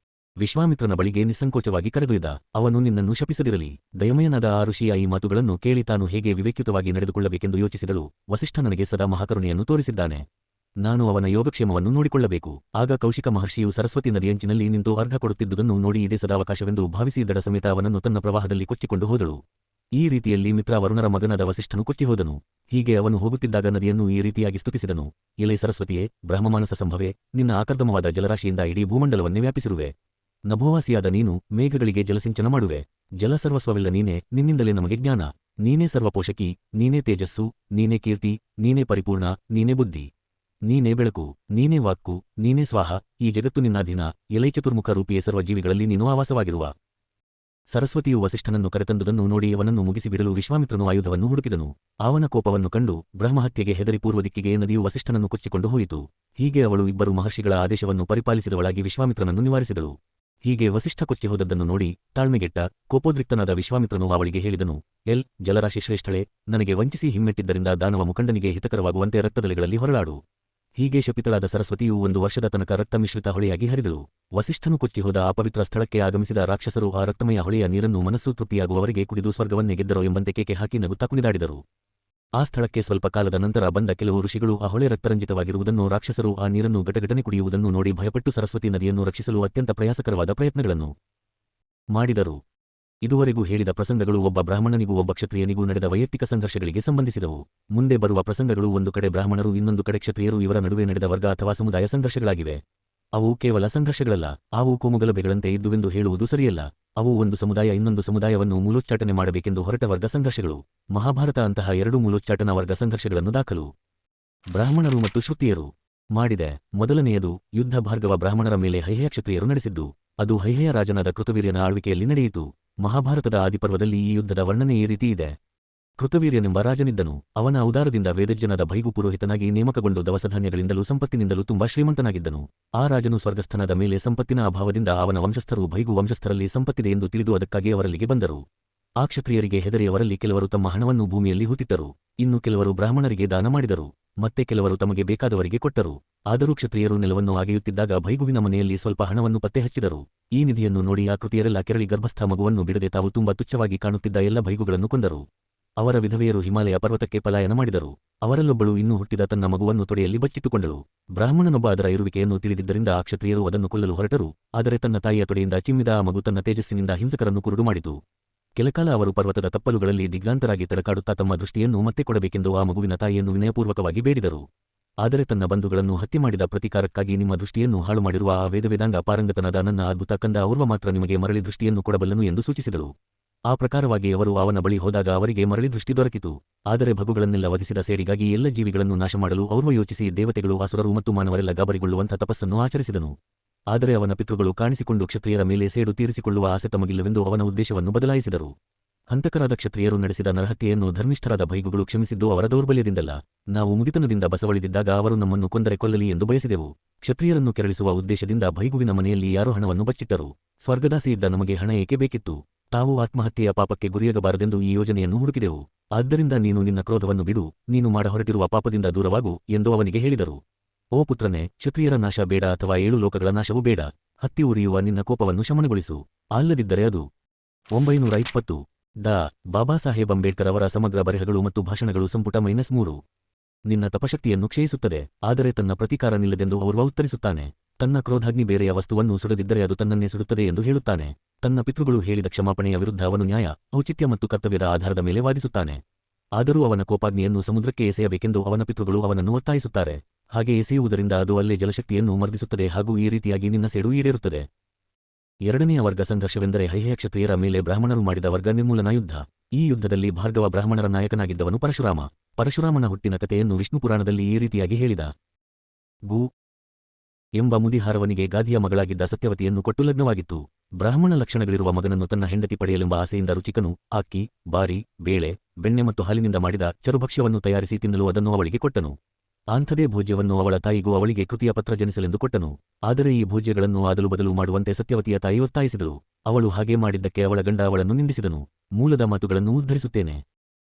ವಿಶ್ವಾಮಿತ್ರನ ಬಳಿಗೆ ನಿಸ್ಸಂಕೋಚವಾಗಿ ಕರೆದೊಯ್ದ. ಅವನು ನಿನ್ನನ್ನು ಶಪಿಸದಿರಲಿ. ದಯಮಯನಾದ ಆ ಋಷಿಯ ಈ ಮಾತುಗಳನ್ನು ಕೇಳಿ ತಾನು ಹೇಗೆ ವಿವೇಕಯುತವಾಗಿ ನಡೆದುಕೊಳ್ಳಬೇಕೆಂದು ಯೋಚಿಸಿದಳು. ವಸಿಷ್ಠ ನನಗೆ ಸದಾ ಮಹಾಕರುಣೆಯನ್ನು ತೋರಿಸಿದ್ದಾನೆ. ನಾನು ಅವನ ಯೋಗಕ್ಷೇಮವನ್ನು ನೋಡಿಕೊಳ್ಳಬೇಕು. ಆಗ ಕೌಶಿಕ ಮಹರ್ಷಿಯು ಸರಸ್ವತಿ ನದಿಯಂಚಿನಲ್ಲಿ ನಿಂತು ಅರ್ಘ ಕೊಡುತ್ತಿದ್ದುದನ್ನು ನೋಡಿ ಇದೇ ಸದಾವಕಾಶವೆಂದು ಭಾವಿಸಿ ದಡ ಸಮೇತ ಅವನನ್ನು ತನ್ನ ಪ್ರವಾಹದಲ್ಲಿ ಕೊಚ್ಚಿಕೊಂಡು ಹೋದಳು. ಈ ರೀತಿಯಲ್ಲಿ ಮಿತ್ರ ವರುಣರ ಮಗನಾದ ವಸಿಷ್ಠನು ಕೊಚ್ಚಿಹೋದನು. ಹೀಗೆ ಅವನು ಹೋಗುತ್ತಿದ್ದಾಗ ನದಿಯನ್ನು ಈ ರೀತಿಯಾಗಿ ಸ್ತುತಿಸಿದನು, ಎಲೆ ಸರಸ್ವತಿಯೇ, ಬ್ರಹ್ಮಮಾನಸ ಸಂಭವೆ, ನಿನ್ನ ಆಕರ್ದಮವಾದ ಜಲರಾಶಿಯಿಂದ ಇಡೀ ಭೂಮಂಡಲವನ್ನೇ ವ್ಯಾಪಿಸಿರುವೆ. ನಭೋವಾಸಿಯಾದ ನೀನು ಮೇಘಗಳಿಗೆ ಜಲಸಿಂಚನ ಮಾಡುವೆ. ಜಲಸರ್ವಸ್ವವೆಲ್ಲ ನೀನೇ, ನಿನ್ನಿಂದಲೇ ನಮಗೆ ಜ್ಞಾನ. ನೀನೇ ಸರ್ವಪೋಷಕಿ, ನೀನೇ ತೇಜಸ್ಸು, ನೀನೇ ಕೀರ್ತಿ, ನೀನೇ ಪರಿಪೂರ್ಣ, ನೀನೇ ಬುದ್ಧಿ, ನೀನೇ ಬೆಳಕು, ನೀನೇ ವಾಕ್ಕು, ನೀನೇ ಸ್ವಾಹ. ಈ ಜಗತ್ತು ನಿನ್ನಾಧೀನ. ಎಲೈ ಚತುರ್ಮುಖ ರೂಪಿಯೇ, ಸರ್ವಜೀವಿಗಳಲ್ಲಿ ನೀನು ಆವಾಸವಾಗಿರುವ. ಸರಸ್ವತಿಯು ವಸಿಷ್ಠನನ್ನು ಕರೆತಂದುದನ್ನು ನೋಡಿ ಅವನನ್ನು ಮುಗಿಸಿಬಿಡಲು ವಿಶ್ವಾಮಿತ್ರನು ಆಯುಧವನ್ನು ಹುಡುಕಿದನು. ಅವನ ಕೋಪವನ್ನು ಕಂಡು ಬ್ರಹ್ಮಹತ್ಯೆಗೆ ಹೆದರಿ ಪೂರ್ವ ದಿಕ್ಕಿಗೆ ನದಿಯು ವಸಿಷ್ಠನನ್ನು ಕೊಚ್ಚಿಕೊಂಡು ಹೋಯಿತು. ಹೀಗೆ ಅವಳು ಇಬ್ಬರು ಮಹರ್ಷಿಗಳ ಆದೇಶವನ್ನು ಪರಿಪಾಲಿಸಿದವಳಾಗಿ ವಿಶ್ವಾಮಿತ್ರನನ್ನು ನಿವಾರಿಸಿದಳು. ಹೀಗೆ ವಸಿಷ್ಠ ಕೊಚ್ಚಿ ಹೋದದ್ದನ್ನು ನೋಡಿ ತಾಳ್ಮೆಗೆಟ್ಟ ಕೋಪೋದ್ರಿಕ್ತನಾದ ವಿಶ್ವಾಮಿತ್ರನು ಅವಳಿಗೆ ಹೇಳಿದನು, ಎಲ್ ಜಲರಾಶಿ ಶ್ರೇಷ್ಠಳೆ, ನನಗೆ ವಂಚಿಸಿ ಹಿಮ್ಮೆಟ್ಟಿದ್ದರಿಂದ ದಾನವ ಮುಖಂಡನಿಗೆ ಹಿತಕರವಾಗುವಂತೆ ರಕ್ತದಲೆಗಳಲ್ಲಿ ಹೊರಳಾಡು. ಹೀಗೆ ಶಪಿತಳಾದ ಸರಸ್ವತಿಯು 1 ವರ್ಷದ ತನಕ ರಕ್ತ ಮಿಶ್ರಿತ ಹೊಳೆಯಾಗಿ ಹರಿದಳು. ವಸಿಷ್ಠನು ಕೊಚ್ಚಿಹೋದ ಆ ಪವಿತ್ರ ಸ್ಥಳಕ್ಕೆ ಆಗಮಿಸಿದ ರಾಕ್ಷಸರು ಆ ರಕ್ತಮಯ ಹೊಳೆಯ ನೀರನ್ನು ಮನಸ್ಸು ತೃಪ್ತಿಯಾಗುವವರೆಗೆ ಕುಡಿದು ಸ್ವರ್ಗವನ್ನೇ ಗೆದ್ದರೋ ಎಂಬಂತೆ ಕೇಕೆ ಹಾಕಿ ನಗುತ್ತಾ ಕುಣಿದಾಡಿದರು. ಆ ಸ್ಥಳಕ್ಕೆ ಸ್ವಲ್ಪ ಕಾಲದ ನಂತರ ಬಂದ ಕೆಲವು ಋಷಿಗಳು ಆ ಹೊಳೆ ರಕ್ತರಂಜಿತವಾಗಿರುವುದನ್ನು, ರಾಕ್ಷಸರು ಆ ನೀರನ್ನು ಗಟಗಟನೆ ಕುಡಿಯುವುದನ್ನು ನೋಡಿ ಭಯಪಟ್ಟು ಸರಸ್ವತಿ ನದಿಯನ್ನು ರಕ್ಷಿಸಲು ಅತ್ಯಂತ ಪ್ರಯಾಸಕರವಾದ ಪ್ರಯತ್ನಗಳನ್ನು ಮಾಡಿದರು. ಇದುವರೆಗೂ ಹೇಳಿದ ಪ್ರಸಂಗಗಳು ಒಬ್ಬ ಬ್ರಾಹ್ಮಣನಿಗೂ ಒಬ್ಬ ಕ್ಷತ್ರಿಯನಿಗೂ ನಡೆದ ವೈಯಕ್ತಿಕ ಸಂಘರ್ಷಗಳಿಗೆ ಸಂಬಂಧಿಸಿದವು. ಮುಂದೆ ಬರುವ ಪ್ರಸಂಗಗಳು ಒಂದು ಕಡೆ ಬ್ರಾಹ್ಮಣರು, ಇನ್ನೊಂದು ಕಡೆ ಕ್ಷತ್ರಿಯರು ಇವರ ನಡುವೆ ನಡೆದ ವರ್ಗ ಅಥವಾ ಸಮುದಾಯ ಸಂಘರ್ಷಗಳಾಗಿವೆ. ಅವು ಕೇವಲ ಸಂಘರ್ಷಗಳಲ್ಲ, ಅವು ಕೋಮುಗಲಭೆಗಳಂತೆ ಇದ್ದುವೆಂದು ಹೇಳುವುದು ಸರಿಯಲ್ಲ. ಅವು ಒಂದು ಸಮುದಾಯ ಇನ್ನೊಂದು ಸಮುದಾಯವನ್ನು ಮೂಲೋಚ್ಚಾಟನೆ ಮಾಡಬೇಕೆಂದು ಹೊರಟ ವರ್ಗ ಸಂಘರ್ಷಗಳು. ಮಹಾಭಾರತ ಅಂತಹ 2 ಮೂಲೋಚ್ಚಾಟನಾ ವರ್ಗ ಸಂಘರ್ಷಗಳನ್ನು ದಾಖಲು ಬ್ರಾಹ್ಮಣರು ಮತ್ತು ಶ್ರುತಿಯರು ಮಾಡಿದೆ. ಮೊದಲನೆಯದು ಯುದ್ಧ ಭಾರ್ಗವ ಬ್ರಾಹ್ಮಣರ ಮೇಲೆ ಹೈಹಯ ಕ್ಷತ್ರಿಯರು ನಡೆಸಿದ್ದು. ಅದು ಹೈಹಯ ರಾಜನಾದ ಕೃತವೀರ್ಯನ ಆಳ್ವಿಕೆಯಲ್ಲಿ ನಡೆಯಿತು. ಮಹಾಭಾರತದ ಆದಿಪರ್ವದಲ್ಲಿ ಈ ಯುದ್ಧದ ವರ್ಣನೆ ಈ ರೀತಿ ಇದೆ. ಕೃತವೀರ್ಯನೆಂಬ ರಾಜನಿದ್ದನು. ಅವನ ಔದಾರದಿಂದ ವೇದಜ್ಜನಾದ ಭೈಗು ಪುರೋಹಿತನಾಗಿ ನೇಮಕಗೊಂಡು ದವಸಧಾನ್ಯಗಳಿಂದಲೂ ಸಂಪತ್ತಿನಿಂದಲೂ ತುಂಬಾ ಶ್ರೀಮಂತನಾಗಿದ್ದನು. ಆ ರಾಜನು ಸ್ವರ್ಗಸ್ಥನಾದ ಮೇಲೆ ಸಂಪತ್ತಿನ ಅಭಾವದಿಂದ ಅವನ ವಂಶಸ್ಥರು ಭೈಗು ವಂಶಸ್ಥರಲ್ಲಿ ಸಂಪತ್ತಿದೆ ಎಂದು ತಿಳಿದು ಅದಕ್ಕಾಗಿ ಅವರಲ್ಲಿಗೆ ಬಂದರು. ಆ ಕ್ಷತ್ರಿಯರಿಗೆ ಹೆದರಿ ಅವರಲ್ಲಿ ಕೆಲವರು ತಮ್ಮ ಹಣವನ್ನು ಭೂಮಿಯಲ್ಲಿ ಹೂತಿಟ್ಟರು. ಇನ್ನು ಕೆಲವರು ಬ್ರಾಹ್ಮಣರಿಗೆ ದಾನ ಮಾಡಿದರು. ಮತ್ತೆ ಕೆಲವರು ತಮಗೆ ಬೇಕಾದವರಿಗೆ ಕೊಟ್ಟರು. ಆದರೂ ಕ್ಷತ್ರಿಯರು ನೆಲವನ್ನು ಅಗೆಯುತ್ತಿದ್ದಾಗ ಭೈಗುವಿನ ಮನೆಯಲ್ಲಿ ಸ್ವಲ್ಪ ಹಣವನ್ನು ಪತ್ತೆ ಹಚ್ಚಿದರು. ಈ ನಿಧಿಯನ್ನು ನೋಡಿ ಆ ಕೃತಿಯರೆಲ್ಲ ಕೆರಳಿ ಗರ್ಭಸ್ಥ ಮಗುವನ್ನು ಬಿಡದೆ ತಾವು ತುಂಬಾ ತುಚ್ಛವಾಗಿ ಕಾಣುತ್ತಿದ್ದ ಎಲ್ಲ ಭೈಗುಗಳನ್ನು ಕೊಂದರು. ಅವರ ವಿಧವೆಯರು ಹಿಮಾಲಯ ಪರ್ವತಕ್ಕೆ ಪಲಾಯನ ಮಾಡಿದರು. ಅವರಲ್ಲೊಬ್ಬಳು ಇನ್ನೂ ಹುಟ್ಟಿದ ತನ್ನ ಮಗುವನ್ನು ತೊಡೆಯಲ್ಲಿ ಬಚ್ಚಿಟ್ಟುಕೊಂಡಳು. ಬ್ರಾಹ್ಮಣನೊಬ್ಬ ಅದರ ಇರುವಿಕೆಯನ್ನು ತಿಳಿದಿದ್ದರಿಂದ ಆ ಕ್ಷತ್ರಿಯರು ಅದನ್ನು ಕೊಲ್ಲಲು ಹೊರಟರು. ಆದರೆ ತನ್ನ ತಾಯಿಯ ತೊಡೆಯಿಂದ ಚಿಮ್ಮಿದ ಆ ಮಗು ತನ್ನ ತೇಜಸ್ಸಿನಿಂದ ಹಿಂಸಕರನ್ನು ಕುರುಡು ಮಾಡಿತು. ಕೆಲಕಾಲ ಅವರು ಪರ್ವತದ ತಪ್ಪಲುಗಳಲ್ಲಿ ದಿಗ್ಗಾಂತರಾಗಿ ತಡಕಾಡುತ್ತಾ ತಮ್ಮ ದೃಷ್ಟಿಯನ್ನು ಮತ್ತೆ ಕೊಡಬೇಕೆಂದು ಆ ಮಗುವಿನ ತಾಯಿಯನ್ನು ವಿನಯಪೂರ್ವಕವಾಗಿ ಬೇಡಿದರು. ಆದರೆ ತನ್ನ ಬಂಧುಗಳನ್ನು ಹತ್ಯೆ ಮಾಡಿದ ಪ್ರತೀಕಾರಕ್ಕಾಗಿ ನಿಮ್ಮ ದೃಷ್ಟಿಯನ್ನು ಹಾಳು ಮಾಡಿರುವ ಆ ವೇದವೇದಾಂಗ ಪಾರಂಗತನಾದ ನನ್ನ ಅದ್ಭುತ ಕಂದ ಅವ್ರವ ಮಾತ್ರ ನಿಮಗೆ ಮರಳಿ ದೃಷ್ಟಿಯನ್ನು ಕೊಡಬಲ್ಲನು ಎಂದು ಸೂಚಿಸಿದಳು. ಆ ಪ್ರಕಾರವಾಗಿ ಅವರು ಅವನ ಬಳಿ ಹೋದಾಗ ಅವರಿಗೆ ಮರಳಿ ದೃಷ್ಟಿ ದೊರಕಿತು. ಆದರೆ ಭಗುಗಳನ್ನೆಲ್ಲ ವಧಿಸಿದ ಸೇಡಿಗಾಗಿ ಎಲ್ಲ ಜೀವಿಗಳನ್ನು ನಾಶ ಮಾಡಲು ಅವ್ರವ ಯೋಚಿಸಿ ದೇವತೆಗಳು, ಅಸುರರು ಮತ್ತು ಮಾನವರೆಲ್ಲ ಗಾಬರಿಗೊಳ್ಳುವಂಥ ತಪಸ್ಸನ್ನು ಆಚರಿಸಿದನು. ಆದರೆ ಅವನ ಪಿತೃಗಳು ಕಾಣಿಸಿಕೊಂಡು ಕ್ಷತ್ರಿಯರ ಮೇಲೆ ಸೇಡು ತೀರಿಸಿಕೊಳ್ಳುವ ಆಸೆ ತಮಗಿಲ್ಲವೆಂದು ಅವನ ಉದ್ದೇಶವನ್ನು ಬದಲಾಯಿಸಿದರು. ಹಂತಕರಾದ ಕ್ಷತ್ರಿಯರು ನಡೆಸಿದ ನರಹತ್ಯೆಯನ್ನು ಧರ್ಮಿಷ್ಠರಾದ ಭೈಗುಗಳು ಕ್ಷಮಿಸಿದ್ದು ಅವರ ದೌರ್ಬಲ್ಯದಿಂದಲ್ಲ. ನಾವು ಮುದಿತನದಿಂದ ಬಸವಳಿದಿದ್ದಾಗ ಅವರು ನಮ್ಮನ್ನು ಕೊಂದರೆ ಕೊಲ್ಲಲಿ ಎಂದು ಬಯಸಿದೆವು. ಕ್ಷತ್ರಿಯರನ್ನು ಕೆರಳಿಸುವ ಉದ್ದೇಶದಿಂದ ಭೈಗುವಿನ ಮನೆಯಲ್ಲಿ ಯಾರೋ ಹಣವನ್ನು ಬಚ್ಚಿಟ್ಟರು. ಸ್ವರ್ಗದಾಸಿಯಿದ್ದ ನಮಗೆ ಹಣ ಏಕೆ ಬೇಕಿತ್ತು? ತಾವು ಆತ್ಮಹತ್ಯೆಯ ಪಾಪಕ್ಕೆ ಗುರಿಯಾಗಬಾರದೆಂದು ಈ ಯೋಜನೆಯನ್ನು ಹುಡುಕಿದೆವು. ಆದ್ದರಿಂದ ನೀನು ನಿನ್ನ ಕ್ರೋಧವನ್ನು ಬಿಡು, ನೀನು ಮಾಡ ಹೊರಟಿರುವ ಪಾಪದಿಂದ ದೂರವಾಗು ಎಂದು ಅವನಿಗೆ ಹೇಳಿದರು. ಓ ಪುತ್ರನೇ, ಕ್ಷತ್ರಿಯರ ನಾಶ ಬೇಡ ಅಥವಾ 7 ಲೋಕಗಳ ನಾಶವೂ ಬೇಡ. ಹತ್ತಿ ಉರಿಯುವ ನಿನ್ನ ಕೋಪವನ್ನು ಶಮನಗೊಳಿಸು. ಅಲ್ಲದಿದ್ದರೆ ಅದು 920 ಡಾ. ಬಾಬಾ ಸಾಹೇಬ್ ಅಂಬೇಡ್ಕರ್ ಅವರ ಸಮಗ್ರ ಬರೆಹಗಳು ಮತ್ತು ಭಾಷಣಗಳು ಸಂಪುಟ -3 ನಿನ್ನ ತಪಶಕ್ತಿಯನ್ನು ಕ್ಷಯಿಸುತ್ತದೆ. ಆದರೆ ತನ್ನ ಪ್ರತೀಕಾರ ನಿಲ್ಲದೆಂದು ಅವ್ರವ ಉತ್ತರಿಸುತ್ತಾನೆ. ತನ್ನ ಕ್ರೋಧಾಗ್ನಿ ಬೇರೆಯ ವಸ್ತುವನ್ನು ಸುಡದಿದ್ದರೆ ಅದು ತನ್ನನ್ನೇ ಸುಡುತ್ತದೆ ಎಂದು ಹೇಳುತ್ತಾನೆ. ತನ್ನ ಪಿತೃಗಳು ಹೇಳಿದ ಕ್ಷಮಾಪಣೆಯ ವಿರುದ್ಧ ಅವನು ನ್ಯಾಯ, ಔಚಿತ್ಯ ಮತ್ತು ಕರ್ತವ್ಯದ ಆಧಾರದ ಮೇಲೆ ವಾದಿಸುತ್ತಾನೆ. ಆದರೂ ಅವನ ಕೋಪಾಗ್ನಿಯನ್ನು ಸಮುದ್ರಕ್ಕೆ ಎಸೆಯಬೇಕೆಂದು ಅವನ ಪಿತೃಗಳು ಅವನನ್ನು ಒತ್ತಾಯಿಸುತ್ತಾರೆ. ಹಾಗೆ ಎಸೆಯುವುದರಿಂದ ಅದು ಅಲ್ಲೇ ಜಲಶಕ್ತಿಯನ್ನು ಮರ್ದಿಸುತ್ತದೆ ಹಾಗೂ ಈ ರೀತಿಯಾಗಿ ನಿನ್ನ ಸೇಡು ಈಡೇರುತ್ತದೆ. ಎರಡನೆಯ ವರ್ಗ ಸಂಘರ್ಷವೆಂದರೆ ಹೈಹಯ ಕ್ಷತ್ರಿಯರ ಮೇಲೆ ಬ್ರಾಹ್ಮಣರು ಮಾಡಿದ ವರ್ಗ ನಿರ್ಮೂಲನಾ ಯುದ್ಧ. ಈ ಯುದ್ಧದಲ್ಲಿ ಭಾರ್ಗವ ಬ್ರಾಹ್ಮಣರ ನಾಯಕನಾಗಿದ್ದವನು ಪರಶುರಾಮ. ಪರಶುರಾಮನ ಹುಟ್ಟಿನ ಕಥೆಯನ್ನು ವಿಷ್ಣು ಪುರಾಣದಲ್ಲಿ ಈ ರೀತಿಯಾಗಿ ಹೇಳಿದ. ಗು ಎಂಬ ಮುದಿಹಾರವನಿಗೆ ಗಾದಿಯ ಮಗಳಾಗಿದ್ದ ಸತ್ಯವತಿಯನ್ನು ಕೊಟ್ಟು ಲಗ್ನವಾಗಿತ್ತು. ಬ್ರಾಹ್ಮಣ ಲಕ್ಷಣಗಳಿರುವ ಮಗನನ್ನು ತನ್ನ ಹೆಂಡತಿ ಪಡೆಯಲೆಂಬ ಆಸೆಯಿಂದ ರುಚಿಕನು ಅಕ್ಕಿ, ಬಾರಿ, ಬೇಳೆ, ಬೆಣ್ಣೆ ಮತ್ತು ಹಾಲಿನಿಂದ ಮಾಡಿದ ಚರುಭಕ್ಷ್ಯವನ್ನು ತಯಾರಿಸಿ ತಿನ್ನಲು ಅದನ್ನು ಅವಳಿಗೆ ಕೊಟ್ಟನು. ಅಂಥದೇ ಭೋಜ್ಯವನ್ನು ಅವಳ ತಾಯಿಗೂ ಅವಳಿಗೆ ಕೃತಿಯ ಪತ್ರ ಜನಿಸಲೆಂದು ಕೊಟ್ಟನು. ಆದರೆ ಈ ಭೋಜ್ಯಗಳನ್ನು ಆದಲು ಬದಲು ಮಾಡುವಂತೆ ಸತ್ಯವತಿಯ ತಾಯಿ ಒತ್ತಾಯಿಸಿದಳು. ಅವಳು ಹಾಗೆ ಮಾಡಿದ್ದಕ್ಕೆ ಅವಳ ಗಂಡ ಅವಳನ್ನು ನಿಂದಿಸಿದನು. ಮೂಲದ ಮಾತುಗಳನ್ನು ಉದ್ಧರಿಸುತ್ತೇನೆ.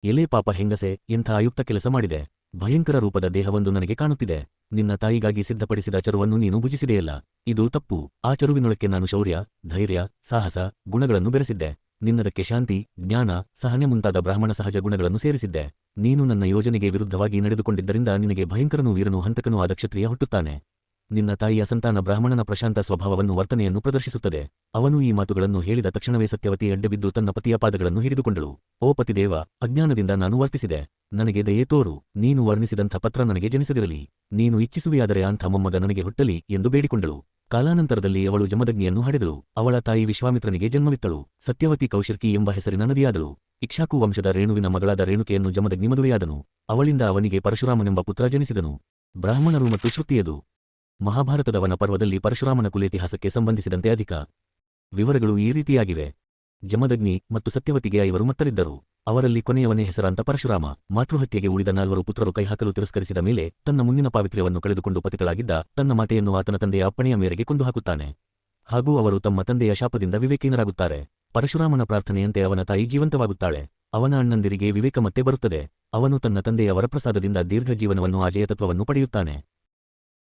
ಎಲೆ ಪಾಪ ಹೆಂಗಸೆ, ಎಂಥ ಅಯುಕ್ತ ಕೆಲಸ ಮಾಡಿದೆ. ಭಯಂಕರ ರೂಪದ ದೇಹವೊಂದು ನನಗೆ ಕಾಣುತ್ತಿದೆ. ನಿನ್ನ ತಾಯಿಗಾಗಿ ಸಿದ್ಧಪಡಿಸಿದ ಚರುವನ್ನು ನೀನು ಭುಜಿಸಿದೆಯಲ್ಲ, ಇದು ತಪ್ಪು. ಆ ಚರುವಿನೊಳಕ್ಕೆ ನಾನು ಶೌರ್ಯ, ಧೈರ್ಯ, ಸಾಹಸ ಗುಣಗಳನ್ನು ಬೆರೆಸಿದ್ದೆ. ನಿನ್ನದಕ್ಕೆ ಶಾಂತಿ, ಜ್ಞಾನ, ಸಹನೆ ಮುಂತಾದ ಬ್ರಾಹ್ಮಣ ಸಹಜ ಗುಣಗಳನ್ನು ಸೇರಿಸಿದ್ದೆ. ನೀನು ನನ್ನ ಯೋಜನೆಗೆ ವಿರುದ್ಧವಾಗಿ ನಡೆದುಕೊಂಡಿದ್ದರಿಂದ ನಿನಗೆ ಭಯಂಕರನೂ ವೀರನೂ ಹಂತಕನೂ ಆದ ಕ್ಷತ್ರಿಯ ಹುಟ್ಟುತ್ತಾನೆ. ನಿನ್ನ ತಾಯಿಯ ಸಂತಾನ ಬ್ರಾಹ್ಮಣನ ಪ್ರಶಾಂತ ಸ್ವಭಾವವನ್ನು ವರ್ತನೆಯನ್ನು ಪ್ರದರ್ಶಿಸುತ್ತದೆ. ಅವನು ಈ ಮಾತುಗಳನ್ನು ಹೇಳಿದ ತಕ್ಷಣವೇ ಸತ್ಯವತಿ ಅಡ್ಡಬಿದ್ದು ತನ್ನ ಪತಿಯ ಪಾದಗಳನ್ನು ಹಿಡಿದುಕೊಂಡಳು. ಓ ಪತಿದೇವ, ಅಜ್ಞಾನದಿಂದ ನಾನು ವರ್ತಿಸಿದೆ. ನನಗೆ ದಯೆ ತೋರು. ನೀನು ವರ್ಣಿಸಿದಂಥ ಪತ್ರ ನನಗೆ ಜನಿಸದಿರಲಿ. ನೀನು ಇಚ್ಛಿಸುವೆಯಾದರೆ ಅಂಥ ಮೊಮ್ಮಗ ನನಗೆ ಹುಟ್ಟಲಿ ಎಂದು ಬೇಡಿಕೊಂಡಳು. ಕಾಲಾನಂತರದಲ್ಲಿ ಅವಳು ಜಮದಗ್ನಿಯನ್ನು ಹಡೆದಳು. ಅವಳ ತಾಯಿ ವಿಶ್ವಾಮಿತ್ರನಿಗೆ ಜನ್ಮವಿತ್ತಳು. ಸತ್ಯವತಿ ಕೌಶರ್ಕಿ ಎಂಬ ಹೆಸರಿನ ನದಿಯಾದಳು. ಇಕ್ಷಾಕು ವಂಶದ ರೇಣುವಿನ ಮಗಳಾದ ರೇಣುಕೆಯನ್ನು ಜಮದಗ್ನಿ ಮದುವೆಯಾದನು. ಅವಳಿಂದ ಅವನಿಗೆ ಪರಶುರಾಮನೆಂಬ ಪುತ್ರ ಜನಿಸಿದನು. ಬ್ರಾಹ್ಮಣರು ಮತ್ತು ಶ್ರುತಿಯದು. ಮಹಾಭಾರತದ ವನ ಪರ್ವದಲ್ಲಿ ಪರಶುರಾಮನ ಕುಲೇತಿಹಾಸಕ್ಕೆ ಸಂಬಂಧಿಸಿದಂತೆ ಅಧಿಕ ವಿವರಗಳು ಈ ರೀತಿಯಾಗಿವೆ. ಜಮದಗ್ನಿ ಮತ್ತು ಸತ್ಯವತಿಗೆ 5 ಮಕ್ಕಳಿದ್ದರು. ಅವರಲ್ಲಿ ಕೊನೆಯವನೇ ಹೆಸರಾಂತ ಪರಶುರಾಮ. ಮಾತೃಹತ್ಯೆಗೆ ಉಳಿದ 4 ಪುತ್ರರು ಕೈಹಾಕಲು ತಿರಸ್ಕರಿಸಿದ ಮೇಲೆ ತನ್ನ ಮುಂದಿನ ಪಾವಿತ್ರ್ಯವನ್ನು ಕಳೆದುಕೊಂಡು ಪತಿತಳಾಗಿದ್ದ ತನ್ನ ಮಾತೆಯನ್ನು ಆತನ ತಂದೆಯ ಅಪ್ಪಣೆಯ ಮೇರೆಗೆ ಕೊಂದು ಹಾಕುತ್ತಾನೆ. ಹಾಗೂ ಅವರು ತಮ್ಮ ತಂದೆಯ ಶಾಪದಿಂದ ವಿವೇಕಹೀನರಾಗುತ್ತಾರೆ. ಪರಶುರಾಮನ ಪ್ರಾರ್ಥನೆಯಂತೆ ಅವನ ತಾಯಿ ಜೀವಂತವಾಗುತ್ತಾಳೆ. ಅವನ ಅಣ್ಣಂದಿರಿಗೆ ವಿವೇಕ ಮತ್ತೆ ಬರುತ್ತದೆ. ಅವನು ತನ್ನ ತಂದೆಯ ವರಪ್ರಸಾದದಿಂದ ದೀರ್ಘ ಜೀವನವನ್ನು ಅಜೇಯತತ್ವವನ್ನು ಪಡೆಯುತ್ತಾನೆ.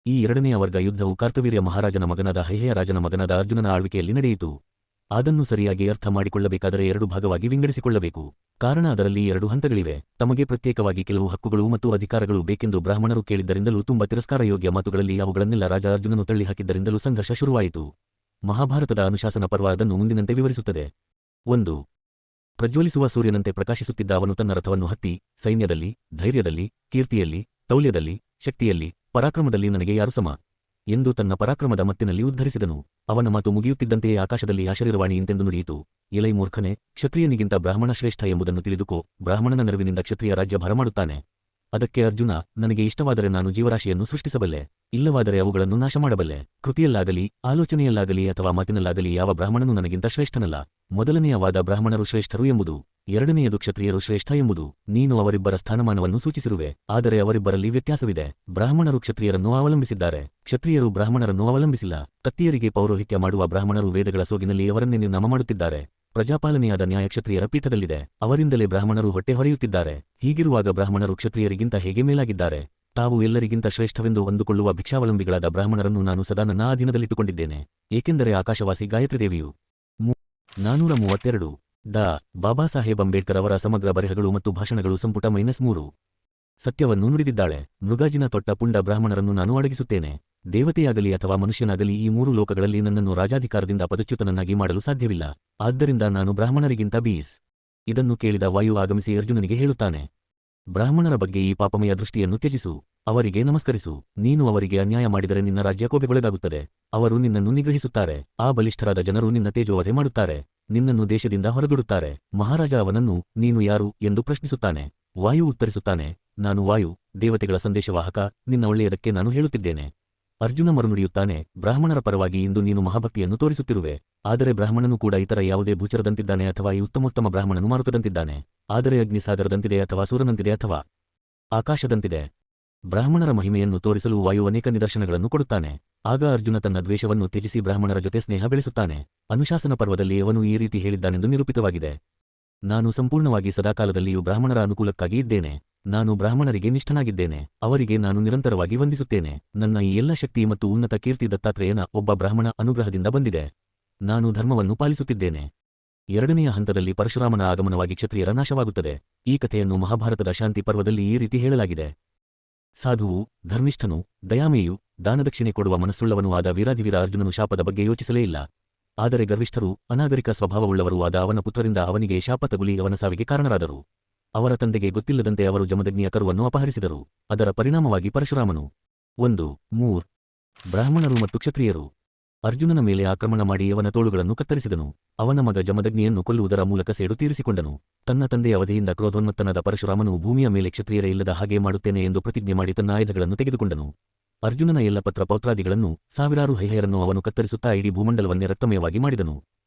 ಈ ಎರಡನೆಯ ವರ್ಗ ಯುದ್ಧವು ಕಾರ್ತವೀರ್ಯ ಮಹಾರಾಜನ ಮಗನಾದ ಹೈಹಯ ರಾಜನ ಮಗನಾದ ಅರ್ಜುನನ ಆಳ್ವಿಕೆಯಲ್ಲಿ ನಡೆಯಿತು. ಅದನ್ನು ಸರಿಯಾಗಿ ಅರ್ಥ ಮಾಡಿಕೊಳ್ಳಬೇಕಾದರೆ 2 ಭಾಗವಾಗಿ ವಿಂಗಡಿಸಿಕೊಳ್ಳಬೇಕು. ಕಾರಣ ಅದರಲ್ಲಿ 2 ಹಂತಗಳಿವೆ. ತಮಗೆ ಪ್ರತ್ಯೇಕವಾಗಿ ಕೆಲವು ಹಕ್ಕುಗಳು ಮತ್ತು ಅಧಿಕಾರಗಳು ಬೇಕೆಂದು ಬ್ರಾಹ್ಮಣರು ಕೇಳಿದ್ದರಿಂದಲೂ ತುಂಬ ತಿರಸ್ಕಾರಯೋಗ್ಯ ಮಾತುಗಳಲ್ಲಿ ಅವುಗಳನ್ನೆಲ್ಲ ರಾಜ ಅರ್ಜುನನು ತಳ್ಳಿಹಾಕಿದ್ದರಿಂದಲೂ ಸಂಘರ್ಷ ಶುರುವಾಯಿತು. ಮಹಾಭಾರತದ ಅನುಶಾಸನ ಪರ್ವ ಅದನ್ನು ಮುಂದಿನಂತೆ ವಿವರಿಸುತ್ತದೆ. 1. ಪ್ರಜ್ವಲಿಸುವ ಸೂರ್ಯನಂತೆ ಪ್ರಕಾಶಿಸುತ್ತಿದ್ದ ಅವನು ತನ್ನ ರಥವನ್ನು ಹತ್ತಿ, ಸೈನ್ಯದಲ್ಲಿ, ಧೈರ್ಯದಲ್ಲಿ, ಕೀರ್ತಿಯಲ್ಲಿ, ತೌಲ್ಯದಲ್ಲಿ, ಶಕ್ತಿಯಲ್ಲಿ, ಪರಾಕ್ರಮದಲ್ಲಿ ನನಗೆ ಯಾರು ಸಮ ಎಂದು ತನ್ನ ಪರಾಕ್ರಮದ ಮತ್ತಿನಲ್ಲಿ ಉದ್ಧರಿಸಿದನು. ಅವನ ಮಾತು ಮುಗಿಯುತ್ತಿದ್ದಂತೆಯೇ ಆಕಾಶದಲ್ಲಿ ಆ ಶರೀರವಾಣಿ ಇಂತೆಂದು ನುಡಿಯಿತು. ಎಲೈ ಮೂರ್ಖನೆ, ಕ್ಷತ್ರಿಯನಿಗಿಂತ ಬ್ರಾಹ್ಮಣ ಶ್ರೇಷ್ಠ ಎಂಬುದನ್ನು ತಿಳಿದುಕೋ. ಬ್ರಾಹ್ಮಣನ ನೆರವಿನಿಂದ ಕ್ಷತ್ರಿಯ ರಾಜ್ಯ ಭರಮಾಡುತ್ತಾನೆ. ಅದಕ್ಕೆ ಅರ್ಜುನ, ನನಗೆ ಇಷ್ಟವಾದರೆ ನಾನು ಜೀವರಾಶಿಯನ್ನು ಸೃಷ್ಟಿಸಬಲ್ಲೆ, ಇಲ್ಲವಾದರೆ ಅವುಗಳನ್ನು ನಾಶ ಮಾಡಬಲ್ಲೆ. ಕೃತಿಯಲ್ಲಾಗಲಿ, ಆಲೋಚನೆಯಲ್ಲಾಗಲಿ ಅಥವಾ ಮಾತಿನಲ್ಲಾಗಲಿ ಯಾವ ಬ್ರಾಹ್ಮಣನೂ ನನಗಿಂತ ಶ್ರೇಷ್ಠನಲ್ಲ. ಮೊದಲನೆಯ ವಾದ ಬ್ರಾಹ್ಮಣರು ಶ್ರೇಷ್ಠರು ಎಂಬುದು. ಎರಡನೆಯದು ಕ್ಷತ್ರಿಯರು ಶ್ರೇಷ್ಠ ಎಂಬುದು. ನೀನು ಅವರಿಬ್ಬರ ಸ್ಥಾನಮಾನವನ್ನು ಸೂಚಿಸಿರುವೆ, ಆದರೆ ಅವರಿಬ್ಬರಲ್ಲಿ ವ್ಯತ್ಯಾಸವಿದೆ. ಬ್ರಾಹ್ಮಣರು ಕ್ಷತ್ರಿಯರನ್ನು ಅವಲಂಬಿಸಿದ್ದಾರೆ, ಕ್ಷತ್ರಿಯರು ಬ್ರಾಹ್ಮಣರನ್ನು ಅವಲಂಬಿಸಿಲ್ಲ. ಕತ್ತಿಯರಿಗೆ ಪೌರೋಹಿತ್ಯ ಮಾಡುವ ಬ್ರಾಹ್ಮಣರು ವೇದಗಳ ಸೋಗಿನಲ್ಲಿ ಅವರನ್ನೇ ನಿರ್ನಾಮ ಮಾಡುತ್ತಿದ್ದಾರೆ. ಪ್ರಜಾಪಾಲನೆಯಾದ ನ್ಯಾಯ ಕ್ಷತ್ರಿಯರ ಪೀಠದಲ್ಲಿದೆ, ಅವರಿಂದಲೇ ಬ್ರಾಹ್ಮಣರು ಹೊಟ್ಟೆ ಹೊರೆಯುತ್ತಿದ್ದಾರೆ. ಹೀಗಿರುವಾಗ ಬ್ರಾಹ್ಮಣರು ಕ್ಷತ್ರಿಯರಿಗಿಂತ ಹೇಗೆ ಮೇಲಾಗಿದ್ದಾರೆ? ತಾವು ಎಲ್ಲರಿಗಿಂತ ಶ್ರೇಷ್ಠವೆಂದು ಅಂದುಕೊಳ್ಳುವ ಭಿಕ್ಷಾವಲಂಬಿಗಳಾದ ಬ್ರಾಹ್ಮಣರನ್ನು ನಾನು ಸದಾ ನನ್ನ ಅಧೀನದಲ್ಲಿಟ್ಟುಕೊಂಡಿದ್ದೇನೆ, ಏಕೆಂದರೆ ಆಕಾಶವಾಸಿ ಗಾಯತ್ರಿದೇವಿಯು 432 ಡಾ. ಬಾಬಾ ಸಾಹೇಬ್ ಅಂಬೇಡ್ಕರ್ ಅವರ ಸಮಗ್ರ ಬರೆಹಗಳು ಮತ್ತು ಭಾಷಣಗಳು ಸಂಪುಟ -3 ಸತ್ಯವನ್ನು ನುಡಿದಿದ್ದಾಳೆ. ಮೃಗಾಜಿನ ತೊಟ್ಟ ಪುಂಡ ಬ್ರಾಹ್ಮಣರನ್ನು ನಾನು ಅಡಗಿಸುತ್ತೇನೆ. ದೇವತೆಯಾಗಲಿ ಅಥವಾ ಮನುಷ್ಯನಾಗಲಿ ಈ 3 ಲೋಕಗಳಲ್ಲಿ ನನ್ನನ್ನು ರಾಜಾಧಿಕಾರದಿಂದ ಪದಚ್ಯುತನನ್ನಾಗಿ ಮಾಡಲು ಸಾಧ್ಯವಿಲ್ಲ. ಆದ್ದರಿಂದ ನಾನು ಬ್ರಾಹ್ಮಣರಿಗಿಂತ ಬೀಸ್. ಇದನ್ನು ಕೇಳಿದ ವಾಯು ಆಗಮಿಸಿ ಅರ್ಜುನನಿಗೆ ಹೇಳುತ್ತಾನೆ, ಬ್ರಾಹ್ಮಣರ ಬಗ್ಗೆ ಈ ಪಾಪಮಯ ದೃಷ್ಟಿಯನ್ನು ತ್ಯಜಿಸು, ಅವರಿಗೆ ನಮಸ್ಕರಿಸು. ನೀನು ಅವರಿಗೆ ಅನ್ಯಾಯ ಮಾಡಿದರೆ ನಿನ್ನ ರಾಜ್ಯ ಕೋಪೆಗೊಳಗಾಗುತ್ತದೆ. ಅವರು ನಿನ್ನನ್ನು ನಿಗ್ರಹಿಸುತ್ತಾರೆ. ಆ ಬಲಿಷ್ಠರಾದ ಜನರು ನಿನ್ನ ತೇಜೋವಧೆ ಮಾಡುತ್ತಾರೆ, ನಿನ್ನನ್ನು ದೇಶದಿಂದ ಹೊರದುಡುತ್ತಾರೆ. ಮಹಾರಾಜ ಅವನನ್ನು, ನೀನು ಯಾರು ಎಂದು ಪ್ರಶ್ನಿಸುತ್ತಾನೆ. ವಾಯು ಉತ್ತರಿಸುತ್ತಾನೆ, ನಾನು ವಾಯು, ದೇವತೆಗಳ ಸಂದೇಶವಾಹಕ. ನಿನ್ನ ಒಳ್ಳೆಯದಕ್ಕೆ ನಾನು ಹೇಳುತ್ತಿದ್ದೇನೆ. ಅರ್ಜುನ ಮರುನುಡಿಯುತ್ತಾನೆ, ಬ್ರಾಹ್ಮಣರ ಪರವಾಗಿ ಇಂದು ನೀನು ಮಹಾಭಕ್ತಿಯನ್ನು ತೋರಿಸುತ್ತಿರುವೆ. ಆದರೆ ಬ್ರಾಹ್ಮಣನು ಕೂಡ ಇತರ ಯಾವುದೇ ಭೂಚರದಂತಿದ್ದಾನೆ ಅಥವಾ ಈ ಉತ್ತಮೋತ್ತಮ ಬ್ರಾಹ್ಮಣನು ಮಾರುತದಂತಿದ್ದಾನೆ. ಆದರೆ ಅಗ್ನಿಸಾಗರದಂತಿದೆ ಅಥವಾ ಸೂರನಂತಿದೆ ಅಥವಾ ಆಕಾಶದಂತಿದೆ. ಬ್ರಾಹ್ಮಣರ ಮಹಿಮೆಯನ್ನು ತೋರಿಸಲು ವಾಯು ಅನೇಕ ನಿದರ್ಶನಗಳನ್ನು ಕೊಡುತ್ತಾನೆ. ಆಗ ಅರ್ಜುನ ತನ್ನ ದ್ವೇಷವನ್ನು ತ್ಯಜಿಸಿ ಬ್ರಾಹ್ಮಣರ ಜೊತೆ ಸ್ನೇಹ ಬೆಳೆಸುತ್ತಾನೆ. ಅನುಶಾಸನ ಪರ್ವದಲ್ಲಿ ಅವನು ಈ ರೀತಿ ಹೇಳಿದ್ದಾನೆಂದು ನಿರೂಪಿತವಾಗಿದೆ. ನಾನು ಸಂಪೂರ್ಣವಾಗಿ ಸದಾಕಾಲದಲ್ಲಿಯೂ ಬ್ರಾಹ್ಮಣರ ಅನುಕೂಲಕ್ಕಾಗಿ ಇದ್ದೇನೆ. ನಾನು ಬ್ರಾಹ್ಮಣರಿಗೆ ನಿಷ್ಠನಾಗಿದ್ದೇನೆ, ಅವರಿಗೆ ನಾನು ನಿರಂತರವಾಗಿ ವಂದಿಸುತ್ತೇನೆ. ನನ್ನ ಈ ಎಲ್ಲ ಶಕ್ತಿ ಮತ್ತು ಉನ್ನತ ಕೀರ್ತಿ ದತ್ತಾತ್ರೇಯನ ಒಬ್ಬ ಬ್ರಾಹ್ಮಣ ಅನುಗ್ರಹದಿಂದ ಬಂದಿದೆ. ನಾನು ಧರ್ಮವನ್ನು ಪಾಲಿಸುತ್ತಿದ್ದೇನೆ. ಎರಡನೆಯ ಹಂತದಲ್ಲಿ ಪರಶುರಾಮನ ಆಗಮನವಾಗಿ ಕ್ಷತ್ರಿಯರ ನಾಶವಾಗುತ್ತದೆ. ಈ ಕಥೆಯನ್ನು ಮಹಾಭಾರತದ ಶಾಂತಿ ಪರ್ವದಲ್ಲಿ ಈ ರೀತಿ ಹೇಳಲಾಗಿದೆ. ಸಾಧುವು, ಧರ್ಮಿಷ್ಠನು, ದಯಾಮೇಯು, ದಾನದಕ್ಷಿಣೆ ಕೊಡುವ ಮನಸ್ಸುಳ್ಳವನೂ ಆದ ವೀರಾಧಿವೀರ ಅರ್ಜುನನು ಶಾಪದ ಬಗ್ಗೆ ಯೋಚಿಸಲೇ ಇಲ್ಲ. ಆದರೆ ಗರ್ವಿಷ್ಠರು, ಅನಾಗರಿಕ ಸ್ವಭಾವವುಳ್ಳವರೂ ಆದ ಅವನ ಪುತ್ರರಿಂದ ಅವನಿಗೆ ಶಾಪ ತಗುಲಿ ಅವನ ಸಾವಿಗೆ ಕಾರಣರಾದರು. ಅವರ ತಂದೆಗೆ ಗೊತ್ತಿಲ್ಲದಂತೆ ಅವರು ಜಮದಗ್ನಿಯ ಕರುವನ್ನು ಅಪಹರಿಸಿದರು. ಅದರ ಪರಿಣಾಮವಾಗಿ ಪರಶುರಾಮನು 1-3 ಬ್ರಾಹ್ಮಣರು ಮತ್ತು ಕ್ಷತ್ರಿಯರು ಅರ್ಜುನನ ಮೇಲೆ ಆಕ್ರಮಣ ಮಾಡಿ ಅವನ ತೋಳುಗಳನ್ನು ಕತ್ತರಿಸಿದನು. ಅವನ ಮಗ ಜಮದಗ್ನಿಯನ್ನು ಕೊಲ್ಲುವುದರ ಮೂಲಕ ಸೇಡು ತೀರಿಸಿಕೊಂಡನು. ತನ್ನ ತಂದೆಯ ಅವಧಿಯಿಂದ ಕ್ರೋಧೋನ್ಮತ್ತನಾದ ಪರಶುರಾಮನು ಭೂಮಿಯ ಮೇಲೆ ಕ್ಷತ್ರಿಯರೇ ಇಲ್ಲದ ಹಾಗೆ ಮಾಡುತ್ತೇನೆ ಎಂದು ಪ್ರತಿಜ್ಞೆ ಮಾಡಿ ತನ್ನ ಆಯುಧಗಳನ್ನು ತೆಗೆದುಕೊಂಡನು. ಅರ್ಜುನನ ಎಲ್ಲ ಪತ್ರ ಪೌತ್ರಾದಿಗಳನ್ನು, ಸಾವಿರಾರು ಹೈಹಯರನ್ನು ಅವನು ಕತ್ತರಿಸುತ್ತಾ ಇಡೀ ಭೂಮಂಡಲವನ್ನೇ ರಕ್ತಮಯವಾಗಿ ಮಾಡಿದನು.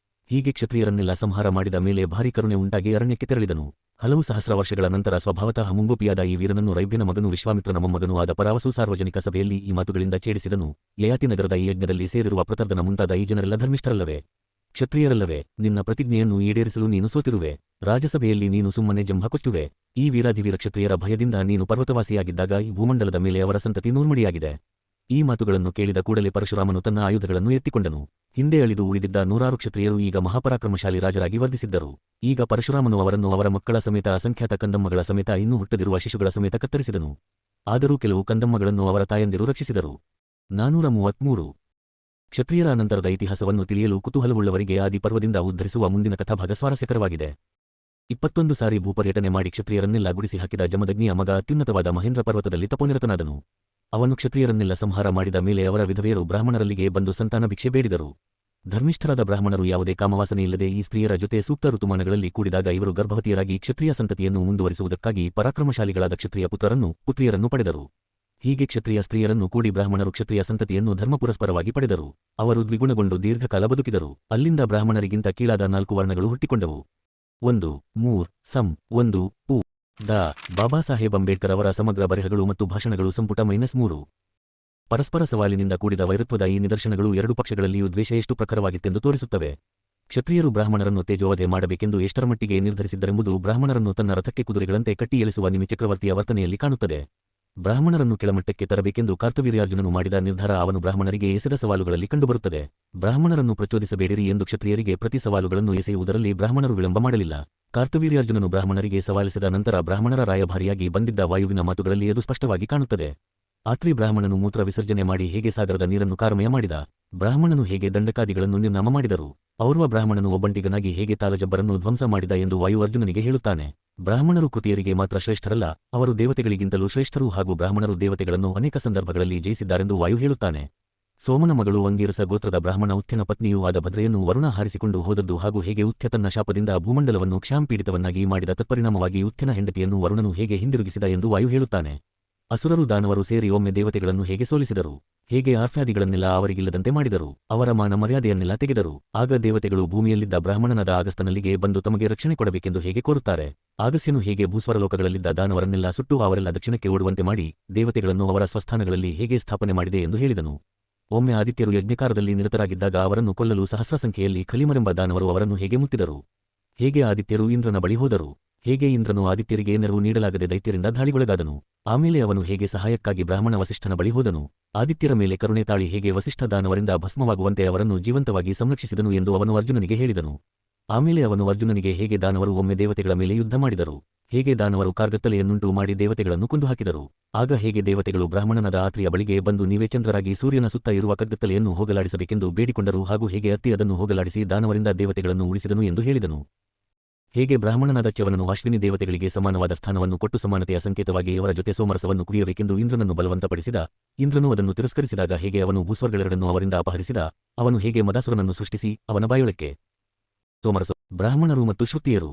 ಹೀಗೆ ಕ್ಷತ್ರಿಯರನ್ನೆಲ್ಲ ಸಂಹಾರ ಮಾಡಿದ ಮೇಲೆ ಭಾರೀ ಕರುಣೆ ಉಂಟಾಗಿ ಅರಣ್ಯಕ್ಕೆ ತೆರಳಿದನು. ಹಲವು ಸಹಸ್ರ ವರ್ಷಗಳ ನಂತರ ಸ್ವಭಾವತಃ ಮುಂಗೋಪಿಯಾದ ಈ ವೀರನನ್ನು ರೈಭ್ಯನ ಮಗನೂ ವಿಶ್ವಾಮಿತ್ರನ ಮೊಮ್ಮಗನೂ ಆದ ಪರಾವಸು ಸಾರ್ವಜನಿಕ ಸಭೆಯಲ್ಲಿ ಈ ಮಾತುಗಳಿಂದ ಛೇಡಿಸಿದನು. ಯಯಾತಿ ನಗರದ ಈ ಯಜ್ಞದಲ್ಲಿ ಸೇರಿರುವ ಪ್ರತರ್ಧನ ಮುಂತಾದ ಈ ಜನರೆಲ್ಲ ಧರ್ಮಿಷ್ಠರಲ್ಲವೇ? ಕ್ಷತ್ರಿಯರಲ್ಲವೇ? ನಿನ್ನ ಪ್ರತಿಜ್ಞೆಯನ್ನು ಈಡೇರಿಸಲು ನೀನು ಸೋತಿರುವೆ. ರಾಜಸಭೆಯಲ್ಲಿ ನೀನು ಸುಮ್ಮನೆ ಜಂಭ ಕೊಚ್ಚುವೆ. ಈ ವೀರಾಧಿವೀರ ಕ್ಷತ್ರಿಯರ ಭಯದಿಂದ ನೀನು ಪರ್ವತವಾಸಿಯಾಗಿದ್ದಾಗ ಈ ಭೂಮಂಡಲದ ಮೇಲೆ ಅವರ ಸಂತತಿ ನೂರ್ಮಡಿಯಾಗಿದೆ. ಈ ಮಾತುಗಳನ್ನು ಕೇಳಿದ ಕೂಡಲೇ ಪರಶುರಾಮನು ತನ್ನ ಆಯುಧಗಳನ್ನು ಎತ್ತಿಕೊಂಡನು. ಹಿಂದೆ ಅಳಿದು ಉಳಿದಿದ್ದ 100 ಕ್ಷತ್ರಿಯರು ಈಗ ಮಹಾಪರಾಕ್ರಮಶಾಲಿ ರಾಜರಾಗಿ ವರ್ಧಿಸಿದ್ದರು. ಈಗ ಪರಶುರಾಮನು ಅವರನ್ನು ಅವರ ಮಕ್ಕಳ ಸಮೇತ ಅಸಂಖ್ಯಾತ ಕಂದಮ್ಮಗಳ ಸಮೇತ ಇನ್ನೂ ಹುಟ್ಟದಿರುವ ಶಿಶುಗಳ ಸಮೇತ ಕತ್ತರಿಸಿದನು. ಆದರೂ ಕೆಲವು ಕಂದಮ್ಮಗಳನ್ನು ಅವರ ತಾಯಂದಿರು ರಕ್ಷಿಸಿದರು. 433 ಕ್ಷತ್ರಿಯರ ಅನಂತರದ ಇತಿಹಾಸವನ್ನು ತಿಳಿಯಲು ಕುತೂಹಲವುಳ್ಳವರಿಗೆ ಆದಿಪರ್ವದಿಂದ ಉದ್ಧರಿಸುವ ಮುಂದಿನ ಕಥಾಭಾಗ ಸ್ವಾರಸ್ಯಕರವಾಗಿದೆ. 21 ಸಾರಿ ಭೂಪರ್ಯಟನೆ ಮಾಡಿ ಕ್ಷತ್ರಿಯರನ್ನೆಲ್ಲ ಗುಡಿಸಿ ಹಾಕಿದ ಜಮದಗ್ನಿಯ ಮಗ ಅತ್ಯುನ್ನತವಾದ ಮಹೇಂದ್ರ ಪರ್ವತದಲ್ಲಿ ತಪೋನಿರತನಾದನು. ಅವನು ಕ್ಷತ್ರಿಯರನ್ನೆಲ್ಲ ಸಂಹಾರ ಮಾಡಿದ ಮೇಲೆ ಅವರ ವಿಧವೆಯರು ಬ್ರಾಹ್ಮಣರಲ್ಲಿಗೆ ಬಂದು ಸಂತಾನ ಭಿಕ್ಷೆ ಬೇಡಿದರು. ಧರ್ಮಿಷ್ಠರಾದ ಬ್ರಾಹ್ಮಣರು ಯಾವುದೇ ಕಾಮವಾಸನೆಯಿಲ್ಲದೆ ಈ ಸ್ತ್ರೀಯರ ಜೊತೆ ಸೂಕ್ತ ಋತುಮಾನಗಳಲ್ಲಿ ಕೂಡಿದಾಗ ಇವರು ಗರ್ಭವತಿಯರಾಗಿ ಕ್ಷತ್ರಿಯ ಸಂತತಿಯನ್ನು ಮುಂದುವರಿಸುವುದಕ್ಕಾಗಿ ಪರಾಕ್ರಮಶಾಲಿಗಳಾದ ಕ್ಷತ್ರಿಯ ಪುತ್ರಿಯರನ್ನು ಪಡೆದರು. ಹೀಗೆ ಕ್ಷತ್ರಿಯ ಸ್ತ್ರೀಯರನ್ನು ಕೂಡಿ ಬ್ರಾಹ್ಮಣರು ಕ್ಷತ್ರಿಯ ಸಂತತಿಯನ್ನು ಧರ್ಮಪುರಸ್ಪರವಾಗಿ ಪಡೆದರು. ಅವರು ದ್ವಿಗುಣಗೊಂಡು ದೀರ್ಘಕಾಲ ಬದುಕಿದರು. ಅಲ್ಲಿಂದ ಬ್ರಾಹ್ಮಣರಿಗಿಂತ ಕೀಳಾದ 4 ವರ್ಣಗಳು ಹುಟ್ಟಿಕೊಂಡವು. 1 ಮೂರ್ ಸಂ 1 ಪು ದ ಬಾಬಾ ಸಾಹೇಬ್ ಅಂಬೇಡ್ಕರ್ ಅವರ ಸಮಗ್ರ ಬರೆಹಗಳು ಮತ್ತು ಭಾಷಣಗಳು ಸಂಪುಟ -3. ಪರಸ್ಪರ ಸವಾಲಿನಿಂದ ಕೂಡಿದ ವೈರತ್ವದ ಈ ನಿದರ್ಶನಗಳು ಎರಡು ಪಕ್ಷಗಳಲ್ಲಿಯೂ ದ್ವೇಷ ಎಷ್ಟು ಪ್ರಖರವಾಗಿತ್ತೆಂದು ತೋರಿಸುತ್ತವೆ. ಕ್ಷತ್ರಿಯರು ಬ್ರಾಹ್ಮಣರನ್ನು ತೇಜೋವಧೆ ಮಾಡಬೇಕೆಂದು ಎಷ್ಟರ ಮಟ್ಟಿಗೆ ನಿರ್ಧರಿಸಿದ್ದರೆಂಬುದು ಬ್ರಾಹ್ಮಣರನ್ನು ತನ್ನ ರಥಕ್ಕೆ ಕುದುರೆಗಳಂತೆ ಕಟ್ಟಿ ಎಳೆಸುವ ನಿಮಿ ಚಕ್ರವರ್ತಿಯ ವರ್ತನೆಯಲ್ಲಿ ಕಾಣುತ್ತದೆ. ಬ್ರಾಹ್ಮಣರನ್ನು ಕೆಳಮಟ್ಟಕ್ಕೆ ತರಬೇಕೆಂದು ಕಾರ್ತವೀರ್ಯಾರ್ಜುನನು ಮಾಡಿದ ನಿರ್ಧಾರ ಅವನು ಬ್ರಾಹ್ಮಣರಿಗೆ ಎಸೆದ ಸವಾಲುಗಳಲ್ಲಿ ಕಂಡುಬರುತ್ತದೆ. ಬ್ರಾಹ್ಮಣರನ್ನು ಪ್ರಚೋದಿಸಬೇಡಿರಿ ಎಂದು ಕ್ಷತ್ರಿಯರಿಗೆ ಪ್ರತಿ ಸವಾಲುಗಳನ್ನು ಎಸೆಯುವುದರಲ್ಲಿ ಬ್ರಾಹ್ಮಣರು ವಿಳಂಬ ಮಾಡಲಿಲ್ಲ. ಕಾರ್ತವೀರ್ಯಾರ್ಜುನನು ಬ್ರಾಹ್ಮಣರಿಗೆ ಸವಾಲಿಸಿದ ನಂತರ ಬ್ರಾಹ್ಮಣರ ರಾಯಭಾರಿಯಾಗಿ ಬಂದಿದ್ದ ವಾಯುವಿನ ಮಾತುಗಳಲ್ಲಿ ಅದು ಸ್ಪಷ್ಟವಾಗಿ ಕಾಣುತ್ತದೆ. ಆತ್ರಿ ಬ್ರಾಹ್ಮಣನು ಮೂತ್ರ ವಿಸರ್ಜನೆ ಮಾಡಿ ಹೇಗೆ ಸಾಗರದ ನೀರನ್ನು ಕಾರಮಯ ಮಾಡಿದ, ಬ್ರಾಹ್ಮಣನು ಹೇಗೆ ದಂಡಕಾದಿಗಳನ್ನು ನಿರ್ನಾಮ ಮಾಡಿದರು, ಔರ್ವ ಬ್ರಾಹ್ಮಣನು ಒಬ್ಬಂಟಿಗನಾಗಿ ಹೇಗೆ ತಾಲಜಬ್ಬರನ್ನು ಧ್ವಂಸ ಮಾಡಿದ ಎಂದು ವಾಯು ಅರ್ಜುನನಿಗೆ ಹೇಳುತ್ತಾನೆ. ಬ್ರಾಹ್ಮಣರು ಕೃತಿಯರಿಗೆ ಮಾತ್ರ ಶ್ರೇಷ್ಠರಲ್ಲ, ಅವರು ದೇವತೆಗಳಿಗಿಂತಲೂ ಶ್ರೇಷ್ಠರು ಹಾಗೂ ಬ್ರಾಹ್ಮಣರು ದೇವತೆಗಳನ್ನು ಅನೇಕ ಸಂದರ್ಭಗಳಲ್ಲಿ ಜಯಿಸಿದ್ದಾರೆಂದು ವಾಯು ಹೇಳುತ್ತಾನೆ. ಸೋಮನ ಮಗಳು ಅಂಗೀರಸ ಗೋತ್ರದ ಬ್ರಾಹ್ಮಣ ಉತ್ಥ್ಯನ ಪತ್ನಿಯೂ ಆದ ಭದ್ರೆಯನ್ನು ವರುಣ ಹಾರಿಸಿಕೊಂಡು ಹೋದದ್ದು ಹಾಗೂ ಹೇಗೆ ಉತ್ಥ್ಯ ತನ್ನ ಶಾಪದಿಂದ ಭೂಮಂಡಲವನ್ನು ಕ್ಷಾಂಪೀಡಿತವನ್ನಾಗಿ ಮಾಡಿದ ತತ್ಪರಿಣಾಮವಾಗಿ ಉತ್ಥ್ಯನ ಹೆಂಡತಿಯನ್ನು ವರುಣನು ಹೇಗೆ ಹಿಂದಿರುಗಿಸಿದ ಎಂದು ವಾಯು ಹೇಳುತ್ತಾನೆ. ಅಸುರರು ದಾನವರು ಸೇರಿ ಒಮ್ಮೆ ದೇವತೆಗಳನ್ನು ಹೇಗೆ ಸೋಲಿಸಿದರು, ಹೇಗೆ ಆರ್ಫ್ಯಾದಿಗಳನ್ನೆಲ್ಲ ಅವರಿಗಿಲ್ಲದಂತೆ ಮಾಡಿದರು, ಅವರ ಮಾನ ಮರ್ಯಾದೆಯನ್ನೆಲ್ಲ ತೆಗೆದರು. ಆಗ ದೇವತೆಗಳು ಭೂಮಿಯಲ್ಲಿದ್ದ ಬ್ರಾಹ್ಮಣನಾದ ಆಗಸ್ತನಲ್ಲಿಗೆ ಬಂದು ತಮಗೆ ರಕ್ಷಣೆ ಕೊಡಬೇಕೆಂದು ಹೇಗೆ ಕೋರುತ್ತಾರೆ. ಆಗಸ್ಯನು ಹೇಗೆ ಭೂಸ್ವರಲೋಕಗಳಲ್ಲಿದ್ದ ದಾನವರನ್ನೆಲ್ಲ ಸುಟ್ಟು ಅವರೆಲ್ಲ ದಕ್ಷಿಣಕ್ಕೆ ಓಡುವಂತೆ ಮಾಡಿ ದೇವತೆಗಳನ್ನು ಅವರ ಸ್ವಸ್ಥಾನಗಳಲ್ಲಿ ಹೇಗೆ ಸ್ಥಾಪನೆ ಮಾಡಿದೆ ಎಂದು ಹೇಳಿದನು. ಒಮ್ಮೆ ಆದಿತ್ಯರು ಯಜ್ಞಕಾರದಲ್ಲಿ ನಿರತರಾಗಿದ್ದಾಗ ಅವರನ್ನು ಕೊಲ್ಲಲು ಸಹಸ್ರ ಸಂಖ್ಯೆಯಲ್ಲಿ ಖಲೀಮರೆಂಬ ದಾನವರು ಅವರನ್ನು ಹೇಗೆ ಮುತ್ತಿದರು, ಹೇಗೆ ಆದಿತ್ಯರು ಇಂದ್ರನ ಬಳಿ ಹೋದರು, ಹೇಗೆ ಇಂದ್ರನು ಆದಿತ್ಯರಿಗೆ ನೆರವು ನೀಡಲಾಗದೆ ದೈತ್ಯರಿಂದ ದಾಳಿಗೊಳಗಾದನು. ಆಮೇಲೆ ಅವನು ಹೇಗೆ ಸಹಾಯಕ್ಕಾಗಿ ಬ್ರಾಹ್ಮಣ ವಸಿಷ್ಠನ ಬಳಿ ಹೋದನು. ಆದಿತ್ಯರ ಮೇಲೆ ಕರುಣೆ ತಾಳಿ ಹೇಗೆ ವಸಿಷ್ಠ ದಾನವರಿಂದ ಭಸ್ಮವಾಗುವಂತೆ ಅವರನ್ನು ಜೀವಂತವಾಗಿ ಸಂರಕ್ಷಿಸಿದನು ಎಂದು ಅವನು ಅರ್ಜುನನಿಗೆ ಹೇಳಿದನು. ಆಮೇಲೆ ಅವನು ಅರ್ಜುನನಿಗೆ ಹೇಗೆ ದಾನವರು ಒಮ್ಮೆ ದೇವತೆಗಳ ಮೇಲೆ ಯುದ್ಧ ಮಾಡಿದರು, ಹೇಗೆ ದಾನವರು ಕಾರ್ಗತ್ತಲೆಯನ್ನುಂಟು ಮಾಡಿ ದೇವತೆಗಳನ್ನು ಕೊಂದು ಹಾಕಿದರು, ಆಗ ಹೇಗೆ ದೇವತೆಗಳು ಬ್ರಾಹ್ಮಣನಾದ ಆತ್ರಿಯ ಬಳಿಗೆ ಬಂದು ನೀವೇ ಚಂದ್ರರಾಗಿ ಸೂರ್ಯನ ಸುತ್ತ ಇರುವ ಕಗ್ಗತ್ತಲೆಯನ್ನು ಹೋಗಲಾಡಿಸಬೇಕೆಂದು ಬೇಡಿಕೊಂಡರು ಹಾಗೂ ಹೇಗೆ ಅತ್ತಿ ಅದನ್ನು ಹೋಗಲಾಡಿಸಿ ದಾನವರಿಂದ ದೇವತೆಗಳನ್ನು ಉಳಿಸಿದನು ಎಂದು ಹೇಳಿದನು. ಹೇಗೆ ಬ್ರಾಹ್ಮಣನಾದ ಚ್ಯವನನು ಅಶ್ವಿನಿ ದೇವತೆಗಳಿಗೆ ಸಮಾನವಾದ ಸ್ಥಾನವನ್ನು ಕೊಟ್ಟು ಸಮಾನತೆಯ ಸಂಕೇತವಾಗಿ ಅವರ ಜೊತೆ ಸೋಮರಸವನ್ನು ಕುಡಿಯಬೇಕೆಂದು ಇಂದ್ರನನ್ನು ಬಲವಂತಪಡಿಸಿದ, ಇಂದ್ರನು ಅದನ್ನು ತಿರಸ್ಕರಿಸಿದಾಗ ಹೇಗೆ ಅವನು ಭೂಸ್ವರ್ಗಳೆರಡನ್ನು ಅವರಿಂದ ಅಪಹರಿಸಿದ, ಅವನು ಹೇಗೆ ಮದಾಸುರನನ್ನು ಸೃಷ್ಟಿಸಿ ಅವನ ಬಾಯೊಳಕ್ಕೆ ಸೋಮರಸ ಬ್ರಾಹ್ಮಣರು ಮತ್ತು ಶ್ರುತಿಯರು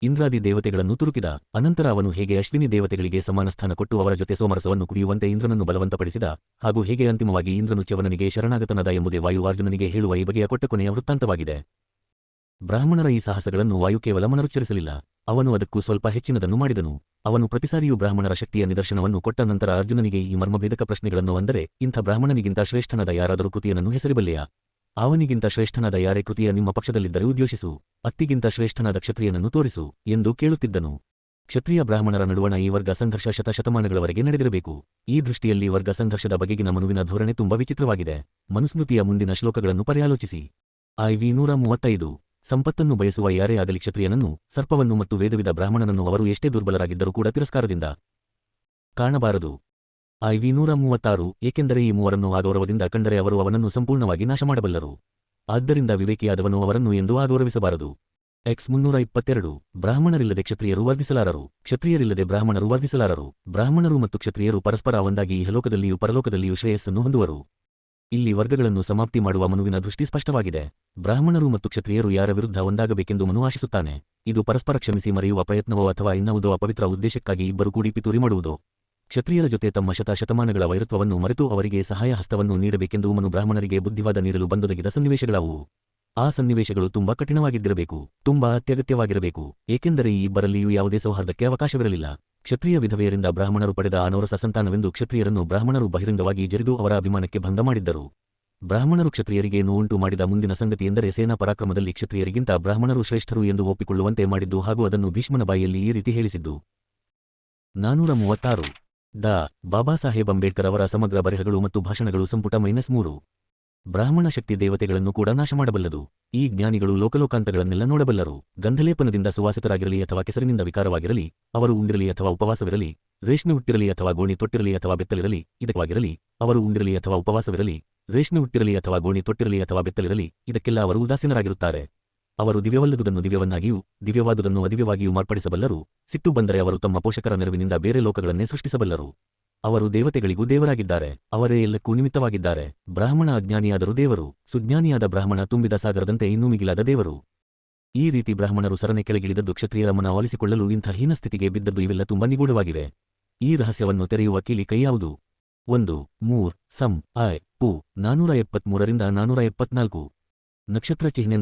ಇಂದ್ರಾದಿ ದೇವತೆಗಳನ್ನು ತುರುಕಿದ. ಅನಂತರ ಅವನು ಹೇಗೆ ಅಶ್ವಿನಿ ದೇವತೆಗಳಿಗೆ ಸಮಾನ ಸ್ಥಾನ ಕೊಟ್ಟು ಅವರ ಜೊತೆ ಸೋಮರಸವನ್ನು ಕುಡಿಯುವಂತೆ ಇಂದ್ರನನ್ನು ಬಲವಂತಪಡಿಸಿದ, ಹಾಗೂ ಹೇಗೆ ಅಂತಿಮವಾಗಿ ಇಂದ್ರನು ಚ್ಯವನನಿಗೆ ಶರಣಾಗತನಾದ ಎಂಬುದೇ ವಾಯು ಅರ್ಜುನನಿಗೆ ಹೇಳುವ ಈ ಬಗೆಯ ಕೊಟ್ಟ ಕೊನೆಯ ವೃತ್ತಾಂತವಾಗಿದೆ. ಬ್ರಾಹ್ಮಣರ ಈ ಸಾಹಸಗಳನ್ನು ವಾಯು ಕೇವಲ ಮನರುಚ್ಚರಿಸಲಿಲ್ಲ, ಅವನು ಅದಕ್ಕೂ ಸ್ವಲ್ಪ ಹೆಚ್ಚಿನದನ್ನು ಮಾಡಿದನು. ಅವನು ಪ್ರತಿಸಾರಿಯೂ ಬ್ರಾಹ್ಮಣರ ಶಕ್ತಿಯ ನಿದರ್ಶನವನ್ನು ಕೊಟ್ಟ ನಂತರ ಅರ್ಜುನನಿಗೆ ಈ ಮರ್ಮಭೇದಕ ಪ್ರಶ್ನೆಗಳನ್ನು ಅಂದರೆ, ಇಂಥ ಬ್ರಾಹ್ಮಣನಿಗಿಂತ ಶ್ರೇಷ್ಠನಾದ ಯಾರಾದರೂ ಕೃತಿಯನನ್ನು ಹೆಸರಿಬಲ್ಲೆಯಾ, ಅವನಿಗಿಂತ ಶ್ರೇಷ್ಠನಾದ ಯಾರೇ ಕೃತಿಯ ನಿಮ್ಮ ಪಕ್ಷದಲ್ಲಿದ್ದರೆ ಉದ್ಯೋಷಿಸು, ಅತ್ತಿಗಿಂತ ಶ್ರೇಷ್ಠನಾದ ಕ್ಷತ್ರಿಯನನ್ನು ತೋರಿಸು ಎಂದು ಕೇಳುತ್ತಿದ್ದನು. ಕ್ಷತ್ರಿಯ ಬ್ರಾಹ್ಮಣರ ನಡುವಣ ಈ ವರ್ಗ ಸಂಘರ್ಷ ಶತಶತಮಾನಗಳವರೆಗೆ ನಡೆದಿರಬೇಕು. ಈ ದೃಷ್ಟಿಯಲ್ಲಿ ವರ್ಗ ಸಂಘರ್ಷದ ಬಗೆಗಿನ ಮನುವಿನ ಧೋರಣೆ ತುಂಬಾ ವಿಚಿತ್ರವಾಗಿದೆ. ಮನುಸ್ಮೃತಿಯ ಮುಂದಿನ ಶ್ಲೋಕಗಳನ್ನು ಪರ್ಯಾಲೋಚಿಸಿ. IV 135 ಸಂಪತ್ತನ್ನು ಬಯಸುವ ಯಾರೇ ಆಗಲಿ ಕ್ಷತ್ರಿಯನನ್ನು, ಸರ್ಪವನ್ನು ಮತ್ತು ವೇದವಿದ ಬ್ರಾಹ್ಮಣನನ್ನು ಅವರು ಎಷ್ಟೇ ದುರ್ಬಲರಾಗಿದ್ದರೂ ಕೂಡ ತಿರಸ್ಕಾರದಿಂದ ಕಾಣಬಾರದು. IV 136 ಏಕೆಂದರೆ ಈ ಮೂವರನ್ನು ಅಗೌರವದಿಂದ ಕಂಡರೆ ಅವರು ಅವನನ್ನು ಸಂಪೂರ್ಣವಾಗಿ ನಾಶ ಮಾಡಬಲ್ಲರು. ಆದ್ದರಿಂದ ವಿವೇಕಿಯಾದವನು ಅವರನ್ನು ಎಂದೂ ಅಗೌರವಿಸಬಾರದು. X 322 ಬ್ರಾಹ್ಮಣರಿಲ್ಲದೆ ಕ್ಷತ್ರಿಯರು ವರ್ಧಿಸಲಾರರು, ಕ್ಷತ್ರಿಯರಿಲ್ಲದೆ ಬ್ರಾಹ್ಮಣರು ವರ್ಧಿಸಲಾರರು. ಬ್ರಾಹ್ಮಣರು ಮತ್ತು ಕ್ಷತ್ರಿಯರು ಪರಸ್ಪರ ಒಂದಾಗಿ ಇಹಲೋಕದಲ್ಲಿಯೂ ಪರಲೋಕದಲ್ಲಿಯೂ ಶ್ರೇಯಸ್ಸನ್ನು ಹೊಂದುವರು. ಇಲ್ಲಿ ವರ್ಗಗಳನ್ನು ಸಮಾಪ್ತಿ ಮಾಡುವ ಮನುವಿನ ದೃಷ್ಟಿ ಸ್ಪಷ್ಟವಾಗಿದೆ. ಬ್ರಾಹ್ಮಣರು ಮತ್ತು ಕ್ಷತ್ರಿಯರು ಯಾರ ವಿರುದ್ಧ ಒಂದಾಗಬೇಕೆಂದು ಮನು ಆಶಿಸುತ್ತಾನೆ. ಇದು ಪರಸ್ಪರ ಕ್ಷಮಿಸಿ ಮರೆಯುವ ಪ್ರಯತ್ನವೋ ಅಥವಾ ಇನ್ನಾವುದೋ ಅಪವಿತ್ರ ಉದ್ದೇಶಕ್ಕಾಗಿ ಇಬ್ಬರು ಕೂಡಿ ಪಿತೂರಿ ಮಾಡುವುದೋ. ಕ್ಷತ್ರಿಯರ ಜೊತೆ ತಮ್ಮ ಶತಮಾನಗಳ ವೈರತ್ವವನ್ನು ಮರೆತು ಅವರಿಗೆ ಸಹಾಯ ಹಸ್ತವನ್ನು ನೀಡಬೇಕೆಂದು ಮನು ಬ್ರಾಹ್ಮಣರಿಗೆ ಬುದ್ಧಿವಾದ ನೀಡಲು ಬಂದೊದಗಿದ ಸನ್ನಿವೇಶಗಳಾವುವು. ಆ ಸನ್ನಿವೇಶಗಳು ತುಂಬಾ ಕಠಿಣವಾಗಿದ್ದಿರಬೇಕು, ತುಂಬಾ ಅತ್ಯಗತ್ಯವಾಗಿರಬೇಕು, ಏಕೆಂದರೆ ಈ ಇಬ್ಬರಲ್ಲಿಯೂ ಯಾವುದೇ ಸೌಹಾರ್ದಕ್ಕೆ ಅವಕಾಶವಿರಲಿಲ್ಲ. ಕ್ಷತ್ರಿಯ ವಿಧವೆಯರಿಂದ ಬ್ರಾಹ್ಮಣರು ಪಡೆದ ಅನೌರಸ ಸಂತಾನವೆಂದು ಕ್ಷತ್ರಿಯರನ್ನು ಬ್ರಾಹ್ಮಣರು ಬಹಿರಂಗವಾಗಿ ಜರಿದು ಅವರ ಅಭಿಮಾನಕ್ಕೆ ಭಂಗ ಮಾಡಿದ್ದರು. ಬ್ರಾಹ್ಮಣರು ಕ್ಷತ್ರಿಯರಿಗೆ ನೋವುಂಟು ಮಾಡಿದ ಮುಂದಿನ ಸಂಗತಿಯೆಂದರೆ ಸೇನಾ ಪರಾಕ್ರಮದಲ್ಲಿ ಕ್ಷತ್ರಿಯರಿಗಿಂತ ಬ್ರಾಹ್ಮಣರು ಶ್ರೇಷ್ಠರು ಎಂದು ಒಪ್ಪಿಕೊಳ್ಳುವಂತೆ ಮಾಡಿದ್ದು ಹಾಗೂ ಅದನ್ನು ಭೀಷ್ಮನ ಬಾಯಿಯಲ್ಲಿ ಈ ರೀತಿ ಹೇಳಿಸಿದ್ದು. 436 ಡಾ. ಬಾಬಾ ಸಾಹೇಬ್ ಅಂಬೇಡ್ಕರ್ ಅವರ ಸಮಗ್ರ ಬರೆಹಗಳು ಮತ್ತು ಭಾಷಣಗಳು ಸಂಪುಟ -3. ಬ್ರಾಹ್ಮಣ ಶಕ್ತಿ ದೇವತೆಗಳನ್ನು ಕೂಡ ನಾಶ ಮಾಡಬಲ್ಲದು. ಈ ಜ್ಞಾನಿಗಳು ಲೋಕಲೋಕಾಂತಗಳನ್ನೆಲ್ಲ ನೋಡಬಲ್ಲರು. ಗಂಧಲೇಪನದಿಂದ ಸುವಾಸಿತರಾಗಿರಲಿ ಅಥವಾ ಕೆಸರಿನಿಂದ ವಿಕಾರವಾಗಿರಲಿ, ಅವರು ಉಂಡಿರಲಿ ಅಥವಾ ಉಪವಾಸವಿರಲಿ, ರೇಷ್ಮೆ ಹುಟ್ಟಿರಲಿ ಅಥವಾ ಗೋಣಿ ತೊಟ್ಟಿರಲಿ ಅಥವಾ ಬೆತ್ತಲಿರಲಿ, ಇದಕ್ವಾಗಿರಲಿ, ಅವರು ಉಂಡಿರಲಿ ಅಥವಾ ಉಪವಾಸವಿರಲಿ, ರೇಷ್ಮೆ ಹುಟ್ಟಿರಲಿ ಅಥವಾ ಗೋಣಿ ತೊಟ್ಟಿರಲಿ ಅಥವಾ ಬೆತ್ತಲಿರಲಿ, ಇದಕ್ಕೆಲ್ಲ ಅವರು ಉದಾಸೀನರಾಗಿರುತ್ತಾರೆ. ಅವರು ದಿವ್ಯವಲ್ಲದುದನ್ನು ದಿವ್ಯವನ್ನಾಗಿಯೂ ದಿವ್ಯವಾದುದನ್ನು ಅದಿವ್ಯವಾಗಿಯೂ ಮಾರ್ಪಡಿಸಬಲ್ಲರು. ಸಿಟ್ಟು ಬಂದರೆ ಅವರು ತಮ್ಮ ಪೋಷಕರ ನೆರವಿನಿಂದ ಬೇರೆ ಲೋಕಗಳನ್ನೇ ಸೃಷ್ಟಿಸಬಲ್ಲರು. ಅವರು ದೇವತೆಗಳಿಗೂ ದೇವರಾಗಿದ್ದಾರೆ. ಅವರೇ ಎಲ್ಲಕ್ಕೂ ನಿಮಿತ್ತವಾಗಿದ್ದಾರೆ. ಬ್ರಾಹ್ಮಣ ಅಜ್ಞಾನಿಯಾದರೂ ದೇವರು, ಸುಜ್ಞಾನಿಯಾದ ಬ್ರಾಹ್ಮಣ ತುಂಬಿದ ಸಾಗರದಂತೆ ಇನ್ನೂ ಮಿಗಿಲಾದ ದೇವರು. ಈ ರೀತಿ ಬ್ರಾಹ್ಮಣರು ಸರನೆ ಕೆಳಗಿಳಿದದ್ದು ಕ್ಷತ್ರಿಯರ ಮನ ಒಲಿಸಿಕೊಳ್ಳಲು ಇಂಥ ಹೀನಸ್ಥಿತಿಗೆ ಬಿದ್ದದ್ದು ಇವೆಲ್ಲ ತುಂಬಾ ನಿಗೂಢವಾಗಿವೆ. ಈ ರಹಸ್ಯವನ್ನು ತೆರೆಯುವ ಕೀಲಿ ಕೈ ಯಾವುದು? 1. 3. ಸಂ. ಐ. ಪು. 473 ರಿಂದ 474. ನಕ್ಷತ್ರ ಚಿಹ್ನೆ.